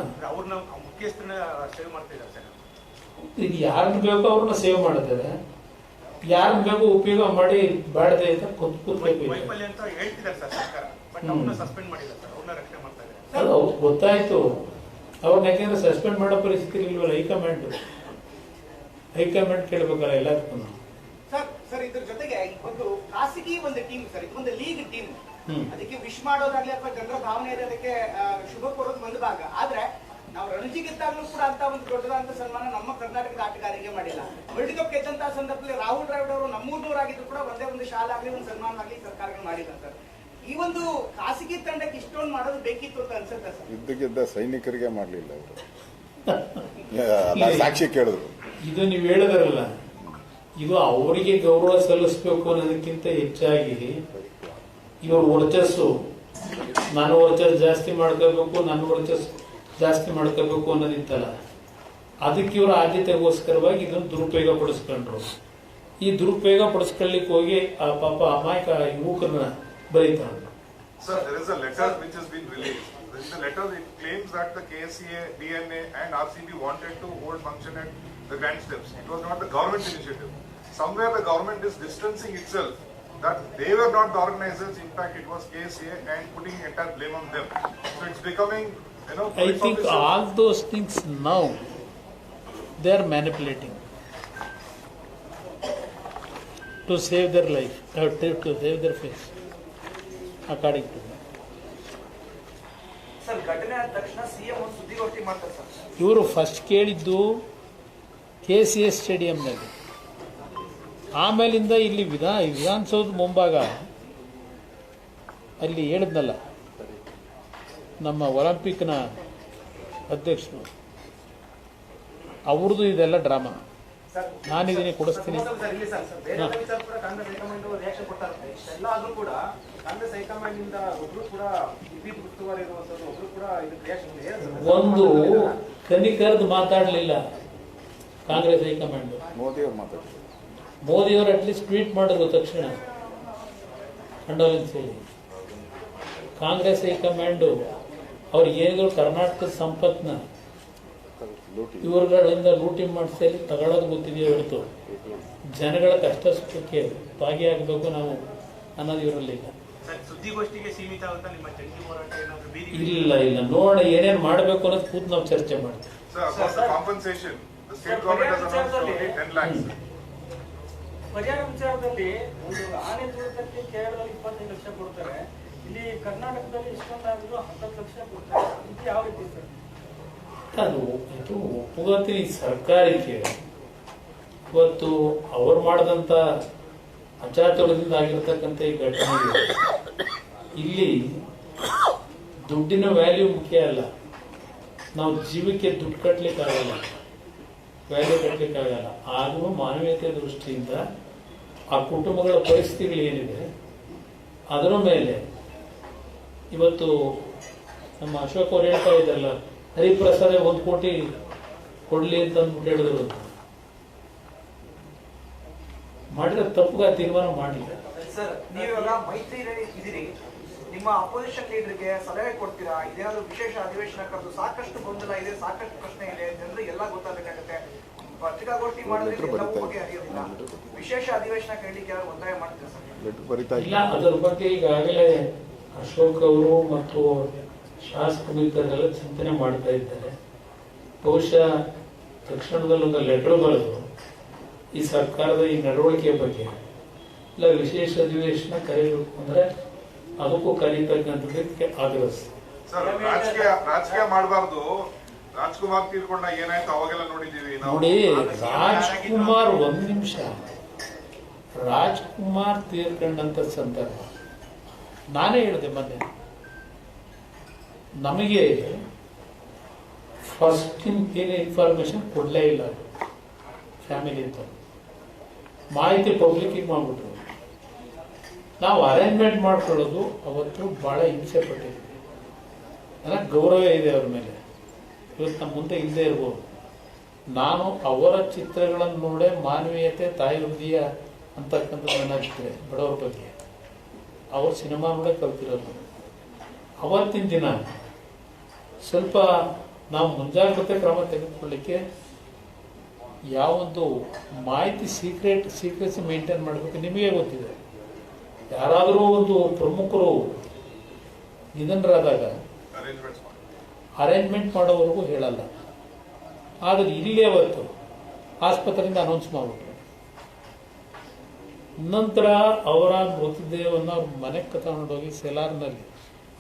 ಈಗ ಯಾರನ್ನ ಬೇಕೋ ಅವ್ರನ್ನ ಸೇವ್ ಮಾಡ್ತಾರೆ, ಯಾರನ್ನ ಬೇಕೋ ಉಪಯೋಗ ಮಾಡಿ ಬಾಡದೆ ಅಂತ ಕೂತ್ಬೇಕು. ಗೊತ್ತಾಯ್ತು ಅವ್ರನ್ನ, ಯಾಕೆಂದ್ರೆ ಸಸ್ಪೆಂಡ್ ಮಾಡೋ ಪರಿಸ್ಥಿತಿ ಇಲ್ವಲ್ಲ. ಹೈಕಮಾಂಡ್ ಕೇಳ್ಬೇಕಲ್ಲ ಎಲ್ಲದಕ್ಕೂ. ಸರ್ ಇದ್ರ ಜೊತೆಗೆ ಒಂದು ಖಾಸಗಿ ಒಂದು ಟೀಮ್ ಸರ್, ಇದೊಂದು ಲೀಗ್ ಟೀಮ್, ಅದಕ್ಕೆ ವಿಶ್ ಮಾಡೋದಾಗ್ಲಿ ಅಥವಾ ಜನರ ಭಾವನೆ ಅದಕ್ಕೆ ಶುಭ ಕೋರೋದು ಒಂದು ಭಾಗ. ಆದ್ರೆ ನಾವು ರಣಜಿ ಗೆದ್ದಾಗಲೂ ಕೂಡ ಅಂತ ಒಂದು ದೊಡ್ಡದಾದಂತ ಸನ್ಮಾನ ನಮ್ಮ ಕರ್ನಾಟಕದ ಆಟಗಾರರಿಗೆ ಮಾಡಿಲ್ಲ. ವರ್ಲ್ಡ್ ಕಪ್ ಗೆದ್ದಂತಹ ಸಂದರ್ಭದಲ್ಲಿ ರಾಹುಲ್ ದ್ರಾವಿಡ್ ಅವರು ನಮ್ಮೂರ್ನವರಾಗಿದ್ರು ಕೂಡ ಒಂದೇ ಒಂದು ಶಾಲೆ ಆಗ್ಲಿ ಒಂದು ಸನ್ಮಾನ ಆಗ್ಲಿ ಸರ್ಕಾರಗಳು ಮಾಡಿಲ್ಲ ಸರ್. ಈ ಒಂದು ಖಾಸಗಿ ತಂಡಕ್ಕೆ ಇಷ್ಟೊಂದು ಮಾಡೋದು ಬೇಕಿತ್ತು ಅಂತ ಅನ್ಸುತ್ತೆ ಸರ್. ಯುದ್ಧಗೆದ್ದ ಸೈನಿಕರಿಗೆ ಮಾಡಲಿಲ್ಲ ಅವರು. ಸಾಕ್ಷಿ ಕೇಳಿದ್ರು. ಇದು ನೀವು ಹೇಳಿದ್ರಲ್ಲ, ಇದು ಅವರಿಗೆ ಗೌರವ ಸಲ್ಲಿಸಬೇಕು ಅನ್ನೋದಕ್ಕಿಂತ ಹೆಚ್ಚಾಗಿ ಇವರು ವರ್ಚಸ್ಸು, ನಾನು ವರ್ಚಸ್ ಜಾಸ್ತಿ ಮಾಡ್ಕೋಬೇಕು, ನನ್ನ ವರ್ಚಸ್ ಜಾಸ್ತಿ ಮಾಡ್ಕೋಬೇಕು ಅನ್ನೋದಿತ್ತಲ್ಲ, ಅದಕ್ಕೆ ಇವರು ಆದ್ಯತೆಗೋಸ್ಕರವಾಗಿ ಇದನ್ನು ದುರುಪಯೋಗ ಪಡಿಸ್ಕೊಂಡ್ರು. ಈ ದುರುಪಯೋಗ ಪಡಿಸ್ಕೊಳ್ಳಿಕ್ಕೆ ಹೋಗಿ ಆ ಪಾಪ ಅಮಾಯಕ ಯುವಕರನ್ನ ಬರೀತಾರೆ. Sir, there is a letter which has been released. In the letter, it claims that the KSCA, DNA and RCB wanted to hold function at the Grand Steps. It was not the government initiative. Somewhere the government is distancing itself that they were not the organizers. In fact, it was KSCA and putting entire blame on them. So it's becoming, I think all those things now they are manipulating to save their life, to save their face, according to me. Sir, ಘಟನೆ ಆದ ತಕ್ಷಣ CM ಒಂದು ಸುದ್ದಿಗೋಷ್ಠಿ ಮಾಡ್ತಾರೆ sir. ಇವರು first ಕೇಳಿದ್ದು KCA ಸ್ಟೇಡಿಯಂನಲ್ಲಿ, ಆಮೇಲಿಂದ ಇಲ್ಲಿ ವಿಧಾನಸೌಧ ಮುಂಭಾಗ ಅಲ್ಲಿ ಹೇಳಿದ್ನಲ್ಲ ನಮ್ಮ ಒಲಿಂಪಿಕ್ನ ಅಧ್ಯಕ್ಷರು, ಅವ್ರದ್ದು ಇದೆಲ್ಲ ಡ್ರಾಮಾ. ನಾನಿದ್ದೀನಿ, ಕೊಡಿಸ್ತೀನಿ. ಸರ್ ಇಲ್ಲಿ ಸರ್ ಬೇರೆ ವಿಚಾರ ಕೂಡ ಕಾಂಗ್ರೆಸ್ ಹೈಕಮಾಂಡ್ ರಿಯಾಕ್ಷನ್ ಕೊಡ್ತಾರೆ. ಇಷ್ಟೆಲ್ಲ ಆದ್ರೂ ಕೂಡ ಕಾಂಗ್ರೆಸ್ ಹೈಕಮಾಂಡ್ ಇಂದ ಒಬ್ರು ಕೂಡ ವಿದ್ಯುತ್ ಉಸ್ತುವಾರಿ ಇರುವಂತದ್ದು ಒಬ್ರು ಕೂಡ ಇದಕ್ಕೆ ರಿಯಾಕ್ಷನ್ ಒಂದು ಕನಿಕರದು ಮಾತಾಡಲಿಲ್ಲ ಕಾಂಗ್ರೆಸ್ ಹೈಕಮಾಂಡ್. ಮೋದಿ ಅವ್ರು ಮಾತಾಡ್ತಾರೆ. ಮೋದಿಯವರು ಅಟ್ಲೀಸ್ಟ್ ಟ್ವೀಟ್ ಮಾಡಿದ್ರು ತಕ್ಷಣ ಕಂಡೋಲೆನ್ಸ್ ಹೇಳಿ. ಕಾಂಗ್ರೆಸ್ ಹೈಕಮಾಂಡು ಅವ್ರಿಗೆ ಏನಿದ್ರು ಕರ್ನಾಟಕದ ಸಂಪತ್ನ ಇವರುಗಳಿಂದ ಲೂಟಿ ಮಾಡಿಸಿ ತಗೊಳ್ಳೋದು ಗೊತ್ತಿದೆಯೋ ಹೊರತು ಜನಗಳ ಕಷ್ಟ ಸುಖಕ್ಕೆ ಭಾಗಿಯಾಗಬೇಕು ನಾವು ಅನ್ನೋದು ಇವರಲ್ಲಿಲ್ಲ. ಸುದ್ದಿಗೋಷ್ಠಿಗೆ ಸೀಮಿತ ಅಂತ ನಿಮ್ಮ ಜಂಟಿ ಹೋರಾಟ ಏನಾದರೂ ಬೀದಿ ಇಲ್ಲ ಇಲ್ಲ, ನೋಡ ಏನೇನು ಮಾಡಬೇಕು ಅನ್ನೋದು ಕೂತು ನಾವು ಚರ್ಚೆ ಮಾಡ್ತೀವಿ. Compensation. The state government has announced only 10 lakhs. ಪರಿಹಾರ ವಿಚಾರದಲ್ಲಿ ಒಂದು ಆನೆ ತುಳಿತಕ್ಕೆ ಕೇರಳದಲ್ಲಿ 25 ಲಕ್ಷ ಕೊಡ್ತಾರೆ, ಇಲ್ಲಿ ಕರ್ನಾಟಕದಲ್ಲಿ ಇಷ್ಟೊಂದಾದ್ರು 10 ಲಕ್ಷ ಕೊಡ್ತಾರೆ. ಇದು ಯಾವ ರೀತಿ ಸರ್? ಅದು ಇದು ಒಪ್ಪುಗತ್ತೀನಿ ಸರ್ಕಾರಕ್ಕೆ. ಇವತ್ತು ಅವ್ರು ಮಾಡಿದಂಥ ಅಚಾತುರ್ಯದಿಂದ ಆಗಿರ್ತಕ್ಕಂಥ ಈ ಘಟನೆಗೆ ಇಲ್ಲಿ ದುಡ್ಡಿನ ವ್ಯಾಲ್ಯೂ ಮುಖ್ಯ ಅಲ್ಲ. ನಾವು ಜೀವಕ್ಕೆ ದುಡ್ಡು ಕಟ್ಟಲಿಕ್ಕಾಗಲ್ಲ, ವ್ಯಾಲ್ಯೂ ಕಟ್ಟಲಿಕ್ಕಾಗಲ್ಲ. ಆದರೂ ಮಾನವೀಯತೆ ದೃಷ್ಟಿಯಿಂದ ಆ ಕುಟುಂಬಗಳ ಪರಿಸ್ಥಿತಿಗಳು ಏನಿದೆ ಅದರ ಮೇಲೆ ಇವತ್ತು ನಮ್ಮ ಅಶೋಕ್ ಅವ್ರು ಹೇಳ್ತಾ ಇದ್ದಲ್ಲ, ಹರಿಪ್ರಸಾದ್ 1 ಕೋಟಿ ಕೊಡ್ಲಿ ಅಂತ ಅಂದ್ಬಿಟ್ಟು ಹೇಳಿದ್ರು. ಮಾಡಿದ್ರೆ ತಪ್ಪುಗ ತೀರ್ಮಾನ ಮಾಡಲಿಲ್ಲ. ಸರ್ ನೀವೆಲ್ಲ ಮೈತ್ರಿ ಇದ್ದೀರಿ, ನಿಮ್ಮ ಅಪೋಸಿಷನ್ ಲೀಡರ್ಗೆ ಸಲಹೆ ಕೊಡ್ತೀರಾ? ಇದೇನಾದ್ರು ವಿಶೇಷ ಅಧಿವೇಶನ ಕರೆದು ಸಾಕಷ್ಟು ಗೊಂದಲ ಇದೆ, ಸಾಕಷ್ಟು ಪ್ರಶ್ನೆ ಇದೆ, ಜನರಿಗೆ ಎಲ್ಲ ಗೊತ್ತಾಗಬೇಕಾಗುತ್ತೆ. ಪತ್ರಿಕಾಗೋಷ್ಠಿ ಮಾಡಿದ್ರೆ ಎಲ್ಲವೂ ಬಗ್ಗೆ ಹರಿಯೋದಿಲ್ಲ. ವಿಶೇಷ ಅಧಿವೇಶನ ಕರೀಲಿಕ್ಕೆ ಯಾರು ಒತ್ತಾಯ ಮಾಡ್ತೀರಾ ಸರ್? ಇಲ್ಲ, ಅದರ ಬಗ್ಗೆ ಈಗಾಗಲೇ ಅಶೋಕ್ ಅವರು ಮತ್ತು ಶಾಸಕ ಮಿತ್ರರೆಲ್ಲ ಚಿಂತನೆ ಮಾಡ್ತಾ ಇದ್ದಾರೆ. ಬಹುಶಃ ತಕ್ಷಣದಲ್ಲಿ ಒಂದು ಲೆಟರ್ ಬರೆದು ಈ ಸರ್ಕಾರದ ಈ ನಡವಳಿಕೆ ಬಗ್ಗೆ ಇಲ್ಲ ವಿಶೇಷ ಅಧಿವೇಶನ ಕರೀಬೇಕು ಅಂದ್ರೆ ಅದಕ್ಕೂ ಕರೀತಕ್ಕಂಥದ್ದಕ್ಕೆ ಆಗ್ರಹಿಸಿ. ಸರ್, ರಾಜಕೀಯ ಮಾಡಬಾರ್ದು. ರಾಜ್ಕುಮಾರ್ ತೀರ್ಕೊಂಡ ಏನಾಯ್ತು ಅವಾಗೆಲ್ಲ ನೋಡಿದೀವಿ ನೋಡಿ. ರಾಜ್ಕುಮಾರ್, 1 ನಿಮಿಷ, ರಾಜ್ಕುಮಾರ್ ತೀರ್ಕೊಂಡಂತ ಸಂದರ್ಭ ನಾನೇ ಹೇಳಿದೆ ಮೊನ್ನೆ, ನಮಗೆ ಫಸ್ಟ್ ಏನೇ ಇನ್ಫಾರ್ಮೇಶನ್ ಕೊಡಲೇ ಇಲ್ಲ ಫ್ಯಾಮಿಲಿ ಅಂತ ಮಾಹಿತಿ ಪಬ್ಲಿಕ್ಗೆ ಮಾಡಿಬಿಟ್ರು. ನಾವು ಅರೇಂಜ್ಮೆಂಟ್ ಮಾಡ್ಕೊಳ್ಳೋದು ಅವತ್ತು ಬಹಳ ಹಿಂಸೆ ಪಟ್ಟಿದ್ವಿ. ನನಗೆ ಗೌರವ ಇದೆ ಅವ್ರ ಮೇಲೆ, ಇವತ್ತು ನಮ್ಮ ಮುಂದೆ ಇಲ್ಲದೆ ಇರ್ಬೋದು. ನಾನು ಅವರ ಚಿತ್ರಗಳನ್ನು ನೋಡೇ ಮಾನವೀಯತೆ, ತಾಯಿ ಹೃದಯ ಅಂತಕ್ಕಂಥದ್ದು ಏನಾಗ್ತದೆ ಬಡವರ ಬಗ್ಗೆ, ಅವ್ರ ಸಿನಿಮಾ ನೋಡೇ ಕಲ್ತಿರೋದು. ಅವತ್ತಿನ ದಿನ ಸ್ವಲ್ಪ ನಾವು ಮುಂಜಾಗ್ರತೆ ಕ್ರಮ ತೆಗೆದುಕೊಳ್ಳಿಕ್ಕೆ ಯಾವೊಂದು ಮಾಹಿತಿ ಸೀಕ್ರೆಸಿ ಮೇಂಟೈನ್ ಮಾಡಬೇಕು ನಿಮಗೆ ಗೊತ್ತಿದೆ. ಯಾರಾದರೂ ಒಂದು ಪ್ರಮುಖರು ನಿಧನರಾದಾಗ ಅರೇಂಜ್ಮೆಂಟ್ ಮಾಡೋವರೆಗೂ ಹೇಳಲ್ಲ. ಆದರೆ ಇಲ್ಲಿ ಅವತ್ತು ಆಸ್ಪತ್ರೆಯಿಂದ ಅನೌನ್ಸ್ ಮಾಡಿಬಿಟ್ರು. ನಂತರ ಅವರ ಮೃತದೇಹವನ್ನು ಅವ್ರ ಮನೆಗೆ ತಗೊಂಡೋಗಿ ಸೆಲಾರ್ನಲ್ಲಿ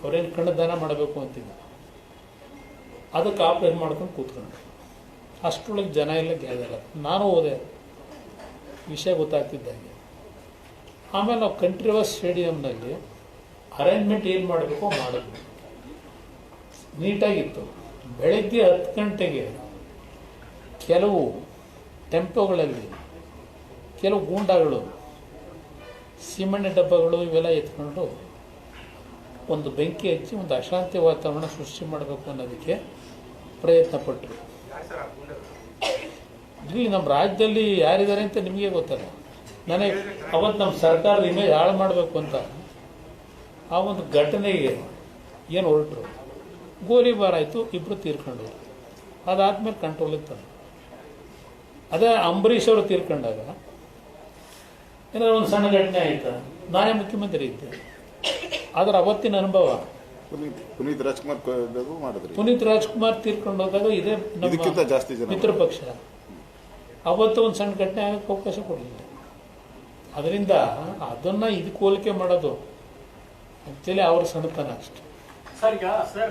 ಅವ್ರೇನು ಕಣ್ಣದಾನ ಮಾಡಬೇಕು ಅಂತಿದ್ದ, ಅದಕ್ಕೆ ಆಪರೇಟ್ ಮಾಡ್ಕೊಂಡು ಕೂತ್ಕೊಂಡ್ರು. ಅಷ್ಟರೊಳಗೆ ಜನ ಎಲ್ಲ ಗ್ಯಾದರ್. ನಾನು ಹೋದೆ ವಿಷಯ ಗೊತ್ತಾಗ್ತಿದ್ದಾಗೆ. ಆಮೇಲೆ ನಾವು ಕಂಠೀರವ ಸ್ಟೇಡಿಯಂನಲ್ಲಿ ಅರೇಂಜ್ಮೆಂಟ್ ಏನು ಮಾಡಬೇಕೋ ಮಾಡಿದ್ವಿ, ನೀಟಾಗಿತ್ತು. ಬೆಳಗ್ಗೆ 10 ಗಂಟೆಗೆ ಕೆಲವು ಟೆಂಪೋಗಳಲ್ಲಿ ಕೆಲವು ಗೂಂಡಾಗಳು ಸಿಮೆಂಟ್ ಡಬ್ಬಗಳು ಇವೆಲ್ಲ ಎತ್ಕೊಂಡು ಒಂದು ಬೆಂಕಿ ಹಚ್ಚಿ ಒಂದು ಅಶಾಂತಿ ವಾತಾವರಣ ಸೃಷ್ಟಿ ಮಾಡಬೇಕು ಅನ್ನೋದಕ್ಕೆ ಪ್ರಯತ್ನ ಪಟ್ಟರು. ಇಲ್ಲಿ ನಮ್ಮ ರಾಜ್ಯದಲ್ಲಿ ಯಾರಿದ್ದಾರೆ ಅಂತ ನಿಮಗೆ ಗೊತ್ತಲ್ಲ. ನನಗೆ ಅವತ್ತು ನಮ್ಮ ಸರ್ಕಾರದ ಇಮೇಜ್ ಹಾಳು ಮಾಡಬೇಕು ಅಂತ ಆ ಒಂದು ಘಟನೆಗೆ ಏನು ಹೊರಟರು, ಗೋಲಿಬಾರ್ ಆಯಿತು, 2 ತೀರ್ಕೊಂಡ್ರು. ಅದಾದ್ಮೇಲೆ ಕಂಟ್ರೋಲಿಗೆ ತಂದರು. ಅದೇ ಅಂಬರೀಷ್ ಅವರು ತೀರ್ಕೊಂಡಾಗ ಏನಾದ್ರು ಒಂದು ಸಣ್ಣ ಘಟನೆ ಆಯ್ತಾ, ನಾನೇ ಮುಖ್ಯಮಂತ್ರಿ ಇದ್ದೆ. ಆದ್ರೆ ಅವತ್ತಿನ ಅನುಭವ ಪುನೀತ್ ರಾಜ್ಕುಮಾರ್ ತೀರ್ಕೊಂಡು ಹೋದಾಗ ಇದೇ ನಮ್ಮ ಮಿತ್ರ ಪಕ್ಷ ಅವತ್ತು ಒಂದು ಸಣ್ಣ ಘಟನೆ ಆಗಕ್ಕೆ ಅವಕಾಶ ಕೊಡಲಿಲ್ಲ. ಅದರಿಂದ ಅದನ್ನ ಇದಕ್ಕೆ ಹೋಲಿಕೆ ಮಾಡೋದು ಆಕ್ಚುಲಿ ಅವ್ರ ಸಣ್ಣತನ ಅಷ್ಟೆ. ಸರ್, ಈಗ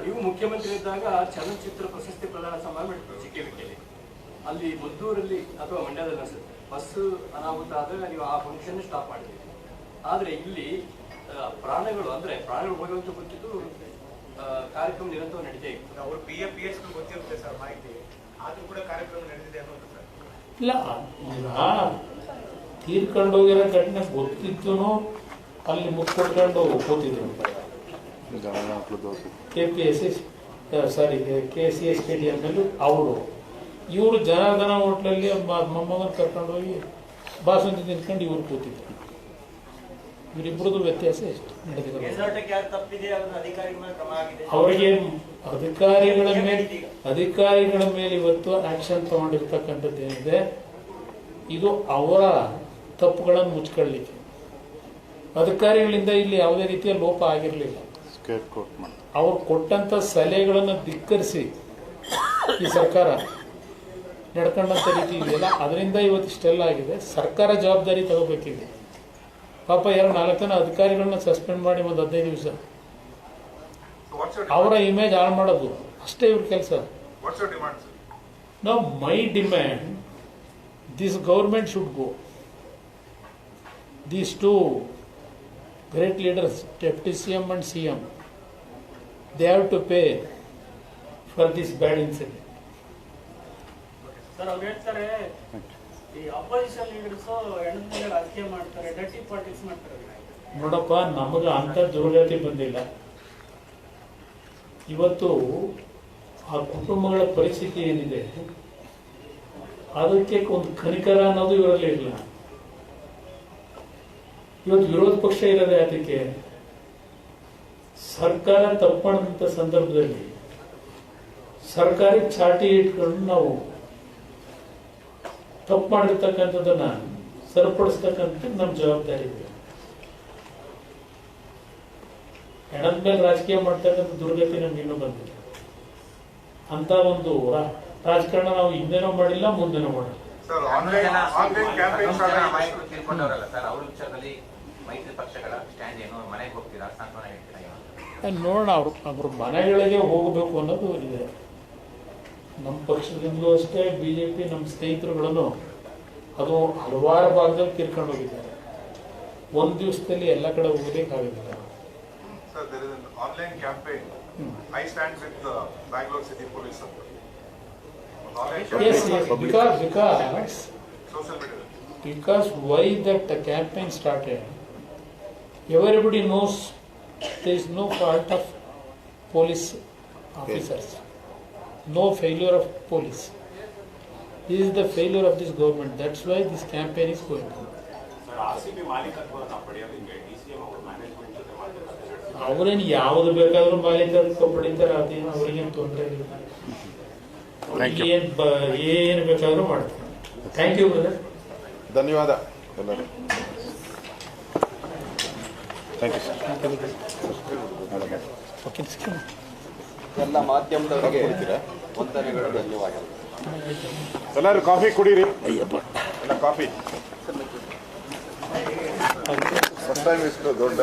ನೀವು ಮುಖ್ಯಮಂತ್ರಿ ಇದ್ದಾಗ ಚಲನಚಿತ್ರ ಪ್ರಶಸ್ತಿ ಪ್ರದಾನ ಸಮಾರಂಭ ಚಿಕ್ಕೇರಿಕೆಯಲ್ಲಿ, ಅಲ್ಲಿ ಮದ್ದೂರಲ್ಲಿ ಅಥವಾ ಮಂಡ್ಯದಲ್ಲಿ ಅನ್ಸುತ್ತೆ ಬಸ್ ಅನಾಹುತ ಆದಾಗ ನೀವು ಆ ಫಂಕ್ಷನ್ ಸ್ಟಾಪ್ ಮಾಡಿದ್ರಿ. ಆದ್ರೆ ಇಲ್ಲಿ ಪ್ರಾಣಗಳು ಹೋಗುವಂತ ಗೊತ್ತಿದ್ದು ಕಾರ್ಯಕ್ರಮ ನಿರಂತರ ನಡೀತಾ ಇತ್ತು. ಅವರು PFPS ಗೊತ್ತಿರುತ್ತೆ ಸರ್ ಮಾಹಿತಿ, ಆದ್ರೂ ಕೂಡ ಕಾರ್ಯಕ್ರಮ ನಡೆದಿದೆ ಅನ್ನೋದು ಸರ್. ಇಲ್ಲ ಈಗ ತೀರ್ಕೊಂಡೋಗಿರೋ ಘಟನೆ ಗೊತ್ತಿತ್ತು ಅಲ್ಲಿ ಮುಚ್ಕೊಟ್ಕೊಂಡು ಕೂತಿದ್ರು KCA ಸ್ಟೇಡಿಯಂನಲ್ಲಿ ಅವರು ಇವರು ಜನಾರ್ದನ ಹೋಟ್ಲಲ್ಲಿ ಮೊಮ್ಮಗನ ಕರ್ಕೊಂಡೋಗಿ ಬಾಸುಂದಿ ತಿನ್ಕೊಂಡು ಇವ್ರು ಕೂತಿದ್ರು. ಇವರಿಬ್ಬರದು ವ್ಯತ್ಯಾಸ ಎಷ್ಟು ನಡೆದಿದೆ. ಅವರಿಗೆ ಅಧಿಕಾರಿಗಳ ಮೇಲೆ ಇವತ್ತು ಆಕ್ಷನ್ ತಗೊಂಡಿರ್ತಕ್ಕಂಥದ್ದು ಏನಿದೆ, ಇದು ಅವರ ತಪ್ಪುಗಳನ್ನು ಮುಚ್ಕೊಳ್ಳಿಕ್ಕೆ. ಅಧಿಕಾರಿಗಳಿಂದ ಇಲ್ಲಿ ಯಾವುದೇ ರೀತಿಯ ಲೋಪ ಆಗಿರಲಿಲ್ಲ. ಅವ್ರು ಕೊಟ್ಟಂತ ಸಲಹೆಗಳನ್ನು ಧಿಕ್ಕರಿಸಿ ಈ ಸರ್ಕಾರ ನಡ್ಕೊಂಡಂತ ರೀತಿ ಇದೆಯಲ್ಲ, ಅದರಿಂದ ಇವತ್ತು ಇಷ್ಟೆಲ್ಲ ಆಗಿದೆ. ಸರ್ಕಾರ ಜವಾಬ್ದಾರಿ ತಗೋಬೇಕಿದೆ. ಪಾಪ 4 ಜನ ಅಧಿಕಾರಿಗಳನ್ನ ಸಸ್ಪೆಂಡ್ ಮಾಡಿ ಒಂದು 15 ದಿವಸ ಅವರ ಇಮೇಜ್ ಹಾಳು ಮಾಡೋದು ಅಷ್ಟೇ ಇವ್ರ ಕೆಲಸ. ನಾವು my demand this government should go. These two great leaders, Deputy CM and CM, they have to pay for this bad incident. Sir, ಅವ್ರು ಹೇಳ್ತಾರೆ ಈ ಅಪೋಸಿಷನ್ ಲೀಡರ್ಸ್ ಹೆಣ್ಮಕ್ಳು ರಾಜಕೀಯ ಮಾಡ್ತಾರೆ, ಡರ್ಟಿ ಪಾಲಿಟಿಕ್ಸ್ ಮಾಡ್ತಾರೆ. ನೋಡಪ್ಪ, ನಮಗೆ ಅಂತ ದುರ್ಗತಿ ಬಂದಿಲ್ಲ. ಇವತ್ತು ಆ ಕುಟುಂಬಗಳ ಪರಿಸ್ಥಿತಿ ಏನಿದೆ ಅದಕ್ಕೆ ಒಂದು ಕನಿಕರ ಅನ್ನೋದು ಇವರಲ್ಲಿ ಇಲ್ಲ. ಇವತ್ತು ವಿರೋಧ ಪಕ್ಷ ಇರೋದೇ ಅದಕ್ಕೆ. ಸರ್ಕಾರ ತಪ್ಪಂತ ಸಂದರ್ಭದಲ್ಲಿ ಸರ್ಕಾರಿ ಚಾಟಿ ಇಟ್ಕೊಂಡು ನಾವು ತಪ್ಪು ಮಾಡಿರ್ತಕ್ಕಂಥದ್ದನ್ನ ಸರಿಪಡಿಸ್ತಕ್ಕಂಥ ನಮ್ಮ ಜವಾಬ್ದಾರಿ ಇದೆ. ಹೆಣದ ಮೇಲೆ ರಾಜಕೀಯ ಮಾಡ್ತಕ್ಕಂಥ ದುರ್ಗತಿ ನಮ್ಗೆ ಇನ್ನೂ ಬಂದಿದೆ. ಅಂತ ಒಂದು ರಾಜಕಾರಣ ನಾವು ಹಿಂದೆನೂ ಮಾಡಿಲ್ಲ, ಮುಂದೆನೂ ಮಾಡಿಲ್ಲ. ನೋಡೋಣ, ಅವ್ರ ಮನೆಗಳಿಗೆ ಹೋಗಬೇಕು ಅನ್ನೋದು ಇದೆ. ನಮ್ಮ ಪಕ್ಷದಿಂದಲೂ ಅಷ್ಟೇ, BJP ನಮ್ಮ ಸ್ನೇಹಿತರುಗಳನ್ನು ಅದು ಹಲವಾರು ಭಾಗದಲ್ಲಿ ತೀರ್ಕೊಂಡು ಹೋಗಿದ್ದಾರೆ. ಒಂದು ದಿವಸದಲ್ಲಿ ಎಲ್ಲ ಕಡೆ ಹೋಗಬೇಕಾಗಿಲ್ಲ. Sir, there is an online campaign. I stand with the Bangalore City Police. Yes, because Social media. because why that campaign started, everybody knows there is no fault of police officers, no failure of police. This is the failure of this government. That's why this campaign is going on. ಅವರೇನು ಯಾವ್ದು ಬೇಕಾದ್ರೂ ಮಾಲೀಕತ್ವ ಪಡಿತಾರೆ, ಅದೇನು ಅವ್ರಿಗೇನು ತೊಂದರೆ ಇಲ್ಲ. ಏನು ಬೇಕಾದ್ರೂ ಮಾಡ್ತಾರೆ. Thank you brother. ಧನ್ಯವಾದ ಎಲ್ಲರೂ. Thank you sir. ಎಲ್ಲ ಮಾಧ್ಯಮದವರಿಗೆ ವಂದನೆಗಳು, ಧನ್ಯವಾದಗಳು. ಎಲ್ಲರೂ ಕಾಫಿ ಕುಡೀರಿ. ಎಲ್ಲ ಕಾಫಿ ಫಸ್ಟ್ ಟೈಮ್ ಇಷ್ಟು ದೊಡ್ಡ